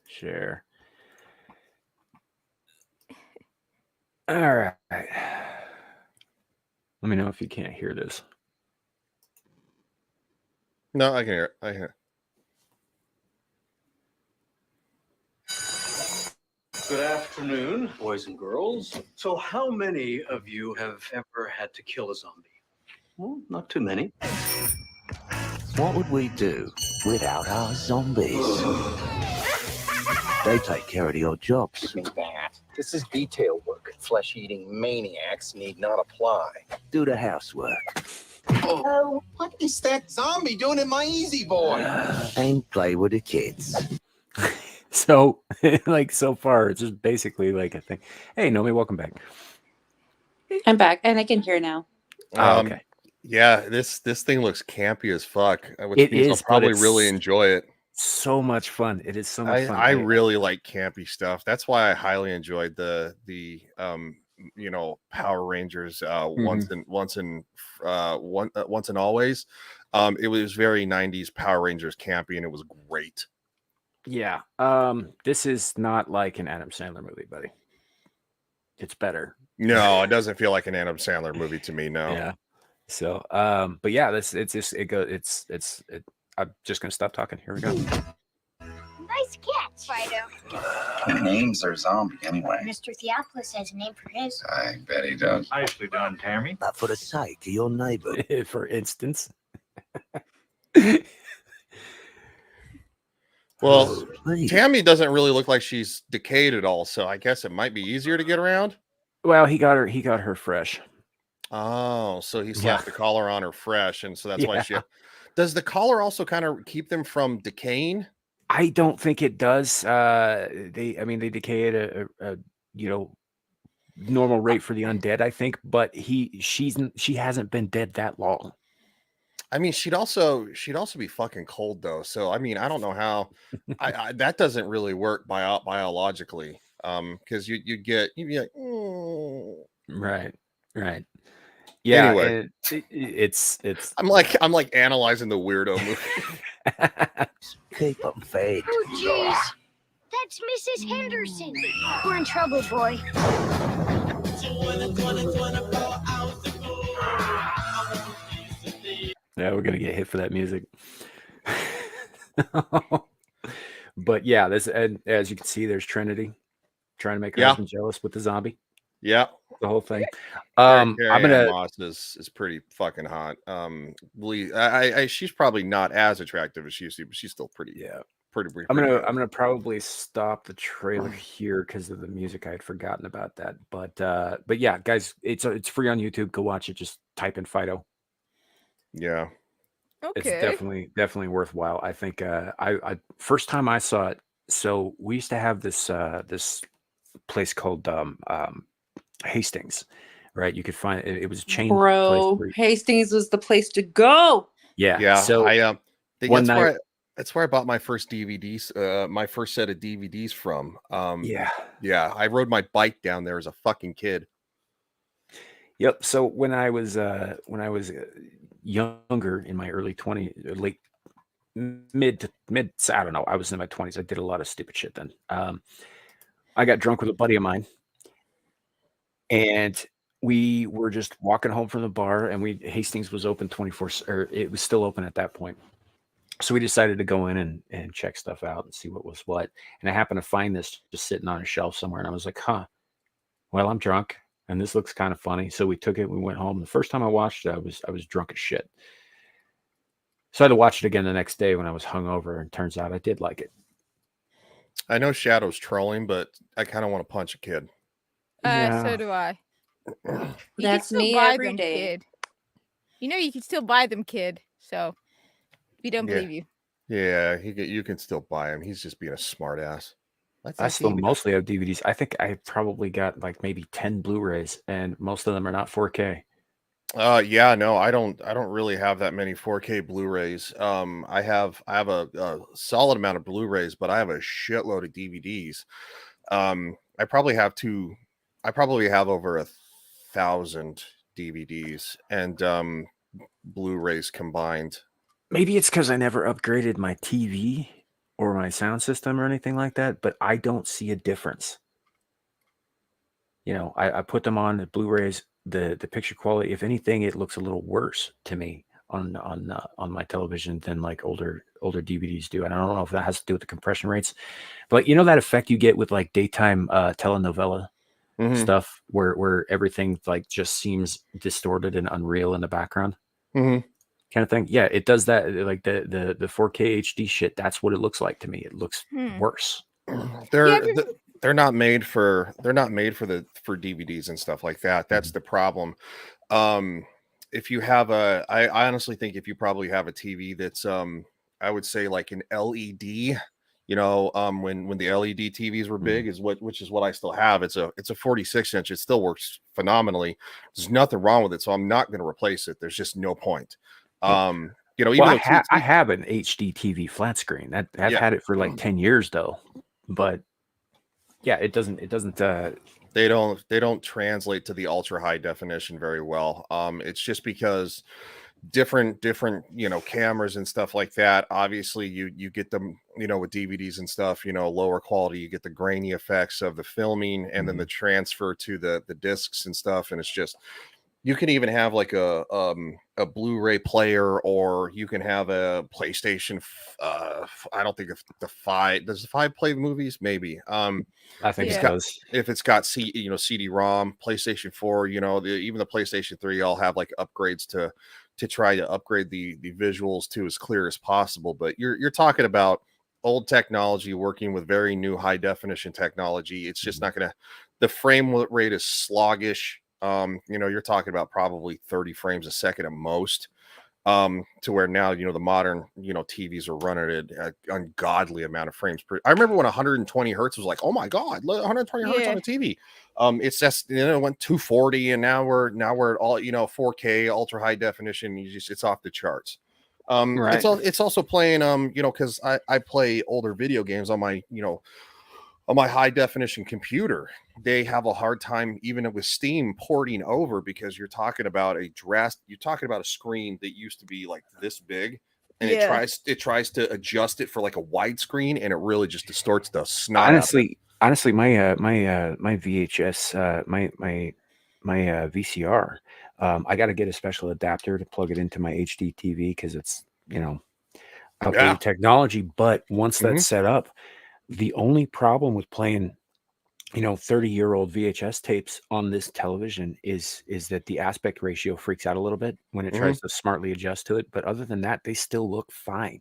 Share. All right. Let me know if you can't hear this. No, I can hear it. I hear it. Good afternoon, boys and girls. So how many of you have ever had to kill a zombie? Well, not too many. What would we do without our zombies? They take care of the odd jobs. That. This is detail work. Flesh-eating maniacs need not apply. Do the housework. Oh, what is that zombie doing in my easy boy? And play with the kids. So, like, so far, it's just basically like a thing. Hey, Nomi, welcome back. I'm back and I can hear now. Okay. Yeah, this thing looks campy as fuck, which It means is, I'll but probably it's really enjoy it. So much fun. It is so much fun. I really like campy stuff. That's why I highly enjoyed the Power Rangers once and always. It was very 90s Power Rangers campy and it was great. Yeah. This is not like an Adam Sandler movie, buddy. It's better. No, it doesn't feel like an Adam Sandler movie to me. No. Yeah. So, but yeah, I'm just gonna stop talking. Here we go. Nice catch, Fido. What names are zombie anyway? Mr. Theophilus has a name for his. I bet he does. Nicely done, Tammy. But for the sake of your neighbor. For instance. Well, Please. Tammy doesn't really look like she's decayed at all, so I guess it might be easier to get around. Well, he got her fresh. Oh, so he slapped the collar on her fresh, and so that's why she. Does the collar also kind of keep them from decaying? I don't think it does. They decay at a normal rate for the undead, I think, but she hasn't been dead that long. I mean, she'd also be fucking cold though. So I mean, I don't know how that doesn't really work biologically. Because you'd be like, Right. Yeah, anyway, it's. I'm like analyzing the weirdo movie. Keep them fed. Oh, jeez. That's Mrs. Henderson. We're in trouble, boy. Yeah, we're gonna get hit for that music. But yeah, and as you can see, there's Trinity trying to make her husband jealous with the zombie. Yeah, the whole thing. I'm gonna. Moss is pretty fucking hot. She's probably not as attractive as she used to, but she's still pretty. Pretty. I'm gonna probably stop the trailer here because of the music. I had forgotten about that. But yeah, guys, it's free on YouTube. Go watch it. Just type in Fido. Yeah. It's definitely worthwhile. I think I first time I saw it. So we used to have this place called Hastings, right? You could find it. It was a chain. Bro, Hastings was the place to go. Yeah. So I that's where I bought my first DVDs. My first set of DVDs from. Yeah. I rode my bike down there as a fucking kid. Yep. So when I was younger, in my early 20s, late mid, I don't know. I was in my 20s. I did a lot of stupid shit then. I got drunk with a buddy of mine, and we were just walking home from the bar, and Hastings was open 24, or it was still open at that point. So we decided to go in and check stuff out and see what was what. And I happened to find this just sitting on a shelf somewhere, and I was like, well, I'm drunk. and this looks kind of funny. So we took it. We went home. The first time I watched it, I was drunk as shit. So I had to watch it again the next day when I was hungover, and turns out I did like it. I know Shadow's trolling, but I kind of want to punch a kid. So do I. You can That's still me buy every them, day. kid. You know you can still buy them, kid. So we don't Yeah. believe you. Yeah, you can still buy him. He's just being a smart ass. I still mostly have DVDs. I think I probably got like maybe 10 Blu-rays, and most of them are not 4K. Yeah, no, I don't really have that many 4K Blu-rays. I have a solid amount of Blu-rays, but I have a shitload of DVDs. I probably have over 1,000 DVDs and Blu-rays combined. Maybe it's because I never upgraded my TV or my sound system or anything like that, but I don't see a difference. You know, I put them on the Blu-rays, the picture quality. If anything, it looks a little worse to me on my television than like older DVDs do. And I don't know if that has to do with the compression rates, but you know that effect you get with like daytime telenovela stuff where everything like just seems distorted and unreal in the background. Kind of thing. Yeah, it does that. Like the 4K HD shit. That's what it looks like to me. It looks worse. They're not made for DVDs and stuff like that. That's the problem. If you have I honestly think if you probably have a TV that's I would say like an LED, you know, when the LED TVs were big, which is what I still have. It's a 46-inch. It still works phenomenally. There's nothing wrong with it, so I'm not going to replace it. There's just no point. You know, even I have an HD TV flat screen. I've had it for like 10 years though, but yeah, it doesn't they don't translate to the ultra high definition very well. It's just because different you know cameras and stuff like that, obviously you get them, you know, with DVDs and stuff, you know, lower quality, you get the grainy effects of the filming and then the transfer to the discs and stuff, and it's just, you can even have like a Blu-ray player, or you can have a PlayStation. I don't think if the 5 does the 5 play movies. Maybe. I think it does. If it's got CD-ROM, PlayStation 4. You know, even the PlayStation 3 all have like upgrades to try to upgrade the visuals to as clear as possible. But you're talking about old technology working with very new high definition technology. It's just not gonna. The frame rate is sluggish. You know, you're talking about probably 30 frames a second at most, to where now, you know, the modern, you know, TVs are running at an ungodly amount of frames per. I remember when 120 hertz was like, oh my God, 120 hertz on a TV. It's just, you know, it went 240, and now we're all, you know, 4K ultra high definition. It's off the charts. Right. It's also playing, you know, because I play older video games on my, you know, on my high definition computer. They have a hard time even with Steam porting over, because you're talking about a screen that used to be like this big, and it tries to adjust it for like a widescreen, and it really just distorts the snot out of it. Honestly, my VHS, my VCR, I got to get a special adapter to plug it into my HD TV because it's, you know, outdated technology. But once that's set up, the only problem with playing, you know, 30-year-old VHS tapes on this television is that the aspect ratio freaks out a little bit when it tries to smartly adjust to it. But other than that, they still look fine.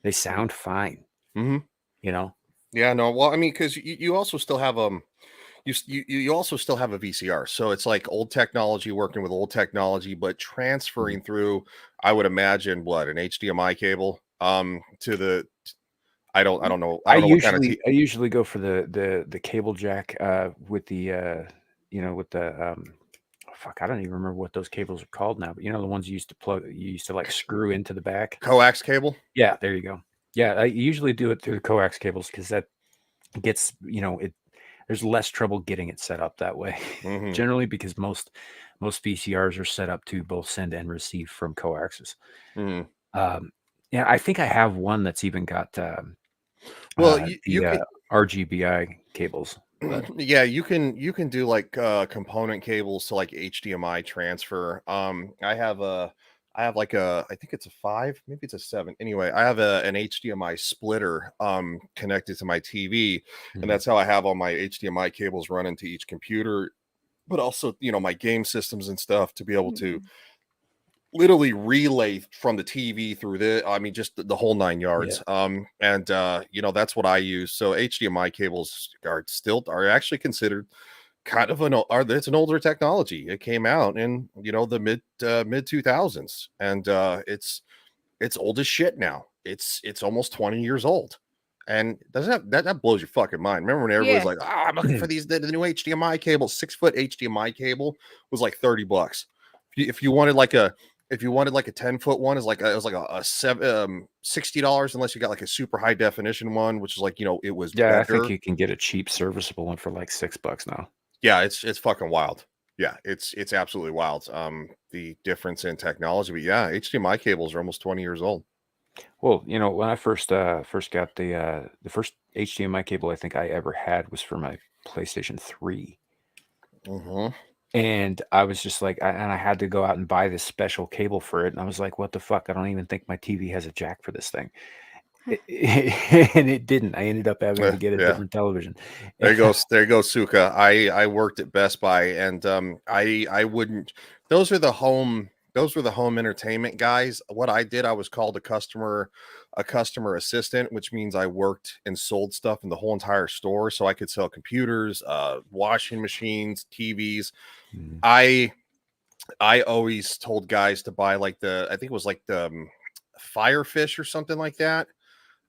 They sound fine. You know? Yeah, no. Well, I mean, because you also still have you also still have a VCR, so it's like old technology working with old technology, but transferring through, I would imagine, an HDMI cable to the. I don't know. I usually go for the cable jack with the you know, with the fuck, I don't even remember what those cables are called now, but you know, the ones you used to like screw into the back. Coax cable? Yeah, there you go. Yeah, I usually do it through the coax cables because that gets, you know, there's less trouble getting it set up that way. Generally, because most VCRs are set up to both send and receive from coaxes. Yeah, I think I have one that's even got you can RGBI cables. Yeah, you can do like component cables to like HDMI transfer. I have like I think it's a 5, maybe it's a 7. Anyway, I have an HDMI splitter connected to my TV, and that's how I have all my HDMI cables running to each computer. but also, you know, my game systems and stuff to be able to Mm. literally relay from the TV through just the whole 9 yards. You know, that's what I use. So HDMI cables are actually considered kind of it's an older technology. It came out in, you know, the mid 2000s, and it's old as shit now. It's almost 20 years old. And doesn't that blows your fucking mind. Remember when everybody's Yeah. like, I'm looking for the new HDMI cable. 6-foot HDMI cable was like $30. If you wanted like a 10-foot one, it was like a $60 unless you got like a super high definition one, which is like, you know, it was Yeah, I think better. you can get a cheap serviceable one for like $6 now. Yeah, it's fucking wild. Yeah, it's absolutely wild. The difference in technology, but yeah, HDMI cables are almost 20 years old. Well, you know, when I first got the first HDMI cable I think I ever had was for my PlayStation 3. Mm-hmm. And I was just like, I had to go out and buy this special cable for it. And I was like, what the fuck? I don't even think my TV has a jack for this thing. And it didn't. I ended up having to get a Yeah. different television. There you go, Suka. I worked at Best Buy, and I wouldn't. Those were the home entertainment guys. What I did, I was called a customer assistant, which means I worked and sold stuff in the whole entire store. So I could sell computers, washing machines, TVs. Mhm. I always told guys to buy like I think it was like the Firefish or something like that.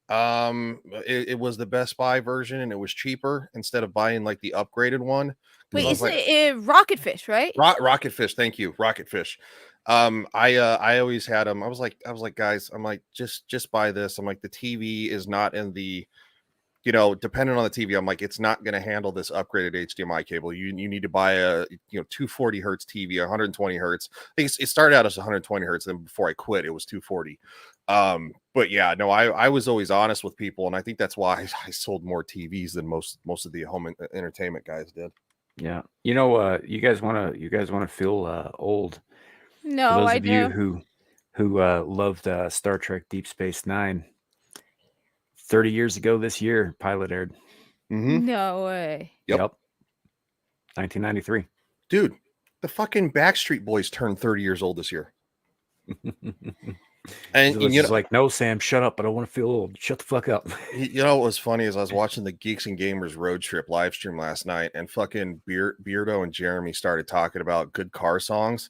It was the Best Buy version, and it was cheaper instead of buying like the upgraded one. 'Cause Wait, I was is like, it Rocket Fish, right? Rocket Fish, thank you, Rocket Fish. I always had them. I was like, guys, I'm like, just buy this. I'm like, the TV is not in the, you know, depending on the TV, I'm like, it's not going to handle this upgraded HDMI cable. You need to buy a, you know, 240 hertz TV, 120 hertz. I think it started out as 120 hertz. Then before I quit, it was 240. But yeah, no, I was always honest with people, and I think that's why I sold more TVs than most of the home entertainment guys did. Yeah. You know, you guys want to feel old. For No, those I of you do. who loved Star Trek Deep Space Nine, 30 years ago this year, pilot aired. Mm-hmm. No way. Yep. 1993. Dude, the fucking Backstreet Boys turned 30 years old this year. And It's you just know, like, no, Sam, shut up. I don't want to feel old. Shut the fuck up. you know what was funny is I was watching the Geeks and Gamers Road Trip live stream last night, and fucking Beardo and Jeremy started talking about good car songs,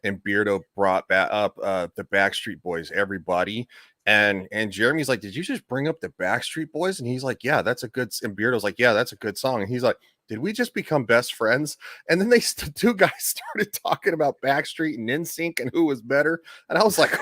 and Beardo brought up the Backstreet Boys, Everybody. And Jeremy's like, did you just bring up the Backstreet Boys? And he's like, yeah, that's a good. And Beardo's like, yeah, that's a good song. And he's like, did we just become best friends? And then two guys started talking about Backstreet and NSYNC and who was better. And I was like,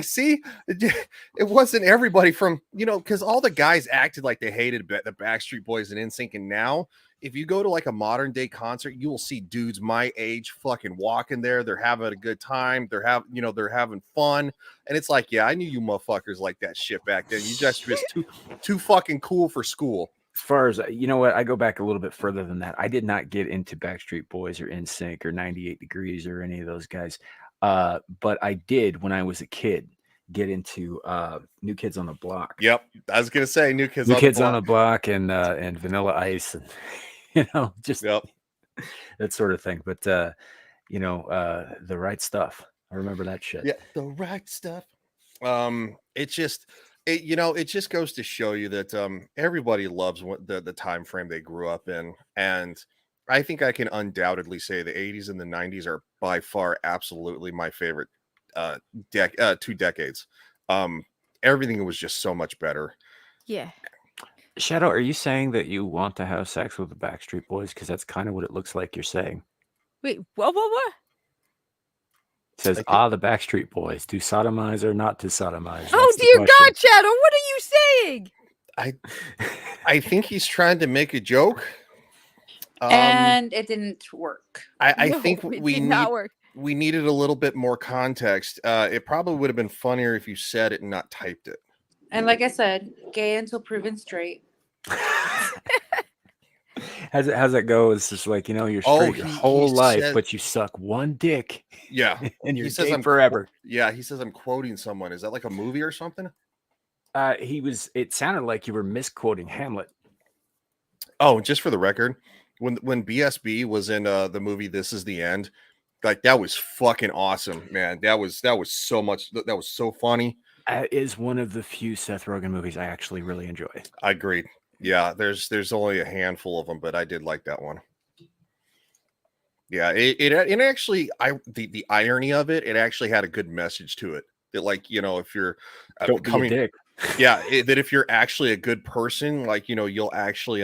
see, it wasn't everybody from, you know, because all the guys acted like they hated the Backstreet Boys and NSYNC. And now, if you go to like a modern day concert, you will see dudes my age fucking walking there. They're having a good time. They're having fun. And it's like, yeah, I knew you motherfuckers like that shit back then. You just too fucking cool for school. As far as, you know what, I go back a little bit further than that. I did not get into Backstreet Boys or NSYNC or 98 Degrees or any of those guys. But I did, when I was a kid, get into New Kids on the Block. Yep, I was gonna say New Kids on the Block and Vanilla Ice, and you know, just yep. that sort of thing. But you know, The Right Stuff. I remember that shit. Yeah, The Right Stuff. It just goes to show you that everybody loves what the time frame they grew up in, and I think I can undoubtedly say the 80s and the 90s are by far absolutely my favorite 2 decades. Everything was just so much better. Yeah. Shadow, are you saying that you want to have sex with the Backstreet Boys? Because that's kind of what it looks like you're saying. Wait, what? It says, the Backstreet Boys, to sodomize or not to sodomize? Oh, dear God, Shadow, what are you saying? I think he's trying to make a joke. And it didn't work. I No, think it we did not work. We needed a little bit more context. It probably would have been funnier if you said it and not typed it. And like I said, gay until proven straight. How's that go? It's just like, you know, you're straight your whole life, but you suck one dick. Yeah. And you're says gay I'm forever. He says I'm quoting someone. Is that like a movie or something? It sounded like you were misquoting Hamlet. Oh, just for the record, when BSB was in the movie This Is the End, like that was fucking awesome, man. That was so much. That was so funny. Is one of the few Seth Rogen movies I actually really enjoy. I agreed. Yeah, there's only a handful of them, but I did like that one. Yeah, it actually, the irony of it actually had a good message to it. That, like, you know, if you're Don't be a dick. yeah, that if you're actually a good person, like, you know, you'll actually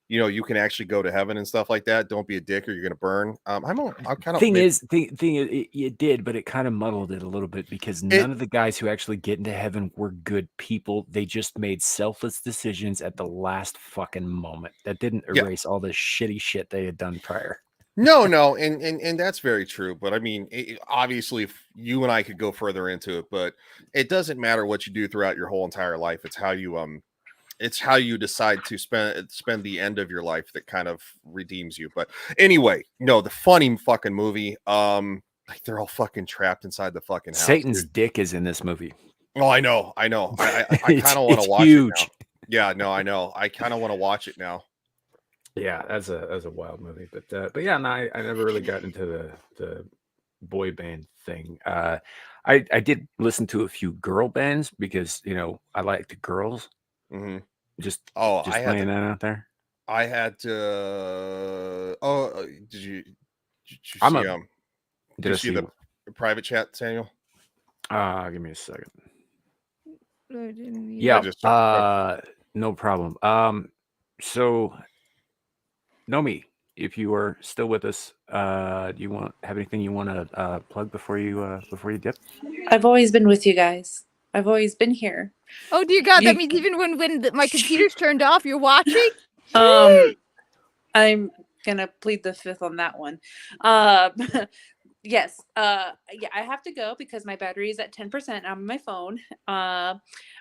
you know, you can actually go to heaven and stuff like that. Don't be a dick or you're gonna burn. I'm kind of Thing is, it did, but it kind of muddled it a little bit because none of the guys who actually get into heaven were good people. They just made selfless decisions at the last fucking moment. That didn't erase all the shitty shit they had done prior. No, and that's very true. But I mean, obviously, if you and I could go further into it, but it doesn't matter what you do throughout your whole entire life. It's how you decide to spend the end of your life that kind of redeems you. But anyway, no, the funny fucking movie. Like they're all fucking trapped inside the fucking house. Satan's dick is in this movie. Oh, I know. I kind of want to watch huge. it now. Yeah, no, I know. I kind of want to watch it now. Yeah, that's a wild movie, but yeah, no, I never really got into the boy band thing. I did listen to a few girl bands because, you know, I like the girls. Mm-hmm. Just I laying that out there. I had to. Did you see did you see the private chat, Samuel? Give me a second. Yeah. No problem. So Nomi, if you are still with us, do you have anything you want to plug before you dip? I've always been with you guys. I've always been here. Oh dear God, that means even when my computer's turned off, you're watching? I'm gonna plead the fifth on that one. Yes. Yeah, I have to go because my battery is at 10% on my phone. I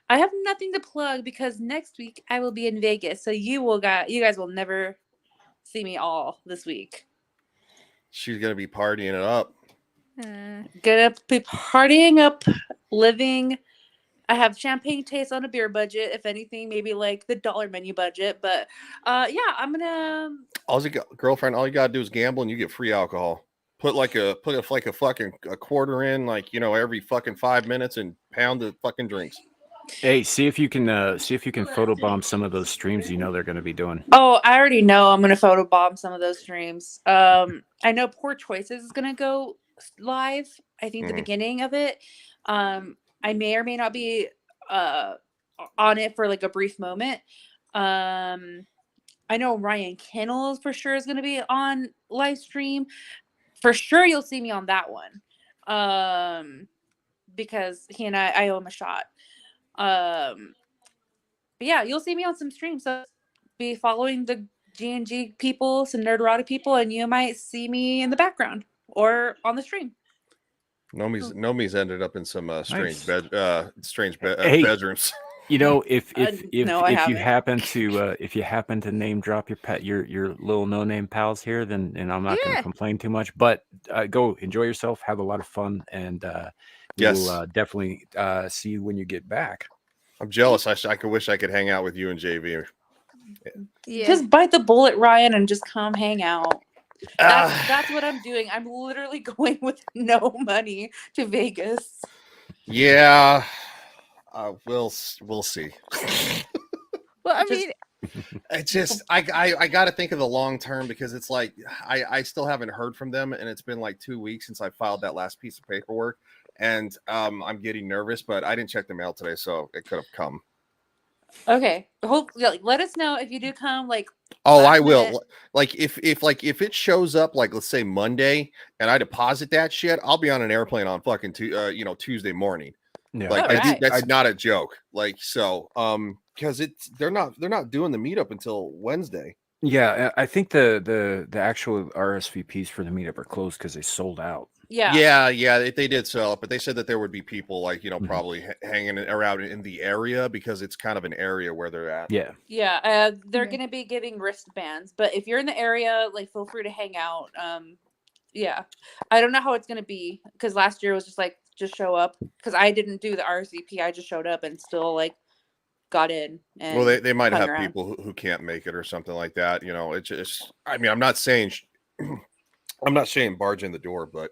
have nothing to plug because next week I will be in Vegas. So you guys will never see me all this week. She's gonna be partying it up. Gonna be partying up, living. I have champagne taste on a beer budget, if anything, maybe like the dollar menu budget. But yeah, I'm gonna. Girlfriend, all you gotta do is gamble and you get free alcohol. Put a fucking quarter in, like, you know, every fucking 5 minutes and pound the fucking drinks. Hey, see if you can photobomb some of those streams you know they're going to be doing. Oh, I already know I'm going to photobomb some of those streams. I know Poor Choices is going to go live. I think the beginning of it. I may or may not be on it for like a brief moment. I know Ryan Kennels for sure is going to be on live stream. For sure, you'll see me on that one. Because he and I owe him a shot. But yeah, you'll see me on some streams. So be following the G&G people, some Nerdrotic people, and you might see me in the background or on the stream. Nomi's ended up in some strange Hey, bedrooms. You know, if No, you happen to name drop your little no name pals here, then I'm not going to complain too much. But go enjoy yourself, have a lot of fun, and we'll definitely see you when you get back. I'm jealous. I could wish I could hang out with you and JV. Yeah. Just bite the bullet, Ryan, and just come hang out. That's what I'm doing. I'm literally going with no money to Vegas. Yeah, we'll see. Well, I mean, it's just I got to think of the long term because it's like I still haven't heard from them, and it's been like 2 weeks since I filed that last piece of paperwork, and I'm getting nervous. But I didn't check the mail today, so it could have come. Okay. Let us know if you do come. Like, oh, I will. Like if it shows up, like let's say Monday, and I deposit that shit, I'll be on an airplane on fucking Tuesday morning. Yeah. Like that's not a joke. Like so, because they're not doing the meetup until Wednesday. Yeah, I think the actual RSVPs for the meetup are closed because they sold out. Yeah, they did sell it, but they said that there would be people like probably hanging around in the area because it's kind of an area where they're at. Yeah. They're gonna be giving wristbands, but if you're in the area, like feel free to hang out. Yeah, I don't know how it's gonna be because last year was just show up because I didn't do the RSVP. I just showed up and still like got in. And well, they might hung have around. people who can't make it or something like that. You know, it's just. I mean, I'm not saying. I'm not saying barge in the door, but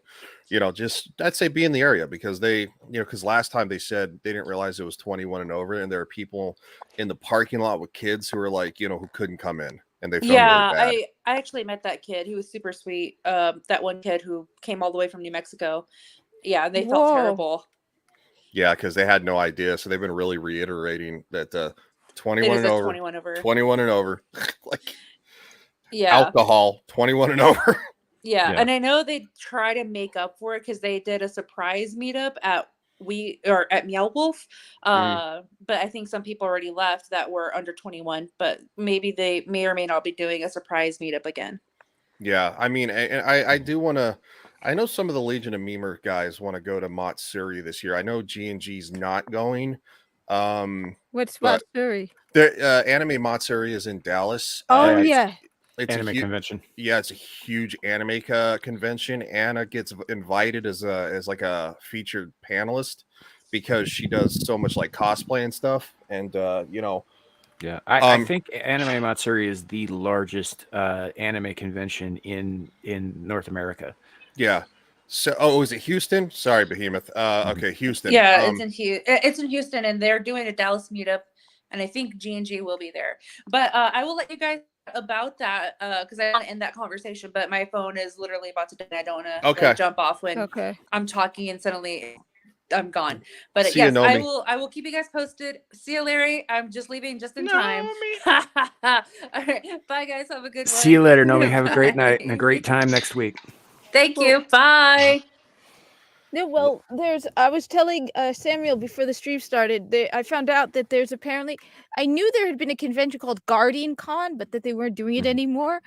just I'd say be in the area because because last time they said they didn't realize it was 21 and over, and there are people in the parking lot with kids who are like, who couldn't come in, and they felt really Yeah, bad. I actually met that kid. He was super sweet. That one kid who came all the way from New Mexico. Yeah, they felt Whoa. terrible. Yeah, because they had no idea, so they've been really reiterating that 21 It is and at over, 21 over. 21 and over, like Yeah. alcohol, 21 and over. Yeah, Yeah. and I know they try to make up for it because they did a surprise meetup at Meow Wolf. But I think some people already left that were under 21. But maybe they may or may not be doing a surprise meetup again. Yeah, I mean, I do want to. I know some of the Legion of Memer guys want to go to Matsuri this year. I know G&G's not going. What's But Matsuri? the Anime Matsuri is in Dallas. Oh it's- yeah. It's Anime a huge convention. Yeah, it's a huge anime convention. Anna gets invited as like a featured panelist because she does so much like cosplay and stuff. And Yeah, I think Anime Matsuri is the largest anime convention in North America. yeah. So, is it Houston? Sorry, Behemoth. Okay, Houston. Yeah, it's in Houston, and they're doing a Dallas meetup, and I think G&G will be there. But I will let you guys about that because I want to end that conversation. But my phone is literally about to die. I don't want to jump off when I'm talking and suddenly I'm gone. But See yes, you, I Nomi. will keep you guys posted. See you, Larry. I'm just leaving just in time. All right, bye guys. Have a good one. See you later, Nomi. Have a great night and a great time next week. Thank you. Bye. No, well, I was telling Samuel before the stream started, I found out that there's apparently, I knew there had been a convention called Guardian Con, but that they weren't doing it anymore.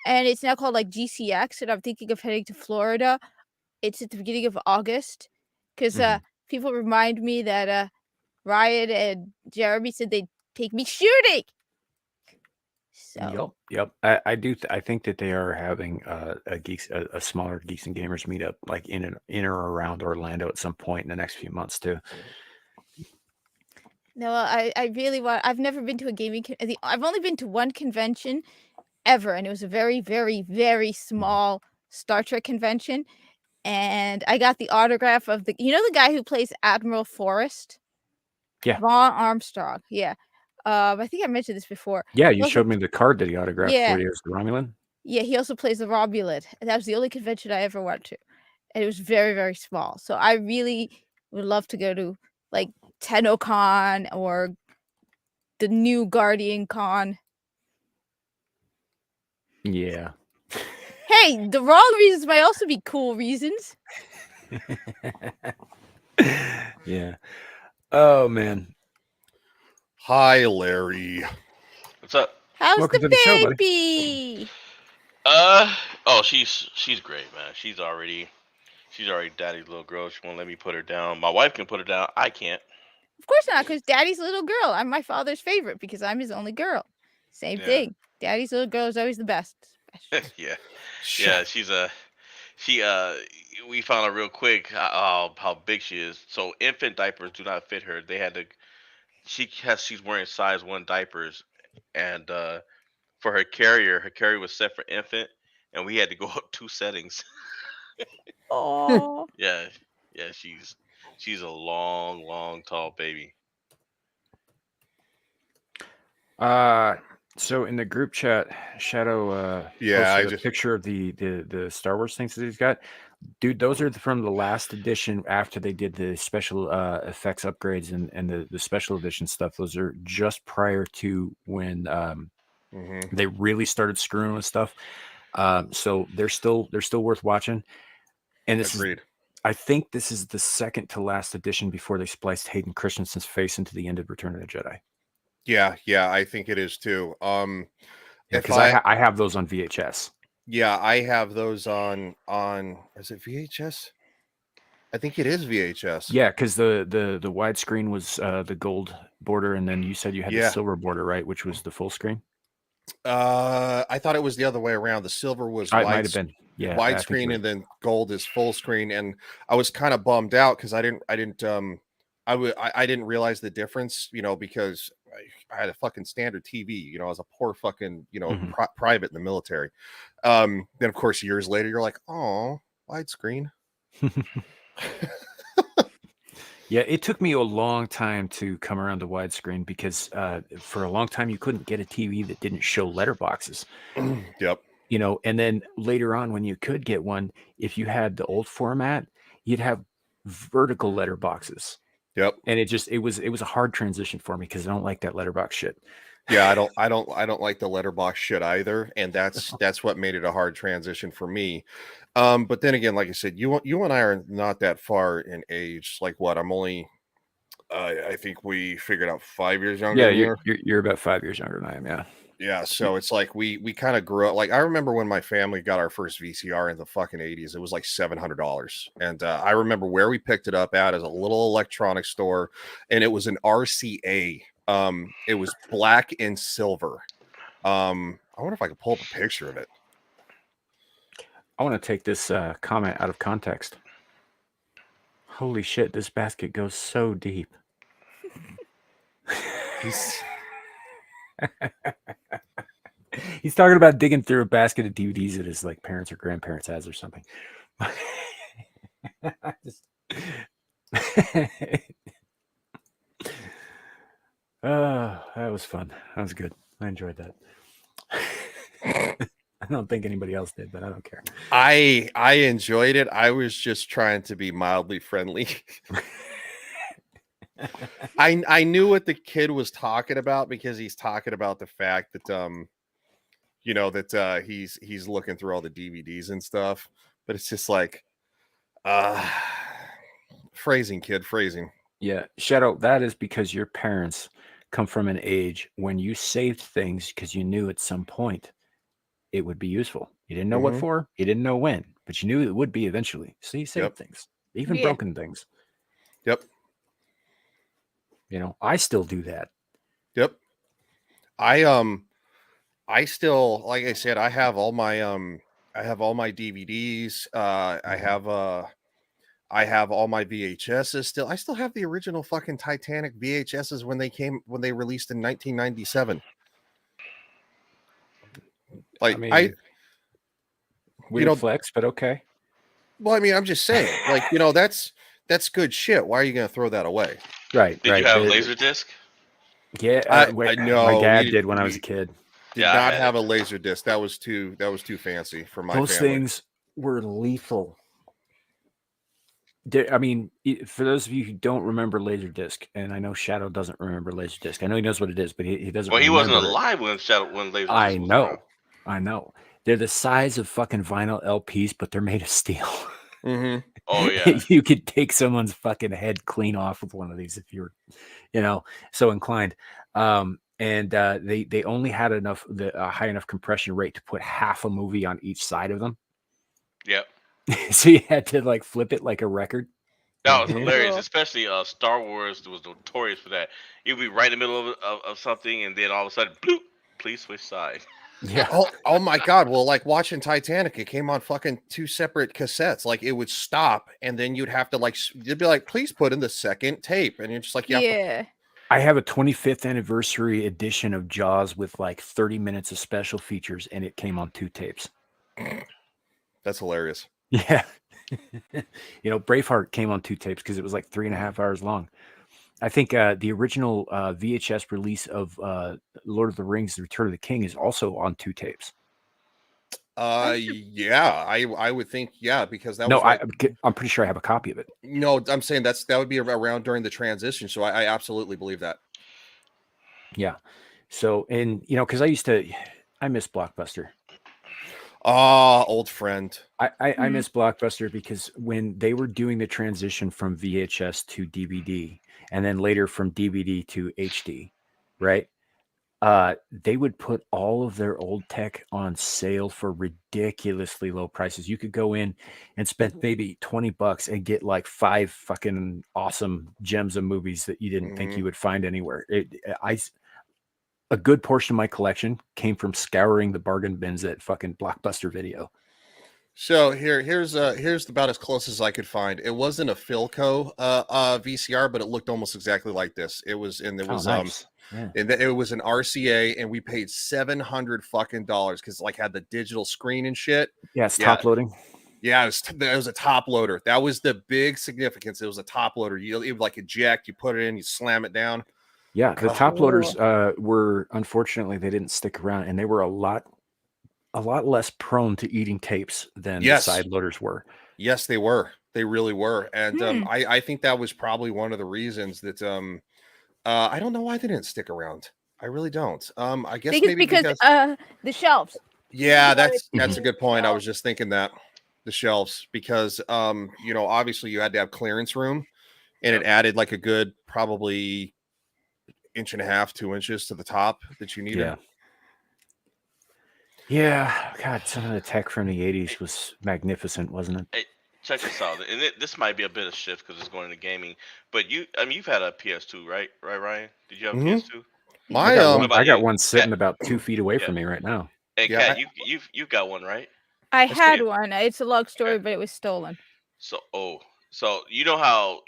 And it's now called like GCX, and I'm thinking of heading to Florida. It's at the beginning of August. Because people remind me that Ryan and Jeremy said they'd take me shooting. So. Yep. I do. I think that they are having a smaller Geeks and Gamers meetup, like in or around Orlando at some point in the next few months too. No, I really want. I've never been to a gaming. I've only been to one convention ever, and it was a very, very, very small Star Trek convention. And I got the autograph of the guy who plays Admiral Forrest. Yeah, Vaughn Armstrong. Yeah. I think I mentioned this before. Yeah, you showed me the card that he autographed for you as the Romulan. Yeah, he also plays the Romulan. And that was the only convention I ever went to. And it was very, very small. So I really would love to go to like TennoCon or the new Guardian Con. Yeah. Hey, the wrong reasons might also be cool reasons. Yeah. Oh man. Hi, Larry. What's up? How's Welcome the to the show, buddy. baby? Oh, she's great, man. She's already daddy's little girl. She won't let me put her down. My wife can put her down. I can't. Of course not, because Daddy's little girl. I'm my father's favorite because I'm his only girl. Same thing. Daddy's little girl is always the best. Yeah. We found out real quick how big she is. So infant diapers do not fit her. She's wearing size 1 diapers, and for her carrier was set for infant, and we had to go up 2 settings. Oh. Yeah, she's a long, tall baby. So in the group chat, Shadow posted a picture of the Star Wars things that he's got. Dude, those are from the last edition after they did the special effects upgrades and the special edition stuff. Those are just prior to when they really started screwing with stuff. So they're still worth watching. And I think this is the second to last edition before they spliced Hayden Christensen's face into the end of Return of the Jedi. Yeah, I think it is too. Because I have those on VHS. Yeah, I have those on. Is it VHS? I think it is VHS. Yeah, because the widescreen was the gold border, and then you said you had the silver border, right? Which was the full screen. I thought it was the other way around. The silver was it might have been widescreen, and then gold is full screen. And I was kind of bummed out because I didn't I didn't realize the difference, because I had a fucking standard TV. I was a poor fucking, Mhm. private in the military. Then of course years later you're like, oh, widescreen. Yeah, it took me a long time to come around to widescreen because for a long time you couldn't get a TV that didn't show letterboxes. Yep. And then later on when you could get one, if you had the old format, you'd have vertical letterboxes. Yep. And it was a hard transition for me because I don't like that letterbox shit. Yeah, I don't like the letterbox shit either, and that's what made it a hard transition for me. But then again, like I said, you and I are not that far in age. Like what? I'm only I think we figured out 5 years younger Yeah, than you. you're about 5 years younger than I am, yeah. Yeah, so it's like we kind of grew up. Like I remember when my family got our first VCR in the fucking 80s, it was like $700. And I remember where we picked it up at as a little electronics store, and it was an RCA. It was black and silver. I wonder if I could pull up a picture of it. I want to take this comment out of context. Holy shit, this basket goes so deep. He's talking about digging through a basket of DVDs that his like parents or grandparents has or something. That was fun. That was good. I enjoyed that. I don't think anybody else did, but I don't care. I enjoyed it. I was just trying to be mildly friendly. I knew what the kid was talking about because he's talking about the fact that he's looking through all the DVDs and stuff, but it's just like phrasing, kid, phrasing. Yeah, Shadow, that is because your parents come from an age when you saved things because you knew at some point it would be useful. You didn't know what for, you didn't know when, but you knew it would be eventually. So you saved things, even broken things. Yep. I still do that. Yep. I still, like I said, I have all my DVDs. I have all my VHSs still. I still have the original fucking Titanic VHSs when they released in 1997. Like I mean, weird flex, but okay. Well, I mean, I'm just saying, like, that's good shit. Why are you going to throw that away? Right. Did you have Laserdisc? Yeah, I know. My dad did when I was a kid. Did not have a Laserdisc. That was too fancy for my Those family. things were lethal. I mean, for those of you who don't remember Laserdisc, and I know Shadow doesn't remember Laserdisc. I know he knows what it is, but he doesn't. Well, he remember wasn't alive when Laserdisc. I was know. around. I know. They're the size of fucking vinyl LPs, but they're made of steel. Mm-hmm. Oh yeah. You could take someone's fucking head clean off with one of these if you're, so inclined. And they only had a high enough compression rate to put half a movie on each side of them. Yep. So you had to like flip it like a record. That was hilarious, especially Star Wars was notorious for that. You'd be right in the middle of something, and then all of a sudden, bloop, please switch sides. Yeah. Oh my God. Well, like watching Titanic, it came on fucking 2 separate cassettes. Like it would stop, and then you'd have to you'd be like, please put in the second tape, and you're just like, yeah. I have a 25th anniversary edition of Jaws with like 30 minutes of special features, and it came on 2 tapes. That's hilarious. Yeah. Braveheart came on 2 tapes because it was like 3.5 hours long. I think the original VHS release of Lord of the Rings: The Return of the King is also on 2 tapes. Yeah, I would think, because that was I'm pretty sure I have a copy of it. No, I'm saying that would be around during the transition, so I absolutely believe that. Yeah. So, and because I miss Blockbuster. Old friend. I miss Blockbuster because when they were doing the transition from VHS to DVD and then later from DVD to HD, right? They would put all of their old tech on sale for ridiculously low prices. You could go in and spend maybe $20 and get like 5 fucking awesome gems of movies that you didn't think you would find anywhere. A good portion of my collection came from scouring the bargain bins at fucking Blockbuster Video. So here's about as close as I could find. It wasn't a Philco VCR, but it looked almost exactly like this. It was, and it Oh, was nice. Yeah. and it was an RCA, and we paid $700 fucking dollars because like had the digital screen and shit. Yeah, it's Yeah. top loading. Yeah, it was a top loader. That was the big significance. It was a top loader. You would like eject, you put it in, you slam it down. Yeah, the Oh. top loaders were, unfortunately, they didn't stick around, and they were a lot less prone to eating tapes than the Yes. side loaders were. Yes, they were. They really were. And Hmm. I think that was probably one of the reasons that I don't know why they didn't stick around. I really don't. I guess think it's maybe because the shelves. yeah, People that's always a good point. I was shelves. just thinking that the shelves, because you know, obviously you had to have clearance room, and it added like a good probably 1.5 to 2 inches to the top that you needed. Yeah. Yeah, God, some of the tech from the 80s was magnificent, wasn't it? Hey, check this out, and this might be a bit of shift because it's going into gaming. But I mean, you've had a PS2, right? Right, Ryan? Did you have a Mhm. PS2? My I got What one. about I got you, one sitting Kat? about 2 feet away Yeah. from me right now. Hey, Yeah, Kat, you've got one, right? I I had still- one. It's a long story, Okay. but it was stolen. So so you know how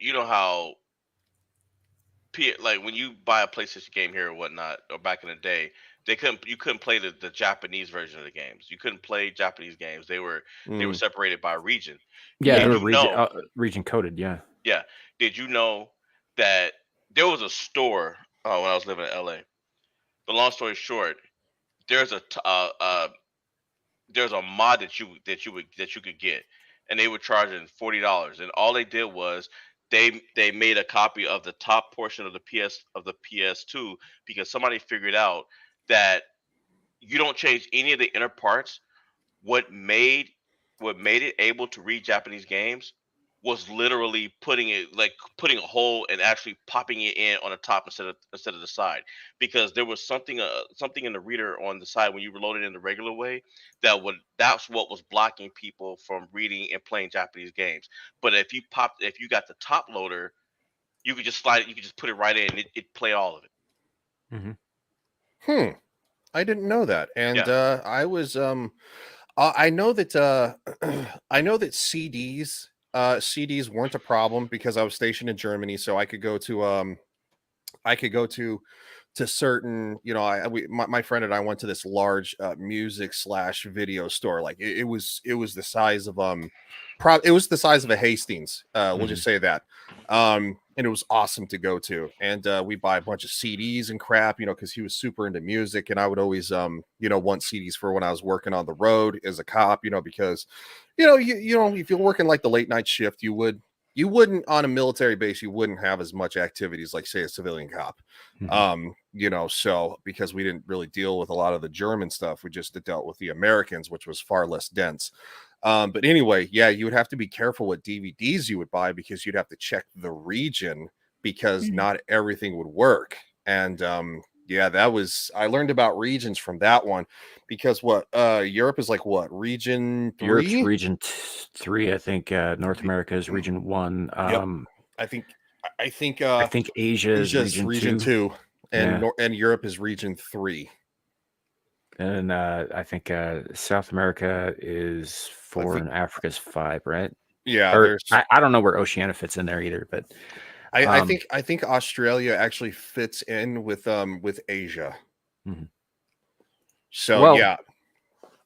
like when you buy a PlayStation game here or whatnot, or back in the day, you couldn't play the Japanese version of the games. You couldn't play Japanese games. They were separated by region. Yeah, they Did were you know? region coded. Yeah. Yeah. Did you know that there was a store when I was living in LA? But long story short, there's there's a mod that you could get, and they were charging $40, and all they did was they made a copy of the top portion of the PS2 because somebody figured out that you don't change any of the inner parts. what made what made it able to read Japanese games was literally putting a hole and actually popping it in on the top instead of the side, because there was something in the reader on the side when you load it in the regular way that's what was blocking people from reading and playing Japanese games. But if you got the top loader, you could just slide it, you could just put it right in, and it played all of it. Mm-hmm. I didn't know that. And Yeah. I was I know that I know that CDs weren't a problem because I was stationed in Germany, so I could go to certain, you know, my friend and I went to this large music slash video store. Like it was the size of it was the size of a Hastings. We'll just say that. And it was awesome to go to. And we buy a bunch of CDs and crap, you know, because he was super into music, and I would always you know, want CDs for when I was working on the road as a cop, you know, because you know, if you're working like the late night shift, you wouldn't on a military base, you wouldn't have as much activities like, say, a civilian cop. You know, so because we didn't really deal with a lot of the German stuff, we just dealt with the Americans, which was far less dense. But anyway, yeah, you would have to be careful what DVDs you would buy, because you'd have to check the region, because not everything would work. And yeah, I learned about regions from that one, because Europe is like what, region 3? Europe's region 3, I think. North America is region 1. I think Asia is region 2. and Yeah. and Europe is region 3. And I think South America is 4 and Africa's 5, right? Yeah, or I don't know where Oceania fits in there either, but I think Australia actually fits in with Asia. So well,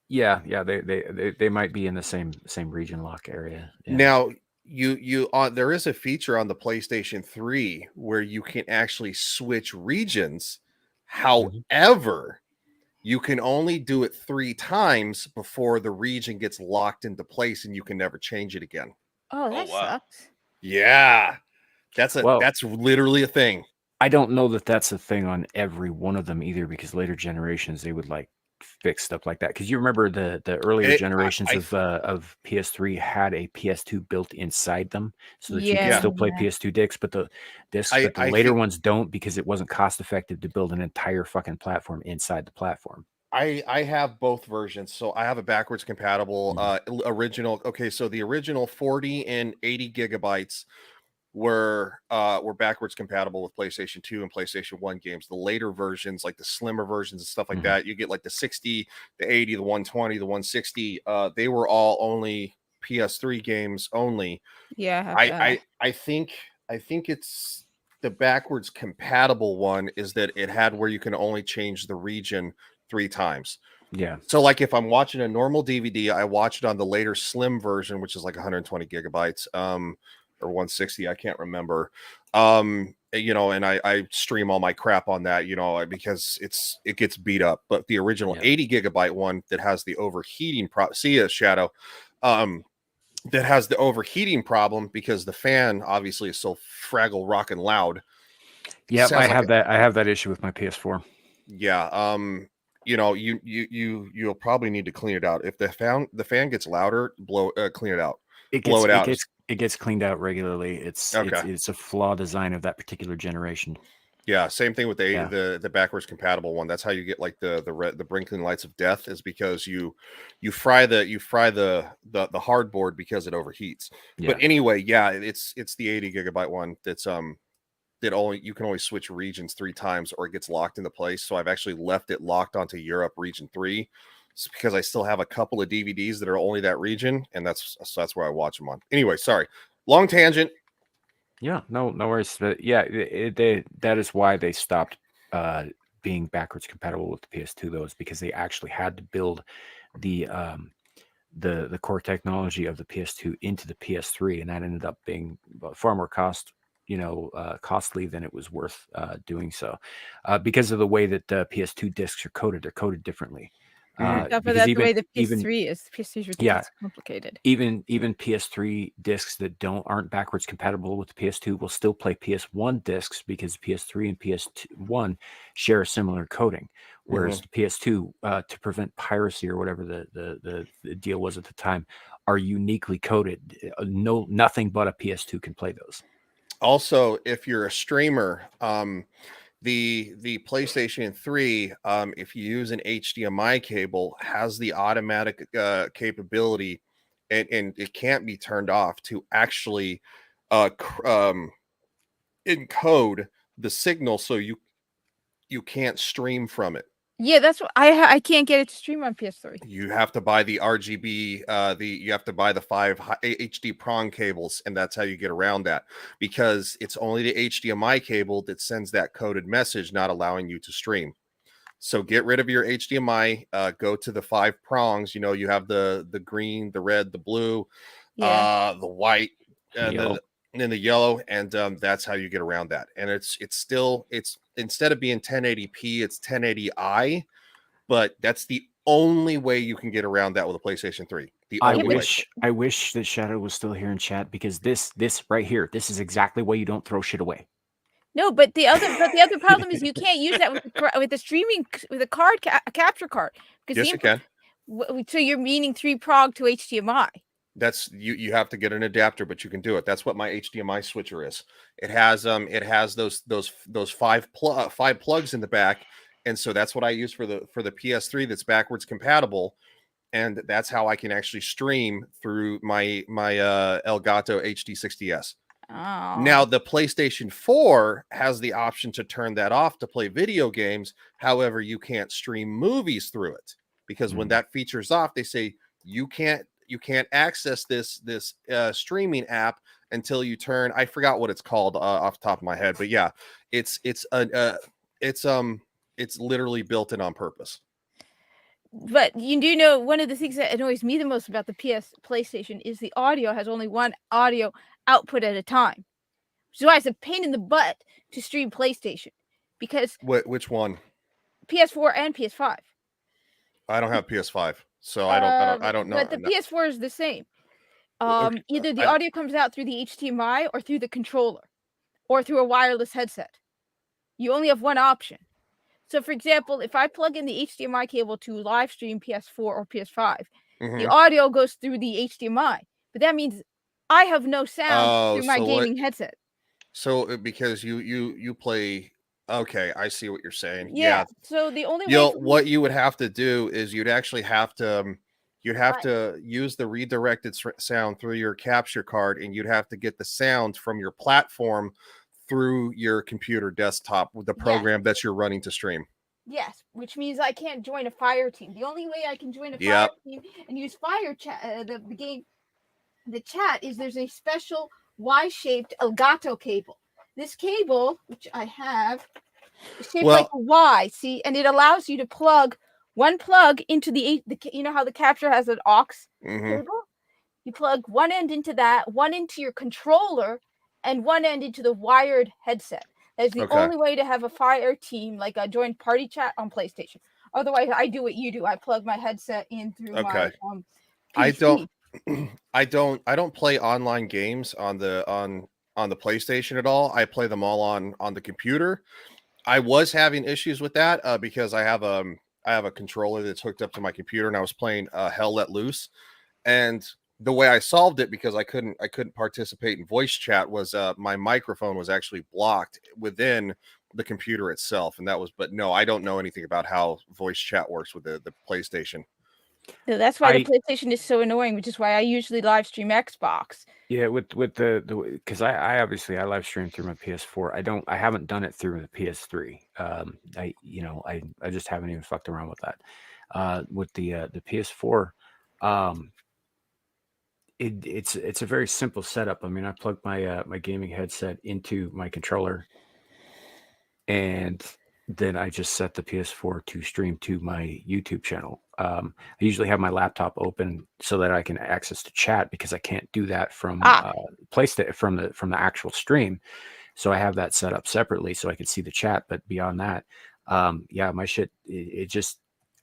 yeah, they might be in the same region lock area. Yeah. Now you there is a feature on the PlayStation 3 where you can actually switch regions. However, you can only do it 3 times before the region gets locked into place, and you can never change it again. Oh, that sucks. Yeah. That's literally a thing. I don't know that that's a thing on every one of them either, because later generations they would like fix stuff like that. Because you remember the earlier generations of PS3 had a PS2 built inside them, so that you could still play PS2 discs, but the later ones don't, because it wasn't cost effective to build an entire fucking platform inside the platform. I have both versions. So I have a backwards compatible original. Okay, so the original 40 and 80 gigabytes were backwards compatible with PlayStation 2 and PlayStation 1 games. The later versions, like the slimmer versions and stuff like that, you get like the 60, the 80, the 120, the 160. They were all only PS3 games only. Yeah, I have that. I think it's the backwards compatible one is that it had where you can only change the region 3 times. Yeah. So like if I'm watching a normal DVD, I watch it on the later slim version, which is like 120 gigabytes, or 160, I can't remember. You know, and I stream all my crap on that, you know, because it gets beat up. But the original 80 gigabyte one that has the overheating Shadow, that has the overheating problem because the fan obviously is so fraggle rocking loud. Yep, I have that issue with my PS4. Yeah, you know, you'll probably need to clean it out. If the fan gets louder, clean it out. Blow it out. It gets cleaned out regularly. It's a flaw design of that particular generation. Yeah, same thing with the backwards compatible one. That's how you get like the Brinkley lights of death, is because you fry the hardboard because it overheats. Yeah. But anyway, yeah, it's the 80 gigabyte one that's that you can only switch regions 3 times or it gets locked into place. So I've actually left it locked onto Europe region 3. It's because I still have a couple of DVDs that are only that region, and that's where I watch them on. Anyway, sorry, long tangent. Yeah, no worries. But yeah, that is why they stopped being backwards compatible with the PS2, though, is because they actually had to build the core technology of the PS2 into the PS3, and that ended up being far more costly than it was worth doing so, because of the way that the PS2 discs are coded. They're coded differently. Except for that, the way the PS3 is. The PS3 is ridiculously complicated. Even PS3 discs that aren't backwards compatible with the PS2 will still play PS1 discs because PS3 and PS1 share a similar coding. Whereas the PS2, to prevent piracy or whatever the deal was at the time, are uniquely coded. Nothing but a PS2 can play those. Also, if you're a streamer, the PlayStation 3, if you use an HDMI cable, has the automatic capability, and it can't be turned off, to actually encode the signal so you can't stream from it. Yeah, that's what I can't get it to stream on PS3. You have to buy the RGB, you have to buy the 5 HD prong cables, and that's how you get around that, because it's only the HDMI cable that sends that coded message, not allowing you to stream. So get rid of your HDMI, go to the 5 prongs. You know, you have the green, the red, the blue, the white, and then the yellow, and that's how you get around that. And it's instead of being 1080p, it's 1080i. But that's the only way you can get around that with a PlayStation 3. I wish that Shadow was still here in chat, because this right here, this is exactly why you don't throw shit away. No, but the other problem is you can't use that with the streaming, with a card capture card. Yes, you can. So you're meaning 3 prong to HDMI. That's you have to get an adapter, but you can do it. That's what my HDMI switcher is. It has those 5 plugs in the back. And so that's what I use for the PS3 that's backwards compatible, and that's how I can actually stream through my Elgato HD60S. Oh. Now the PlayStation 4 has the option to turn that off to play video games. However, you can't stream movies through it, because when that feature's off, they say you can't access this streaming app until you turn. I forgot what it's called off the top of my head, but yeah, it's literally built in on purpose. But you do know, one of the things that annoys me the most about the PlayStation is the audio has only one audio output at a time. Which is why it's a pain in the butt to stream PlayStation. Because which one? PS4 and PS5. I don't have PS5, so I don't know. But the PS4 is the same. Either the audio comes out through the HDMI or through the controller, or through a wireless headset. You only have one option. So, for example, if I plug in the HDMI cable to live stream PS4 or PS5, the audio goes through the HDMI. But that means I have no sound through my gaming headset. So, because you play... Okay, I see what you're saying. Yeah. So the only what you would have to do is you'd actually have to You'd have Right. to use the redirected sound through your capture card, and you'd have to get the sound from your platform through your computer desktop with the Yes. program that you're running to stream. Yes, which means I can't join a fire team. The only way I can join a fire Yep. team and use fire chat, the game, the chat, is there's a special Y-shaped Elgato cable. This cable, which I have, is shaped like a Y. See, and it allows you to plug one plug into the you know how the capture has an aux cable. You plug one end into that, one into your controller, and one end into the wired headset. That's the Okay. only way to have a fire team, like a joint party chat on PlayStation. Otherwise, I do what you do. I plug my headset in through my I PC. I don't play online games on the PlayStation at all. I play them all on the computer. I was having issues with that because I have a controller that's hooked up to my computer, and I was playing Hell Let Loose. And the way I solved it, because I couldn't participate in voice chat, was my microphone was actually blocked within the computer itself. And that was, but no, I don't know anything about how voice chat works with the PlayStation. So that's why the PlayStation is so annoying, which is why I usually live stream Xbox. Yeah, with the because I obviously I live stream through my PS4. I haven't done it through the PS3. I just haven't even fucked around with that. With the PS4, it's a very simple setup. I mean, I plug my my gaming headset into my controller, and then I just set the PS4 to stream to my YouTube channel. I usually have my laptop open so that I can access the chat, because I can't do that from PlayStation from the actual stream. So I have that set up separately so I can see the chat. But beyond that, my shit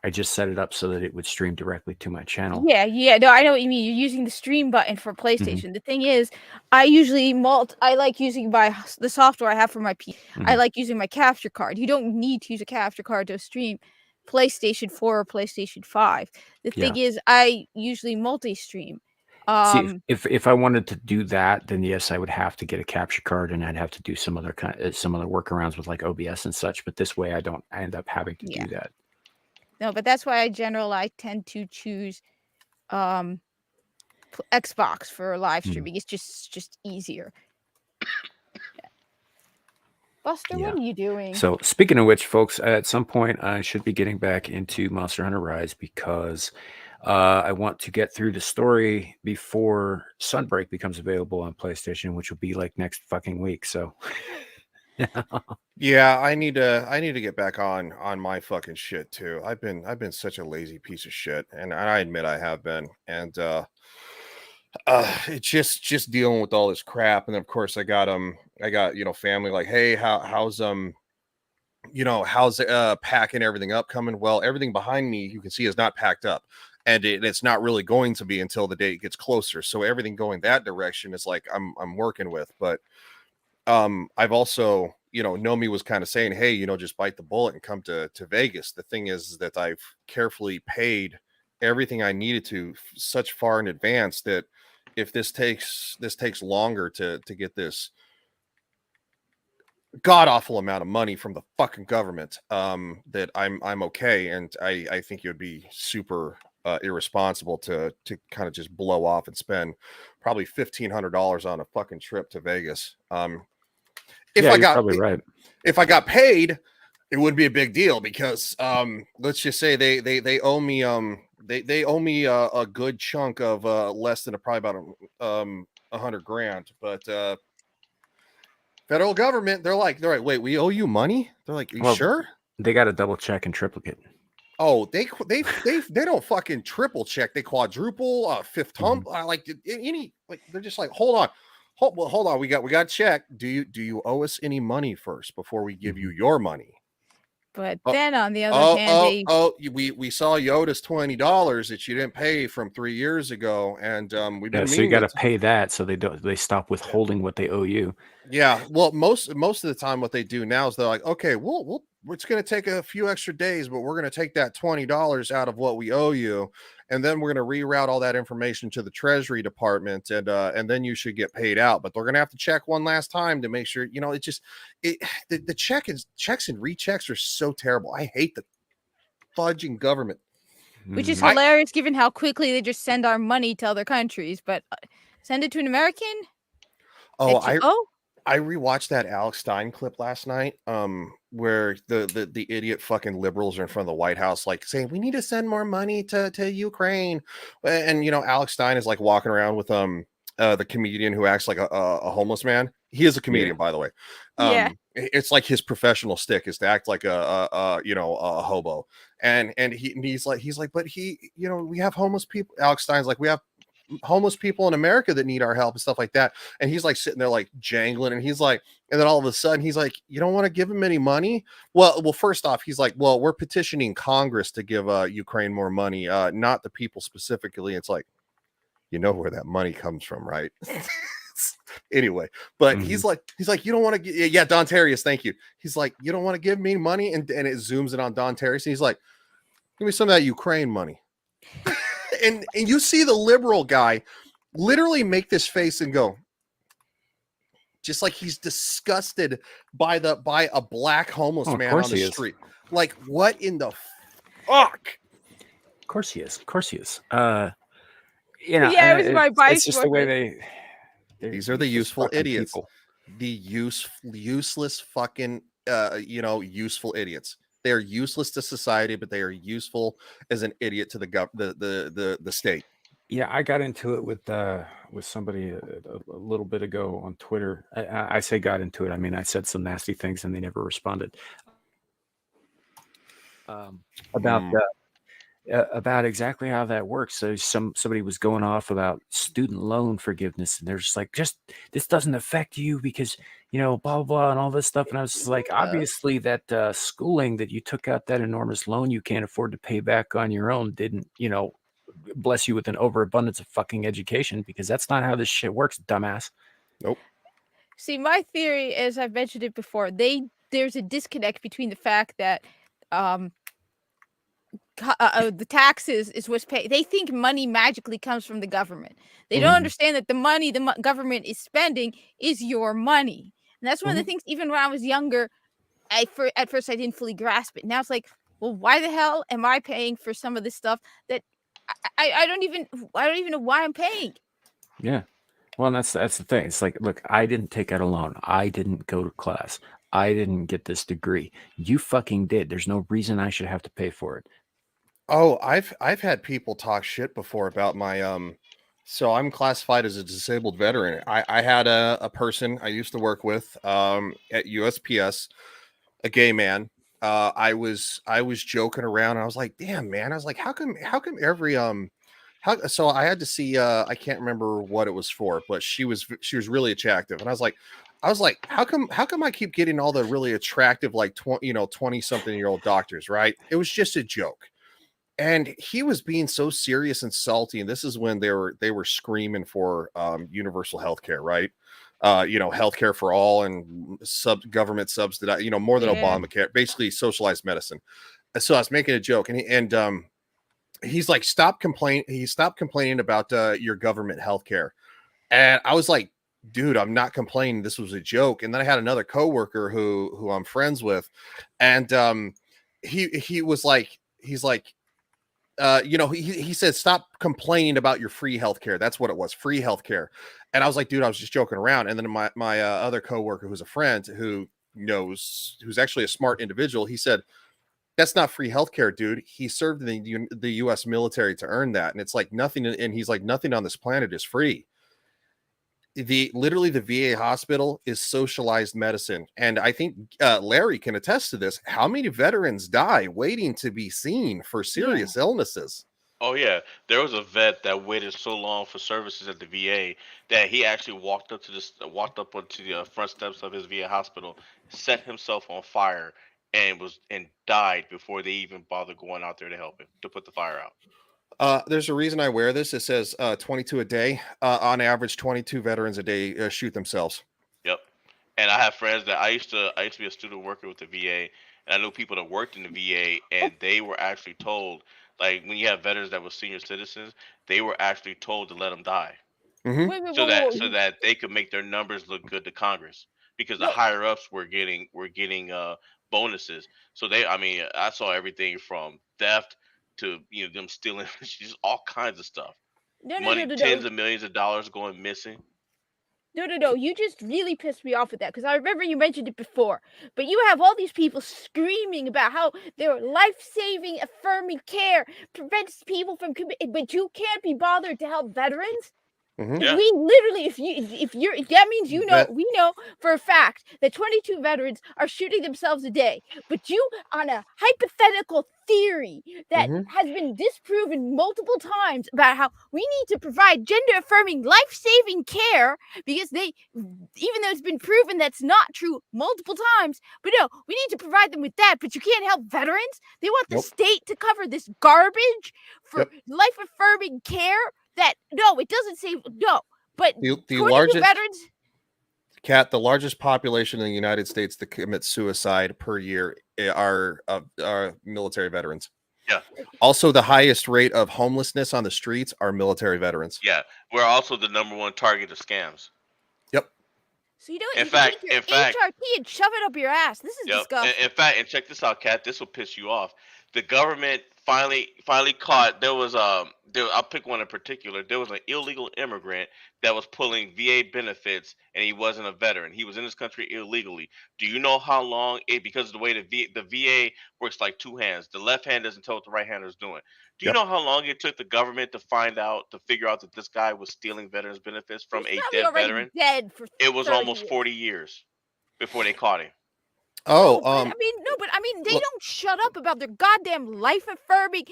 I just set it up so that it would stream directly to my channel. Yeah. No, I know what you mean. You're using the stream button for PlayStation. The thing is, I usually I like using the software I have for my PC. I like using my capture card. You don't need to use a capture card to stream PlayStation 4 or PlayStation 5. The thing is, I usually multi-stream. See, if I wanted to do that, then yes, I would have to get a capture card, and I'd have to do some other workarounds with like OBS and such. But this way, I end up having to do that. No, but that's why I tend to choose Xbox for live streaming. It's just easier. Buster, what are you doing? So speaking of which, folks, at some point I should be getting back into Monster Hunter Rise, because I want to get through the story before Sunbreak becomes available on PlayStation, which will be like next fucking week. So yeah, I need to get back on my fucking shit too. I've been such a lazy piece of shit, and I admit I have been. And it's just dealing with all this crap. And of course I got family like, hey, how's packing everything up coming? Well, everything behind me you can see is not packed up, and it's not really going to be until the date gets closer. So everything going that direction is like I'm working with. But I've also, Nomi was kind of saying, hey, just bite the bullet and come to Vegas. The thing is that I've carefully paid everything I needed to such far in advance that if this takes longer to get this god awful amount of money from the fucking government, that I'm okay. And I think it would be super irresponsible to kind of just blow off and spend probably $1,500 on a fucking trip to Vegas. If I got paid, it wouldn't be a big deal, because let's just say they owe me they owe me a good chunk of less than probably about $100,000. But federal government, they're like, wait, we owe you money? They're like, are you sure? They got to double check and triplicate. Oh, they don't fucking triple check. They quadruple, fifth hump. They're just like, hold on. We got to check. Do you owe us any money first before we give you your money? But then on the other hand, we saw Yoda's $20 that you didn't pay from 3 years ago, and we've been. So you got to pay that, so they stop withholding what they owe you. Yeah, well, most of the time, what they do now is they're like, okay, it's going to take a few extra days, but we're going to take that $20 out of what we owe you, and then we're going to reroute all that information to the Treasury Department, and then you should get paid out. But they're going to have to check one last time to make sure. The checks and rechecks are so terrible. I hate the fudging government. which is Mhm. hilarious given how quickly they just send our money to other countries. But send it to an American Oh, that you owe. I rewatched that Alex Stein clip last night, where the idiot fucking liberals are in front of the White House, like saying we need to send more money to Ukraine, and Alex Stein is like walking around with the comedian who acts like a homeless man. He is a comedian, by the way. Yeah. It's like his professional stick is to act like a hobo, and he's like, but we have homeless people. Alex Stein's like, we have homeless people in America that need our help and stuff like that. And he's like sitting there like jangling, and he's like, and then all of a sudden he's like, you don't want to give him any money? Well, first off, he's like, well, we're petitioning Congress to give Ukraine more money, not the people specifically. It's like, where that money comes from, right? Anyway, but he's like, you don't want to get, yeah, Don Terrius, thank you. He's like, you don't want to give me money, and it zooms in on Don Terrius, and he's like, give me some of that Ukraine money. and you see the liberal guy literally make this face and go, just like he's disgusted by a black homeless man on the street. Like, what in the fuck? Of course he is. Of course he is. Yeah, it was my vice. It's just the way these are the useful idiots. People. The useless fucking useful idiots. They are useless to society, but they are useful as an idiot to the state. Yeah, I got into it with somebody a little bit ago on Twitter. I say got into it. I mean, I said some nasty things and they never responded. About exactly how that works. So somebody was going off about student loan forgiveness, and they're just like, this doesn't affect you because blah blah blah and all this stuff. And I was just like, obviously that schooling that you took out that enormous loan you can't afford to pay back on your own didn't bless you with an overabundance of fucking education, because that's not how this shit works, dumbass. Nope. See, my theory, as I've mentioned it before, there's a disconnect between the fact that the taxes is what's paid. They think money magically comes from the government. They don't understand that the money the government is spending is your money. And that's one of the things, even when I was younger, at first I didn't fully grasp it. Now it's like, well, why the hell am I paying for some of this stuff that I don't even know why I'm paying? Yeah. Well, that's the thing. It's like, look, I didn't take out a loan. I didn't go to class. I didn't get this degree. You fucking did. There's no reason I should have to pay for it. Oh, I've had people talk shit before about my so I'm classified as a disabled veteran. I had a person I used to work with at USPS, a gay man. I was joking around, and I was like, damn man, I was like, how come every so I had to see I can't remember what it was for, but she was really attractive, and I was like, how come I keep getting all the really attractive like 20 something year old doctors, right? It was just a joke. And he was being so serious and salty, and this is when they were screaming for universal health care, right? Healthcare for all and government subsidized, more than Obamacare, basically socialized medicine. So I was making a joke, and he's like, stop complaining. He stopped complaining about your government healthcare, and I was like, dude, I'm not complaining. This was a joke. And then I had another coworker who I'm friends with, and he was like, he's like, he said, stop complaining about your free healthcare. That's what it was, free healthcare. And I was like, dude, I was just joking around. And then my other coworker, who's a friend who's actually a smart individual, he said, that's not free healthcare, dude. He served in the U.S. military to earn that. And it's like nothing. And he's like, nothing on this planet is free. Literally the VA hospital is socialized medicine. And I think Larry can attest to this. How many veterans die waiting to be seen for serious illnesses? Oh yeah, there was a vet that waited so long for services at the VA that he actually walked up onto the front steps of his VA hospital, set himself on fire, and died before they even bothered going out there to help him to put the fire out. There's a reason I wear this. It says 22 a day. On average, 22 veterans a day shoot themselves. Yep. And I have friends that I used to be a student worker with the VA, and I know people that worked in the VA, and they were actually told, like, when you have veterans that were senior citizens, they were actually told to let them die, Wait, so that they could make their numbers look good to Congress, because the higher ups were getting bonuses. So I saw everything from theft to them stealing just all kinds of stuff. No, no, no, Money, no, tens no. of millions of dollars going missing. No, no, no. You just really pissed me off with that because I remember you mentioned it before. But you have all these people screaming about how their life-saving, affirming care prevents people from committing. But you can't be bothered to help veterans. Mhm. Yeah. We literally, if you're, that means we Vet- know for a fact that 22 veterans are shooting themselves a day. But you, on a hypothetical theory that Mhm. has been disproven multiple times about how we need to provide gender affirming, life saving care because even though it's been proven that's not true multiple times, but no, we need to provide them with that. But you can't help veterans. They want the Nope. state to cover this garbage for Yep. life affirming care. That no, it doesn't say no. But The 22 largest veterans. Cat, the largest population in the United States that commits suicide per year are military veterans. Yeah. Also, the highest rate of homelessness on the streets are military veterans. Yeah. We're also the number one target of scams. Yep. So you know what? In You can fact, take your in fact, HRT and shove it up your ass. This is yep. disgusting. In fact, and check this out, Kat. This will piss you off. The government finally caught. There was I'll pick one in particular. There was an illegal immigrant that was pulling VA benefits, and he wasn't a veteran. He was in this country illegally. Do you know how long it? Because of the way the VA works like two hands. The left hand doesn't tell what the right hand is doing. Do you Yep. know how long it took the government to figure out that this guy was stealing veterans benefits from He's a probably dead already veteran? dead for It was 30 almost years. 40 years before they caught him. Oh, But I mean, they look- don't shut up about their goddamn life affirming,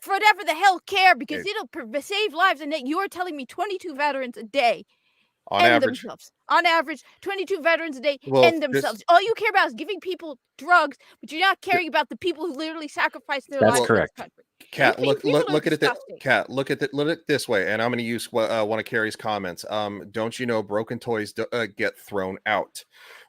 whatever the hell care because it'll save lives. And that you're telling me 22 veterans a day on end average. themselves. On average, 22 veterans a day Well, end themselves. All you care about is giving people drugs, but you're not caring about the people who literally sacrifice their That's lives correct. for this country. Cat, You look people are at it. disgusting. Cat, look at it this way, and I'm going to use one of Carrie's comments. Don't you know broken toys get thrown out?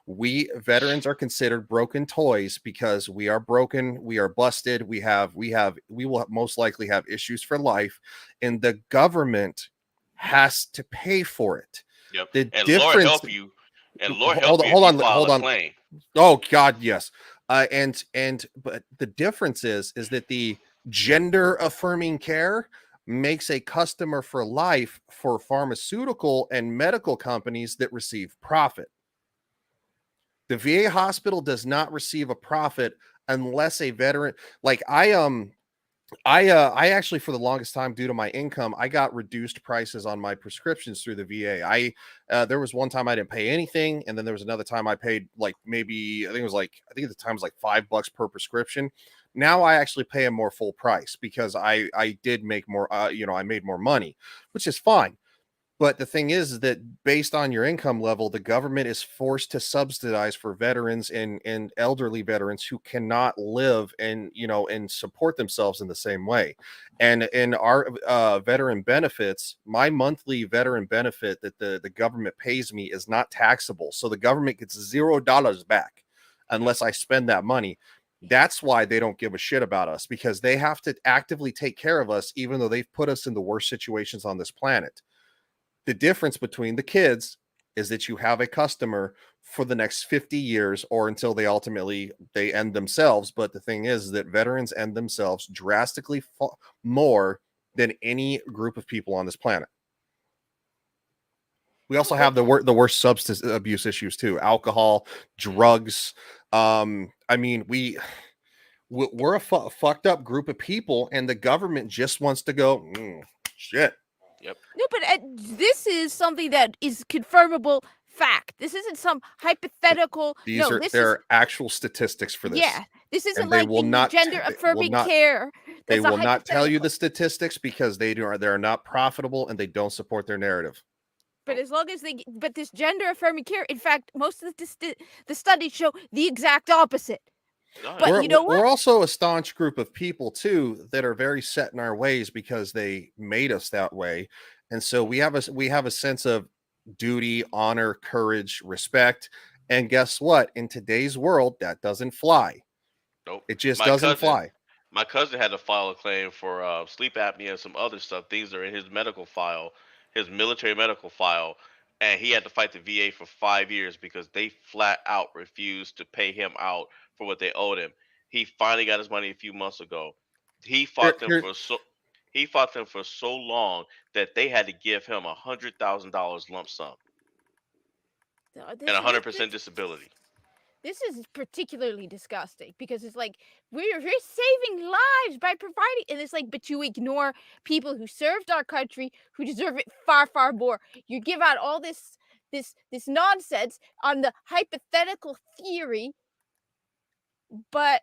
We veterans are considered broken toys because we are broken, we are busted, we will most likely have issues for life, and the government has to pay for it. Yep. The And Lord difference. help you. And Lord Hold help on, you if you file hold a on. claim. Oh God, yes. But the difference is that the gender affirming care makes a customer for life for pharmaceutical and medical companies that receive profit. The VA hospital does not receive a profit unless a veteran, like I actually, for the longest time, due to my income, I got reduced prices on my prescriptions through the VA. There was one time I didn't pay anything, and then there was another time I paid like maybe I think at the time it was like $5 per prescription. Now I actually pay a more full price because I did make more. I made more money, which is fine. But the thing is that based on your income level, the government is forced to subsidize for veterans and elderly veterans who cannot live and support themselves in the same way. And in our veteran benefits, my monthly veteran benefit that the government pays me is not taxable. So the government gets $0 back unless I spend that money. That's why they don't give a shit about us, because they have to actively take care of us, even though they've put us in the worst situations on this planet. The difference between the kids is that you have a customer for the next 50 years or until they end themselves. But the thing is that veterans end themselves drastically more than any group of people on this planet. We also have the worst substance abuse issues too: alcohol, drugs. I mean, we're a fucked up group of people, and the government just wants to go shit. Yep. No, but this is something that is confirmable fact. This isn't some hypothetical. There are actual statistics for this. Yeah, this isn't And they like will the not gender affirming care. They That's a will not tell you hypothetical. the statistics because they're not profitable and they don't support their narrative. But as long as but this gender affirming care, in fact, most of the studies show the exact opposite. But you know what? We're also a staunch group of people too that are very set in our ways because they made us that way. And so we have a sense of duty, honor, courage, respect. And guess what? In today's world, that doesn't fly. Nope. It just doesn't fly. My cousin had to file a claim for sleep apnea and some other stuff. Things that are in his medical file, his military medical file, and he had to fight the VA for 5 years because they flat out refused to pay him out for what they owed him. He finally got his money a few months ago. He Here, fought them here, for so long that they had to give him $100,000 lump sum and This, this, 100% disability. this is particularly disgusting because it's like we're saving lives by providing, and it's like, but you ignore people who served our country who deserve it far more. You give out all this nonsense on the hypothetical theory, but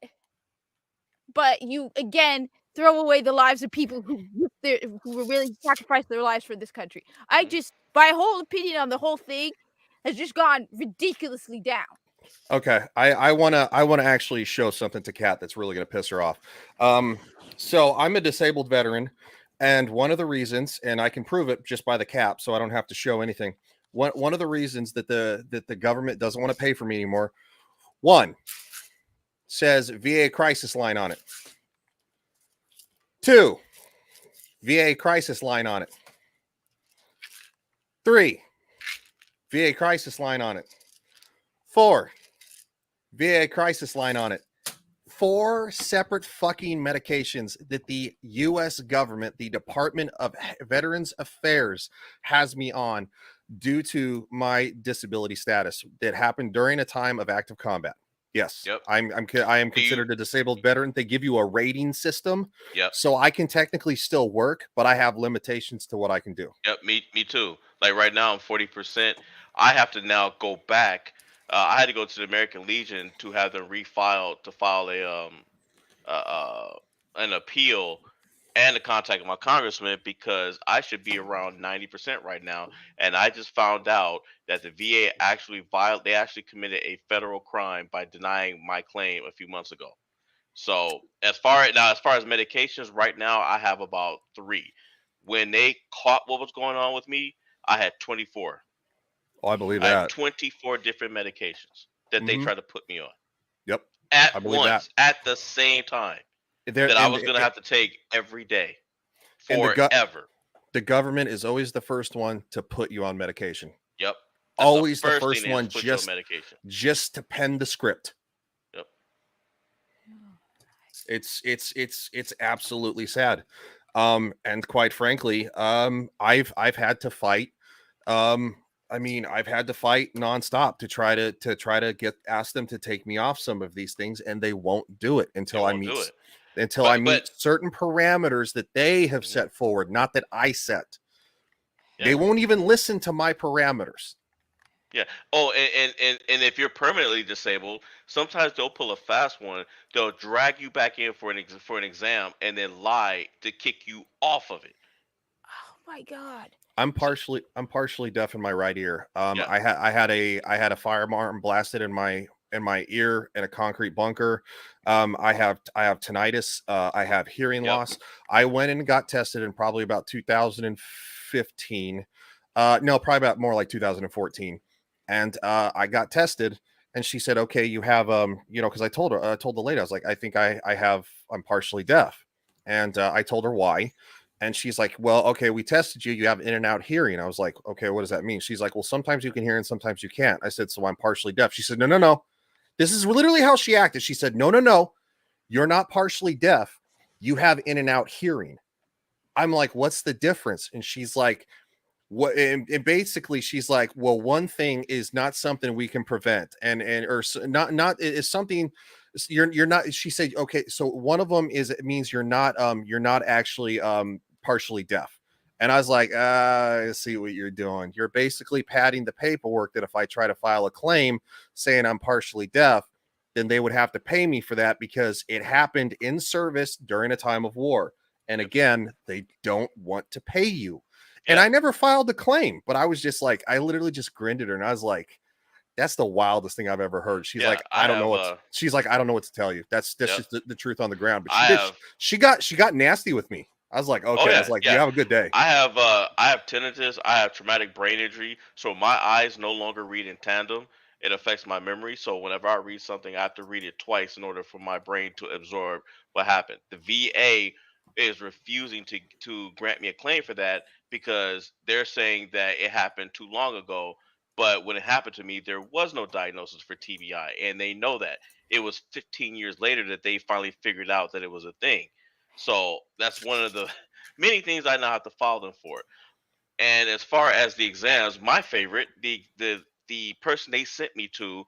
you again throw away the lives of people who were willing to sacrifice their lives for this country. I just, my whole opinion on the whole thing has just gone ridiculously down. okay, I wanna actually show something to Kat that's really gonna piss her off. So I'm a disabled veteran, and one of the reasons, and I can prove it just by the cap, so I don't have to show anything. One of the reasons that the government doesn't want to pay for me anymore, one, says VA crisis line on it. 2, VA crisis line on it. 3, VA crisis line on it. 4, VA crisis line on it. 4 separate fucking medications that the US government, the Department of Veterans Affairs, has me on due to my disability status that happened during a time of active combat. Yes, Yep. I am considered a disabled veteran. They give you a rating system, Yep. so I can technically still work, but I have limitations to what I can do. Yep. Me too. Like right now, I'm 40%. I have to now go back. I had to go to the American Legion to have them refile to file uh, uh, an appeal and to contact my congressman because I should be around 90% right now. And I just found out that the VA actually they actually committed a federal crime by denying my claim a few months ago. So as far as medications, right now I have about 3. When they caught what was going on with me, I had 24. Oh, I believe I had that. 24 different medications that they Mhm. tried to put me on Yep, at I believe that. once, at the same time, There that I was going to have to take every day and forever. the government is always the first one to put you on medication. Yep. That's Always the first thing first they one, just put you on medication. just to pen the script. Yep. It's absolutely sad. And quite frankly, I've had to fight. I mean, I've had to fight nonstop to try to ask them to take me off some of these things, and they won't do it They until I won't meet do it. until I But meet certain parameters that they have Mhm. set forward, not that I set. They Yeah. won't even listen to my parameters. Yeah. Oh, and if you're permanently disabled, sometimes they'll pull a fast one. They'll drag you back in for an exam and then lie to kick you off of it. Oh my God. I'm So partially deaf in my right ear. yeah. I had a firearm blasted in my ear in a concrete bunker. I have tinnitus. I have hearing Yep. loss. I went and got tested in probably about 2015. No, probably about more like 2014. And I got tested, and she said, "Okay, you have because I told her, I told the lady, I was like, I think I'm partially deaf, and I told her why." And she's like, "Well, okay, we tested you. You have in and out hearing." I was like, "Okay, what does that mean?" She's like, "Well, sometimes you can hear and sometimes you can't." I said, "So I'm partially deaf." She said, "No, no, no." This is literally how she acted. She said, "No, no, no. You're not partially deaf. You have in and out hearing." I'm like, "What's the difference?" And she's like, "What?" And basically, she's like, "Well, one thing is not something we can prevent, and or not is something you're not." She said, "Okay, so one of them is it means you're not actually partially deaf." And I was like, I see what you're doing. You're basically padding the paperwork that if I try to file a claim saying I'm partially deaf, then they would have to pay me for that because it happened in service during a time of war. And again, they don't want to pay you. And Yeah. I never filed the claim, but I was just like, I literally just grinned at her and I was like, that's the wildest thing I've ever heard. She's Yeah. like, I I don't know have. I don't know what to tell you. That's Yep. just the truth on the ground. But I have. she got nasty with me. I was like, Oh okay. I was yeah. like, you Yeah. have a good day. I have tinnitus. I have traumatic brain injury, so my eyes no longer read in tandem. It affects my memory. So whenever I read something, I have to read it twice in order for my brain to absorb what happened. The VA is refusing to grant me a claim for that because they're saying that it happened too long ago. But when it happened to me, there was no diagnosis for TBI, and they know that. It was 15 years later that they finally figured out that it was a thing. So that's one of the many things I now have to follow them for. And as far as the exams, my favorite, the person they sent me to,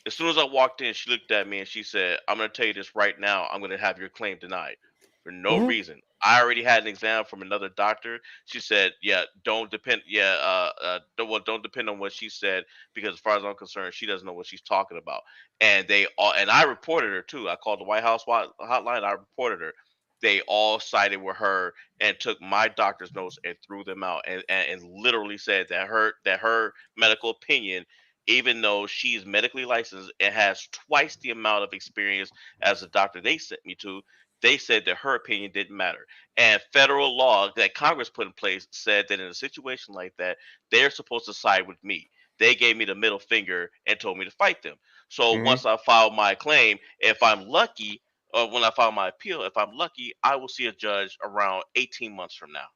as soon as I walked in, she looked at me and she said, "I'm going to tell you this right now. I'm going to have your claim denied for no Mhm. reason. I already had an exam from another doctor." She said, "Yeah, don't depend. Yeah, don't depend on what she said because, as far as I'm concerned, she doesn't know what she's talking about." And they all, and I reported her too. I called the White House hotline. I reported her. They all sided with her and took my doctor's notes and threw them out, and literally said that her medical opinion, even though she's medically licensed and has twice the amount of experience as the doctor they sent me to, they said that her opinion didn't matter. And federal law that Congress put in place said that in a situation like that, they're supposed to side with me. They gave me the middle finger and told me to fight them. So Mhm. once I file my claim, if I'm lucky, or when I file my appeal, if I'm lucky, I will see a judge around 18 months from now.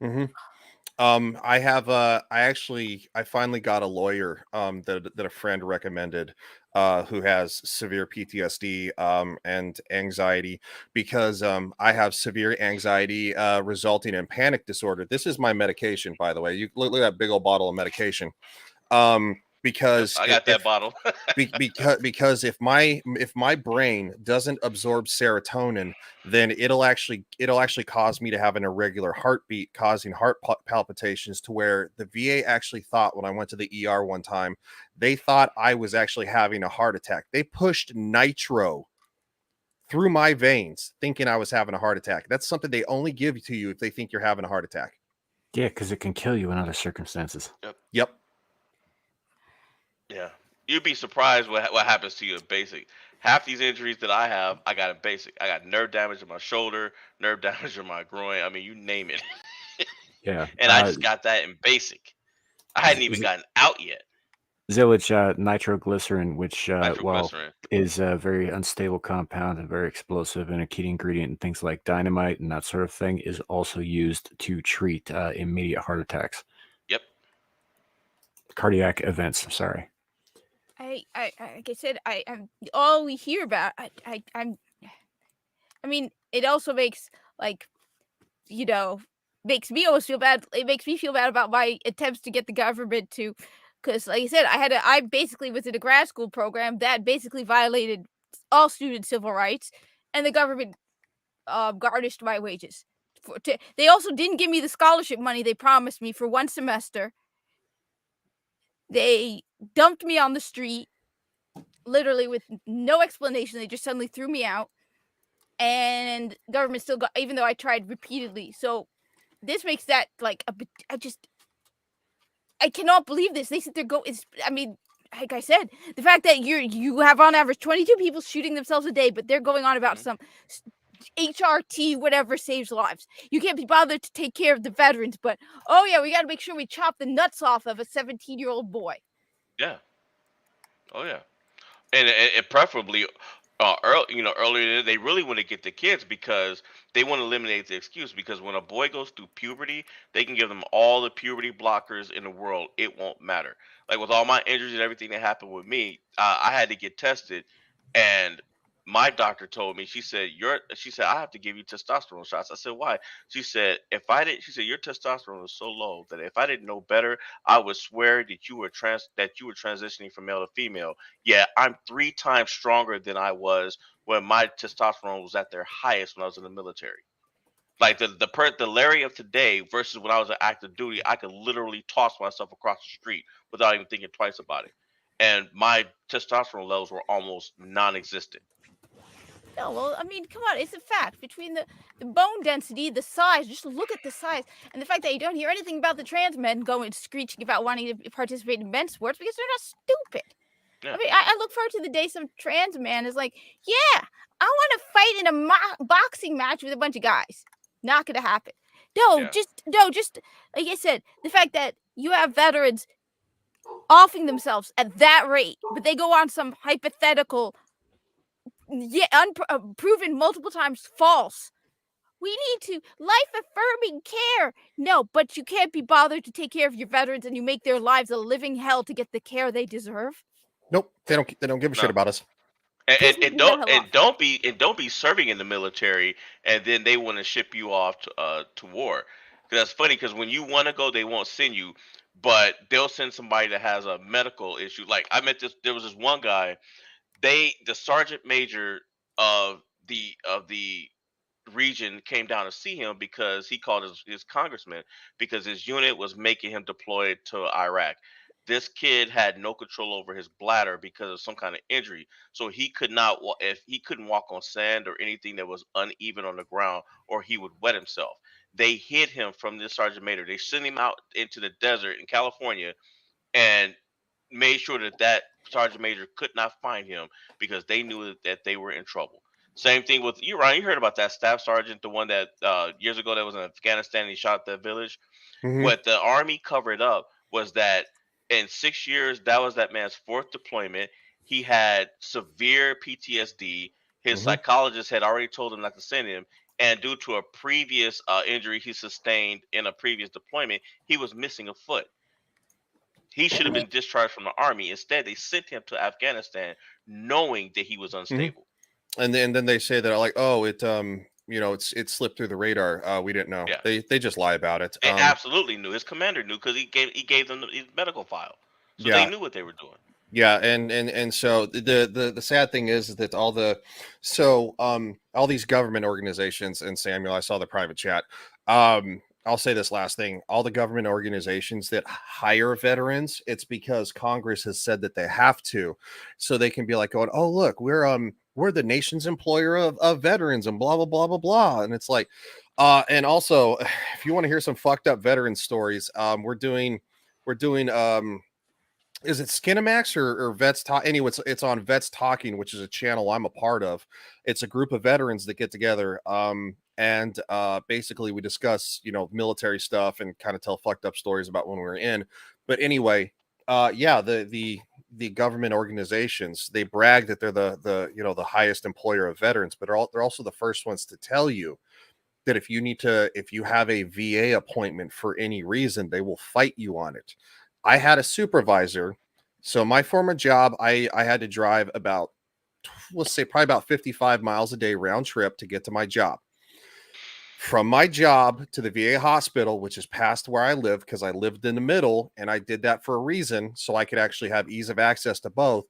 Mhm. I have I finally got a lawyer that a friend recommended who has severe PTSD and anxiety because I have severe anxiety resulting in panic disorder. This is my medication, by the way. You look at that big old bottle of medication. Yep, Because I got that if bottle. because if my brain doesn't absorb serotonin, then it'll actually cause me to have an irregular heartbeat, causing palpitations, to where the VA actually thought, when I went to the ER one time, they thought I was actually having a heart attack. They pushed nitro through my veins thinking I was having a heart attack. That's something they only give to you if they think you're having a heart attack. Yeah, because it can kill you in other circumstances. Yep. Yeah, you'd be surprised what happens to you in basic. Half these injuries that I have, I got in basic. I got nerve damage in my shoulder, nerve damage in my groin. I mean, you name it. Yeah. And I just got that in basic. I hadn't even gotten out yet. Zillage nitroglycerin, which Nitroglycerin. is a very unstable compound and very explosive, and a key ingredient in things like dynamite and that sort of thing, is also used to treat immediate heart attacks. Yep. Cardiac events. Sorry. I like I said, I'm all we hear about. I mean, it also makes makes me almost feel bad. It makes me feel bad about my attempts to get the government to, because like I said, I basically was in a grad school program that basically violated all student civil rights, and the government garnished my wages. They also didn't give me the scholarship money they promised me for one semester. They dumped me on the street, literally with no explanation. They just suddenly threw me out, and government still got, even though I tried repeatedly. So this makes that like a bit. I cannot believe this. They said they're I mean, like I said, the fact that you have on average 22 people shooting themselves a day, but they're going on about some HRT whatever saves lives. You can't be bothered to take care of the veterans, but oh yeah, we got to make sure we chop the nuts off of a 17-year-old boy. Yeah. Oh yeah. And preferably earlier, they really want to get the kids because they want to eliminate the excuse, because when a boy goes through puberty, they can give them all the puberty blockers in the world, it won't matter. Like with all my injuries and everything that happened with me, I had to get tested, and my doctor told me, she said, "I have to give you testosterone shots." I said, "Why?" She said, she said, "Your testosterone is so low that if I didn't know better, I would swear that you were transitioning from male to female. Yeah, I'm 3 times stronger than I was when my testosterone was at their highest when I was in the military. Like the Larry of today versus when I was on active duty, I could literally toss myself across the street without even thinking twice about it. And my testosterone levels were almost non-existent. No, well, I mean, come on, it's a fact. Between the bone density, the size, just look at the size, and the fact that you don't hear anything about the trans men going screeching about wanting to participate in men's sports because they're not stupid. Yeah. I mean, I look forward to the day some trans man is like, yeah, I want to fight in a boxing match with a bunch of guys. Not gonna happen. Just like I said, the fact that you have veterans offing themselves at that rate, but they go on some hypothetical, proven multiple times false. We need to life affirming care. No, but you can't be bothered to take care of your veterans, and you make their lives a living hell to get the care they deserve. Nope. They don't give a shit about us. Please make me that hell off. don't be serving in the military and then they want to ship you off to war. 'Cause that's funny because when you want to go, they won't send you, but they'll send somebody that has a medical issue. Like I met this, there was this one guy. The sergeant major of the region came down to see him because he called his congressman because his unit was making him deployed to Iraq. This kid had no control over his bladder because of some kind of injury, so he could not if he couldn't walk on sand or anything that was uneven on the ground, or he would wet himself. They hid him from this sergeant major. They sent him out into the desert in California and made sure that sergeant major could not find him because they knew that they were in trouble. Same thing with you, Ryan. You heard about that staff sergeant, the one that years ago that was in Afghanistan. And he shot that village. Mhm. What the army covered up was that in 6 years, that was that man's fourth deployment. He had severe PTSD. His Mhm. psychologist had already told him not to send him, and due to a previous injury he sustained in a previous deployment, he was missing a foot. He should have been discharged from the army. Instead, they sent him to Afghanistan, knowing that he was unstable. And then they say that like, oh, it it slipped through the radar. We didn't know. Yeah. They just lie about it. They absolutely knew. His commander knew because he gave them his medical file, so Yeah. they knew what they were doing. Yeah, and so the sad thing is that all these government organizations, and Samuel, I saw the private chat. I'll say this last thing. All the government organizations that hire veterans, it's because Congress has said that they have to, so they can be like going, oh, look, we're the nation's employer of veterans and blah, blah, blah, blah, blah. And it's like, and also if you want to hear some fucked up veteran stories, we're doing, is it Skinamax or Vets Talk? Anyway, it's on Vets Talking, which is a channel I'm a part of. It's a group of veterans that get together, and basically we discuss, military stuff and kind of tell fucked up stories about when we were in. But anyway, yeah, the government organizations, they brag that they're the highest employer of veterans, but they're also the first ones to tell you that if you have a VA appointment for any reason, they will fight you on it. I had a supervisor. So my former job, I had to drive about, let's say probably about 55 miles a day round trip to get to my job. From my job to the VA hospital, which is past where I live, because I lived in the middle, and I did that for a reason, so I could actually have ease of access to both.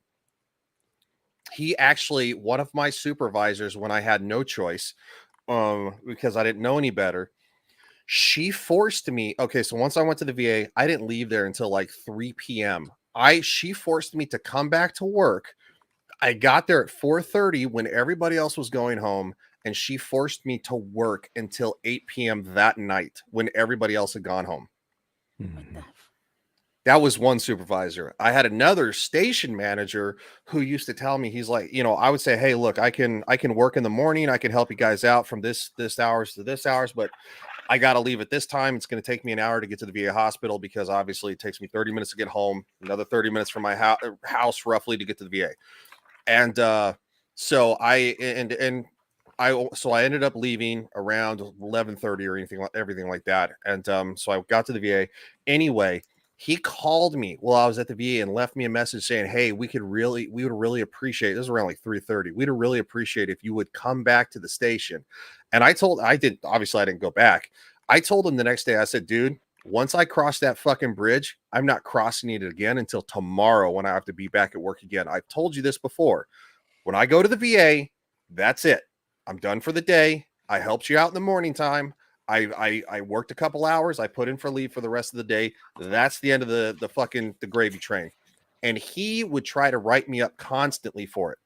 One of my supervisors, when I had no choice, because I didn't know any better, she forced me. Okay, so once I went to the VA, I didn't leave there until like 3 p.m. She forced me to come back to work. I got there at 4:30 when everybody else was going home, and she forced me to work until 8 p.m. that night when everybody else had gone home. That was one supervisor. I had another station manager who used to tell me, he's like, I would say, hey, look, I can work in the morning. I can help you guys out from this hours to this hours, but I got to leave at this time. It's going to take me an hour to get to the VA hospital because obviously it takes me 30 minutes to get home, another 30 minutes from my house roughly to get to the VA. And so I ended up leaving around 11:30 or everything like that. And so I got to the VA. Anyway, he called me while I was at the VA and left me a message saying, hey, we would really appreciate, this was around like 3:30. We'd really appreciate if you would come back to the station. And obviously I didn't go back. I told him the next day, I said, dude, once I cross that fucking bridge, I'm not crossing it again until tomorrow when I have to be back at work again. I've told you this before. When I go to the VA, that's it. I'm done for the day. I helped you out in the morning time. I worked a couple hours. I put in for leave for the rest of the day. That's the end of the gravy train. And he would try to write me up constantly for it.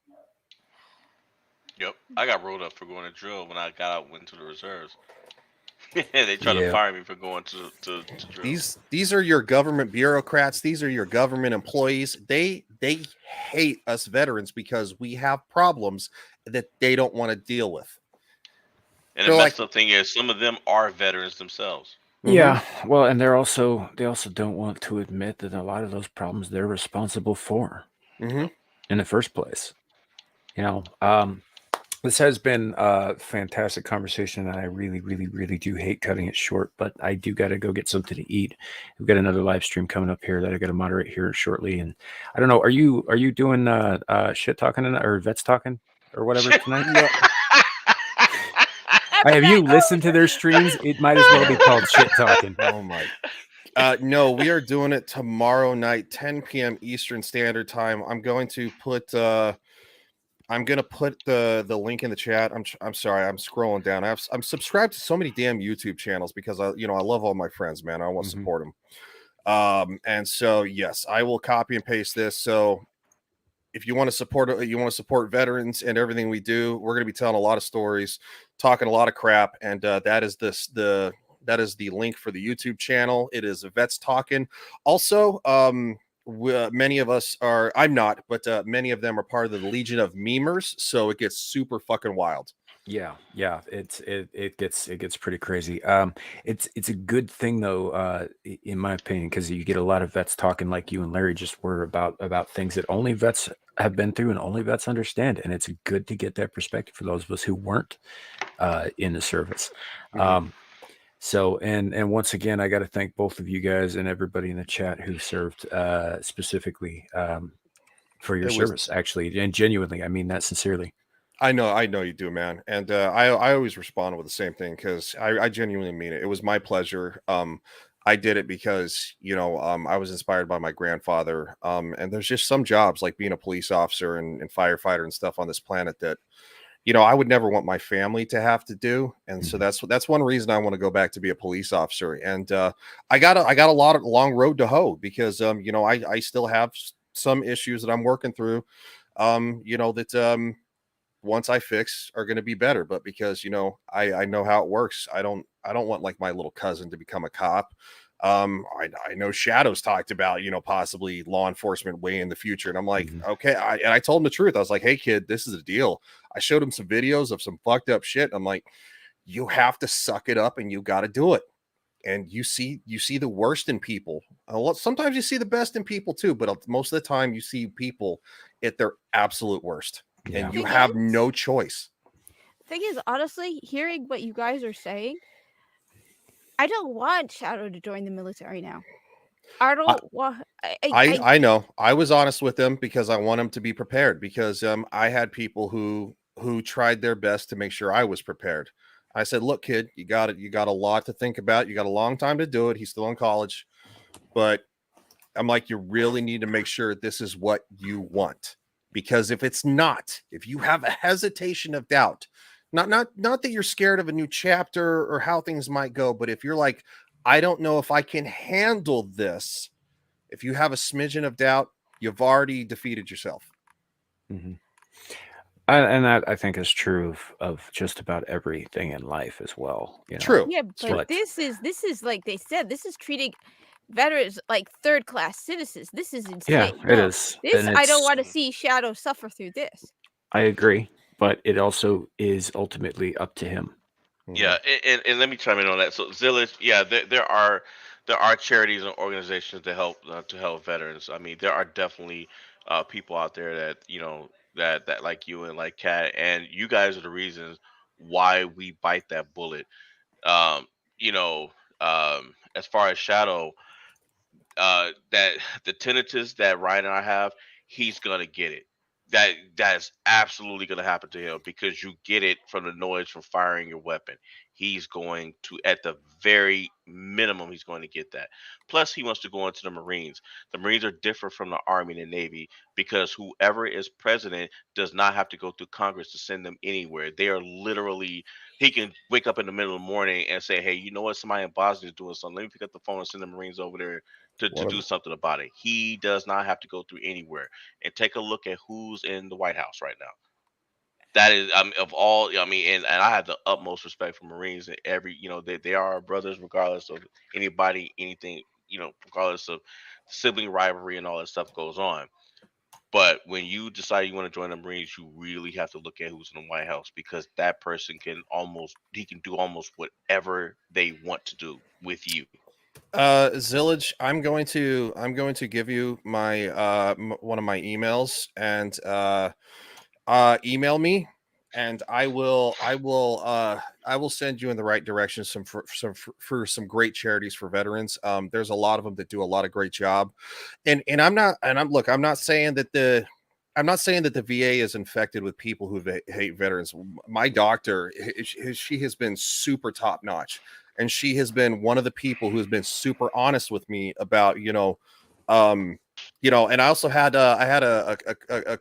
Yep, I got rolled up for going to drill when I went to the reserves. They tried to fire me for going to drill. These are your government bureaucrats. These are your government employees. They hate us veterans because we have problems that they don't want to deal with. And the messed up thing is some of them are veterans themselves. Yeah, well, and they also don't want to admit that a lot of those problems they're responsible for in the first place. This has been a fantastic conversation, and I really, really, really do hate cutting it short, but I do got to go get something to eat. We've got another live stream coming up here that I got to moderate here shortly, and I don't know. Are you doing shit talking tonight, or vets talking or whatever tonight? No, Have you listened to their streams? It might as well be called shit talking. oh my. No, we are doing it tomorrow night, 10 p.m. Eastern Standard Time. I'm going to put the link in the chat. I'm sorry, I'm scrolling down. I'm subscribed to so many damn YouTube channels because I love all my friends, man. I want to support them. And so yes, I will copy and paste this. So if you want to support veterans and everything we do, we're going to be telling a lot of stories, talking a lot of crap, and that is the link for the YouTube channel. It is Vets Talking. Also, many of us are, I'm not, but many of them are part of the Legion of Memers, so it gets super fucking wild. Yeah, it gets pretty crazy. It's a good thing though, in my opinion, because you get a lot of vets talking like you and Larry just were about things that only vets have been through and only vets understand, and it's good to get that perspective for those of us who weren't in the service. So, and once again, I got to thank both of you guys and everybody in the chat who served specifically for your service, actually, and genuinely, I mean that sincerely. I know you do, man. And I always respond with the same thing because I genuinely mean it. It was my pleasure. I did it because, I was inspired by my grandfather. And there's just some jobs like being a police officer and firefighter and stuff on this planet that, I would never want my family to have to do. And so that's one reason I want to go back to be a police officer. And I got a long road to hoe because, I still have some issues that I'm working through, that once I fix are going to be better. But because, I know how it works. I don't want like my little cousin to become a cop. I know Shadow's talked about, possibly law enforcement way in the future. And I'm like, okay. And I told him the truth. I was like, hey kid, this is the deal. I showed him some videos of some fucked up shit. I'm like, you have to suck it up and you got to do it. And you see the worst in people. Sometimes you see the best in people too, but most of the time you see people at their absolute worst. Yeah. And you have no choice. Thing is, honestly, hearing what you guys are saying, I don't want Shadow to join the military now. I don't want. I know. I was honest with him because I want him to be prepared. Because I had people who tried their best to make sure I was prepared. I said, "Look, kid, you got it. You got a lot to think about. You got a long time to do it. He's still in college, but I'm like, you really need to make sure this is what you want." Because if it's not, if you have a hesitation of doubt, not that you're scared of a new chapter or how things might go, but if you're like, I don't know if I can handle this, if you have a smidgen of doubt, you've already defeated yourself. And that I think is true of just about everything in life as well. True. Yeah, but this is like they said, this is treating veterans like third-class citizens. This is insane. Yeah, it is. This I don't want to see Shadow suffer through this. I agree, but it also is ultimately up to him. Yeah, and let me chime in on that. So Zillage, yeah, there are charities and organizations to help veterans. I mean, there are definitely people out there that that like you and like Kat, and you guys are the reasons why we bite that bullet. Um, as far as Shadow, that the tinnitus that Ryan and I have, he's gonna get it. That's absolutely gonna happen to him because you get it from the noise from firing your weapon. He's going to, at the very minimum, he's going to get that. Plus, he wants to go into the Marines. The Marines are different from the Army and the Navy because whoever is president does not have to go through Congress to send them anywhere. They are literally, he can wake up in the middle of the morning and say, hey, you know what? Somebody in Bosnia is doing something. Let me pick up the phone and send the Marines over there to do something about it. He does not have to go through anywhere. And take a look at who's in the White House right now. That is, of all, and I have the utmost respect for Marines and they are our brothers regardless of anybody, anything, regardless of sibling rivalry and all that stuff goes on. But when you decide you want to join the Marines, you really have to look at who's in the White House because that person can do almost whatever they want to do with you. Zillage, I'm going to give you my one of my emails and email me and I will send you in the right direction for some great charities for veterans. There's a lot of them that do a lot of great job, and I'm not saying that the VA is infected with people who hate veterans. My doctor, she has been super top notch, and she has been one of the people who has been super honest with me about, and I also had a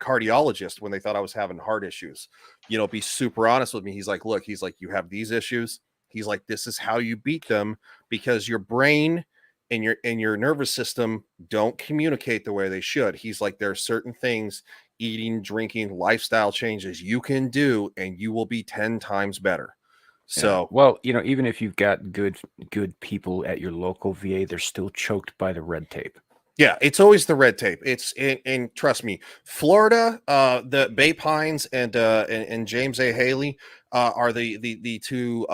cardiologist when they thought I was having heart issues, be super honest with me. He's like, look, you have these issues. He's like, this is how you beat them, because your brain and your nervous system don't communicate the way they should. He's like, there are certain things, eating, drinking, lifestyle changes you can do, and you will be 10 times better. So, well, even if you've got good people at your local VA, they're still choked by the red tape. Yeah, it's always the red tape. And trust me, Florida, the Bay Pines and James A. Haley are the two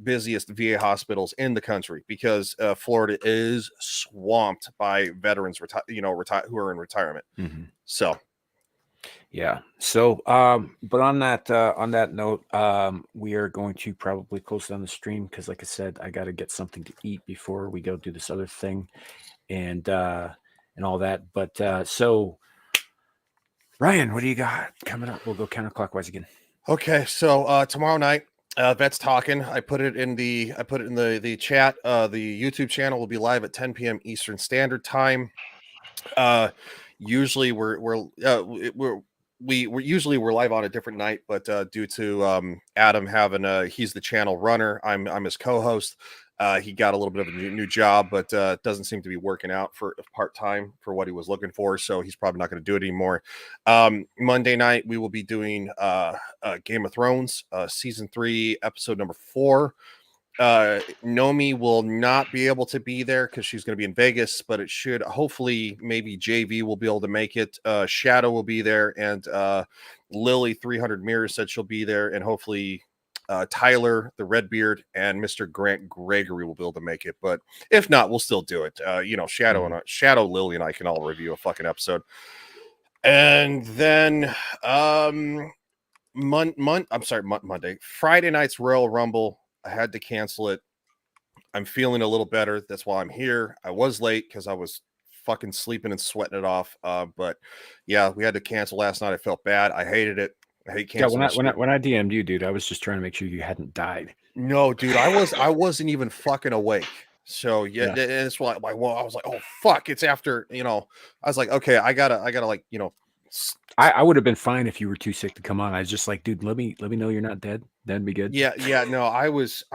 busiest VA hospitals in the country, because Florida is swamped by veterans who are in retirement. Mm-hmm. So, yeah. So, but on that note, we are going to probably close down the stream, because, like I said, I got to get something to eat before we go do this other thing, and all that. But so, Ryan, what do you got coming up? We'll go counterclockwise again. Okay, so tomorrow night, Vets Talking. I put it in the chat. The YouTube channel will be live at 10 p.m. Eastern Standard Time. Usually we're live on a different night, but due to Adam having he's the channel runner, I'm his co-host. He got a little bit of a new job, but doesn't seem to be working out for part-time for what he was looking for, so he's probably not going to do it anymore. Monday night we will be doing Game of Thrones season 3 episode number 4. Nomi will not be able to be there because she's going to be in Vegas, but it should hopefully maybe JV will be able to make it. Shadow will be there, and Lily 300 Mirrors said she'll be there, and hopefully Tyler the Redbeard and Mr. Grant Gregory will be able to make it. But if not, we'll still do it. Shadow, Lily, and I can all review a fucking episode. And then Monday, Friday night's Royal Rumble. I had to cancel it. I'm feeling a little better. That's why I'm here. I was late because I was fucking sleeping and sweating it off. But yeah, we had to cancel last night. I felt bad. I hated it. I hate canceling. Yeah, when I DM'd you, dude, I was just trying to make sure you hadn't died. No, dude, I wasn't even fucking awake. So yeah. That's why I was like, oh fuck, it's after, I was like, okay, I gotta like, I would have been fine if you were too sick to come on. I was just like, dude, let me know you're not dead. That'd be good. Yeah. No, I was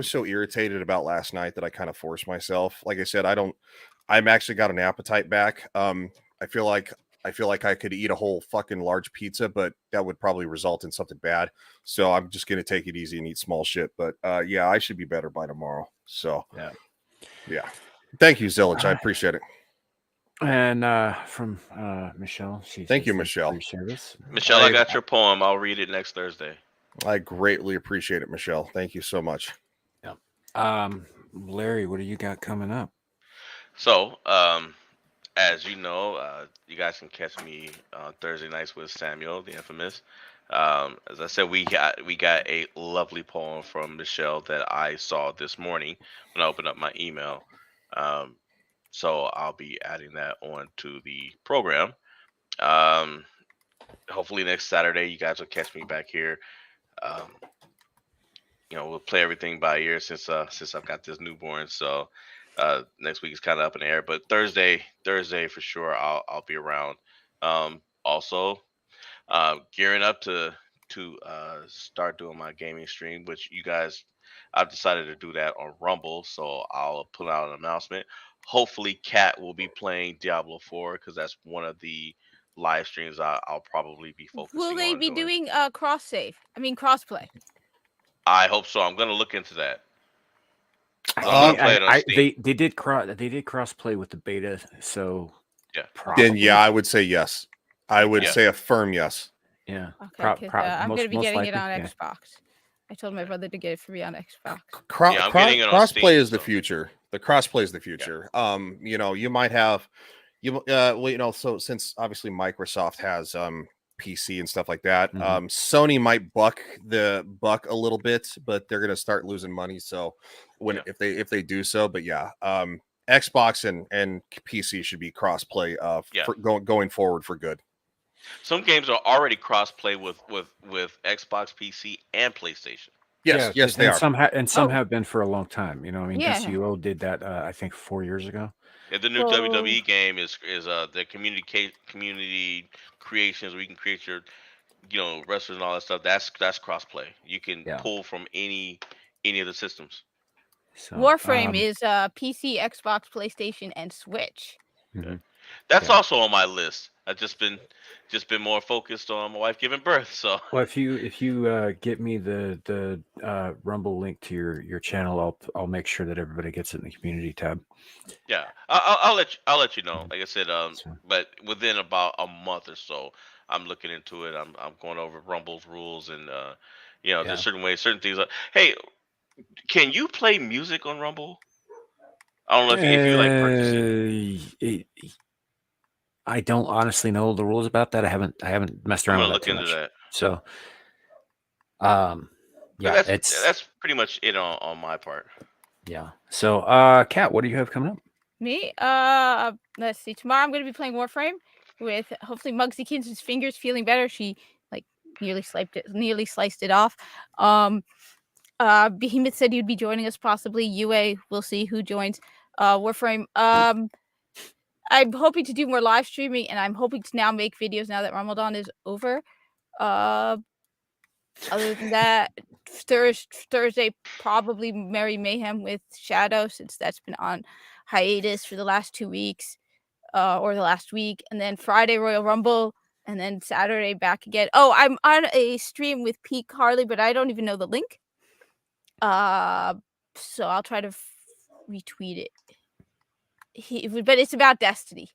so irritated about last night that I kind of forced myself. Like I said, I'm actually got an appetite back. I feel like I could eat a whole fucking large pizza, but that would probably result in something bad. So I'm just gonna take it easy and eat small shit. But yeah, I should be better by tomorrow. So yeah. Thank you, Zillich. I appreciate it. And from Michelle, thank you, Michelle, for your service. Michelle, I got your poem. I'll read it next Thursday. I greatly appreciate it, Michelle. Thank you so much. Yeah. Larry, what do you got coming up? So, as you know, you guys can catch me on Thursday nights with Samuel, the infamous. As I said, we got a lovely poem from Michelle that I saw this morning when I opened up my email. So I'll be adding that on to the program. Hopefully next Saturday you guys will catch me back here. We'll play everything by ear since I've got this newborn. So next week is kind of up in the air, but Thursday for sure I'll be around. Also, gearing up to start doing my gaming stream, which you guys, I've decided to do that on Rumble, so I'll put out an announcement. Hopefully, Kat will be playing Diablo 4 because that's one of the live streams I'll probably be focusing on. Will they be doing crossplay? I hope so. I'm gonna look into that. They did cross play with the beta, so yeah. Then yeah, I would say yes. I would say a firm yes. Yeah. Okay, I'm going to be getting it on Xbox. I told my brother to get it for me on Xbox. Crossplay is the future. The crossplay is the future. You might have, so since obviously Microsoft has PC and stuff like that. Mhm. Sony might buck a little bit, but they're gonna start losing money. So Yeah. if they do so, but yeah, Xbox and PC should be cross-play Yeah. for going forward for good. Some games are already cross-play with Xbox, PC, and PlayStation. Yes, yes, they are. Some Oh. have been for a long time. You know, I mean, Yeah. DCUO did that. I think 4 years ago. Yeah, the new So WWE game is the community creations where you can create your wrestlers and all that stuff. That's cross-play. You can Yeah. pull from any of the systems. So Warframe is PC, Xbox, PlayStation, and Switch. mhm. That's Yeah. also on my list. I've just been more focused on my wife giving birth. So Well, if you get me the Rumble link to your channel, I'll make sure that everybody gets it in the community tab. yeah, I'll let you know. Like I said, So, but within about a month or so, I'm looking into it. I'm going over Rumble's rules and yeah. there's certain ways, certain things. Hey, can you play music on Rumble? I don't know if you like purchase it. I don't honestly know the rules about that. I haven't messed I'm around gonna with that look too into much. that. So, 'Cause yeah, it's that's pretty much it on my part. yeah. So, Kat, what do you have coming up? Me? Let's see. Tomorrow I'm going to be playing Warframe with hopefully Muggsykins' fingers feeling better. She like nearly sliced it off. Behemoth said he'd be joining us possibly. UA, we'll see who joins. Warframe. I'm hoping to do more live streaming, and I'm hoping to now make videos now that Ramadan is over. Other than that, Thursday probably Merry Mayhem with Shadow, since that's been on hiatus for the last 2 weeks, or the last week, and then Friday Royal Rumble, and then Saturday back again. Oh, I'm on a stream with Peak Harley, but I don't even know the link. So I'll try to retweet it. But it's about Destiny.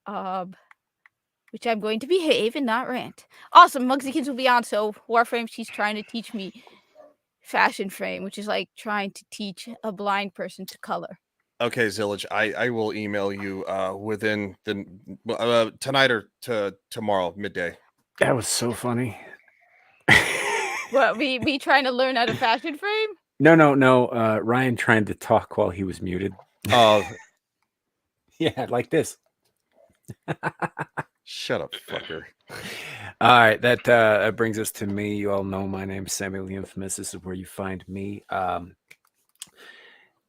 Which I'm going to behave and not rant. Awesome, Muggsykins will be on. So Warframe, she's trying to teach me fashion frame, which is like trying to teach a blind person to color. Okay, Zillage, I will email you within the tonight or tomorrow midday. That was so funny. What, me trying to learn how to fashion frame? No. Ryan trying to talk while he was muted. Oh, yeah, like this. Shut up, fucker. All right, that brings us to me. You all know my name's Samuel the Infamous. This is where you find me.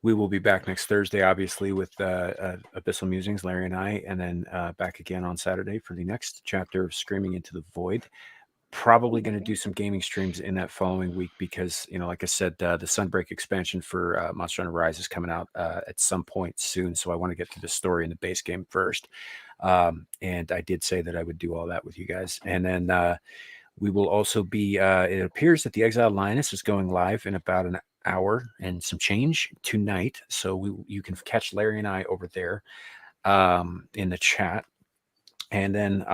We will be back next Thursday, obviously, with Abyssal Musings, Larry and I, and then back again on Saturday for the next chapter of Screaming into the Void. Probably going to do some gaming streams in that following week because, like I said, the Sunbreak expansion for Monster Hunter Rise is coming out at some point soon. So I want to get to the story in the base game first. And I did say that I would do all that with you guys. And then we will also be, it appears that the Exiled Lioness is going live in about an hour and some change tonight. So you can catch Larry and I over there in the chat. And then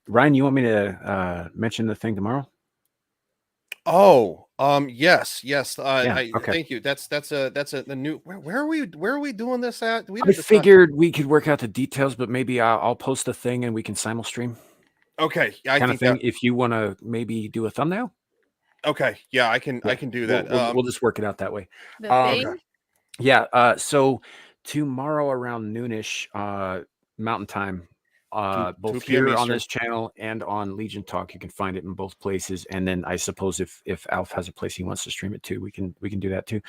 Ryan, you want me to mention the thing tomorrow? Oh, yes. Okay. Thank you. That's a new. Where are we doing this at? I figured we could work out the details, but maybe I'll post a thing and we can simul stream. Okay, I kind think of thing. If you want to maybe do a thumbnail. Okay, yeah, I can do that. We'll just work it out that way. The thing? Yeah. So tomorrow around noonish Mountain Time. Both 2 p.m. here on Eastern. this channel and on Legion Talk, you can find it in both places. And then I suppose if Alf has a place he wants to stream it to, we can do that too.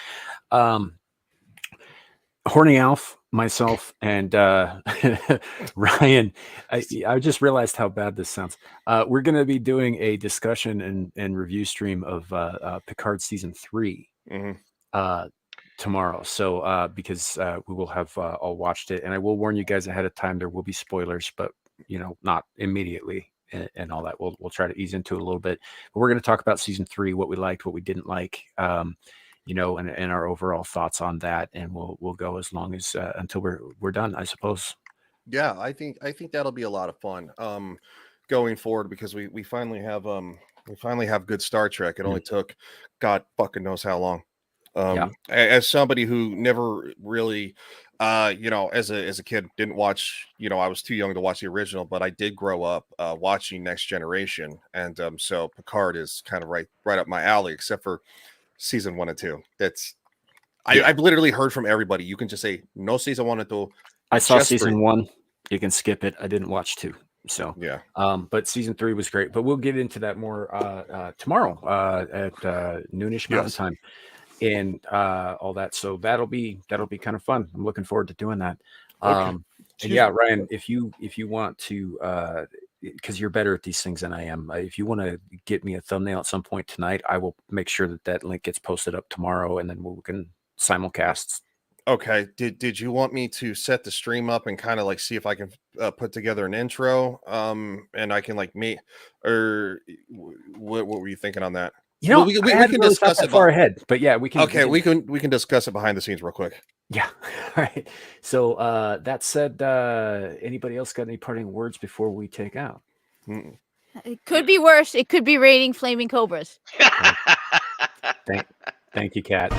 Horny Alf, myself, and Ryan. I just realized how bad this sounds. We're going to be doing a discussion and review stream of Picard season 3 tomorrow. So because we will have all watched it, and I will warn you guys ahead of time, there will be spoilers, but not immediately and all that. We'll try to ease into it a little bit, but we're going to talk about season 3, what we liked, what we didn't like, and our overall thoughts on that, and we'll go as long as until we're done, I suppose. Yeah, I think that'll be a lot of fun going forward, because we finally have good Star Trek. It only took God fucking knows how long. As somebody who never really You know, as a kid, didn't watch. You know, I was too young to watch the original, but I did grow up watching Next Generation, and so Picard is kind of right up my alley, except for season 1 and 2. That's I've literally heard from everybody. You can just say no season 1 and 2. I saw just season 3. 1. You can skip it. I didn't watch 2. So Yeah. But season 3 was great. But we'll get into that more tomorrow at noonish Mountain Yes. Time and all that. So that'll be kind of fun. I'm looking forward to doing that. Okay. And Excuse yeah, me. Ryan, if you want to because you're better at these things than I am. If you want to get me a thumbnail at some point tonight, I will make sure that link gets posted up tomorrow, and then we can simulcast. Okay. Did you want me to set the stream up and kind of like see if I can put together an intro? And I can like meet, or what were you thinking on that? You know, we I hadn't can really discuss thought it that far ahead, but yeah, we can. Okay, we can discuss it behind the scenes real quick. Yeah. All right. So that said, anybody else got any parting words before we take out? Mm-mm. It could be worse. It could be raining flaming cobras. Thank you, Kat.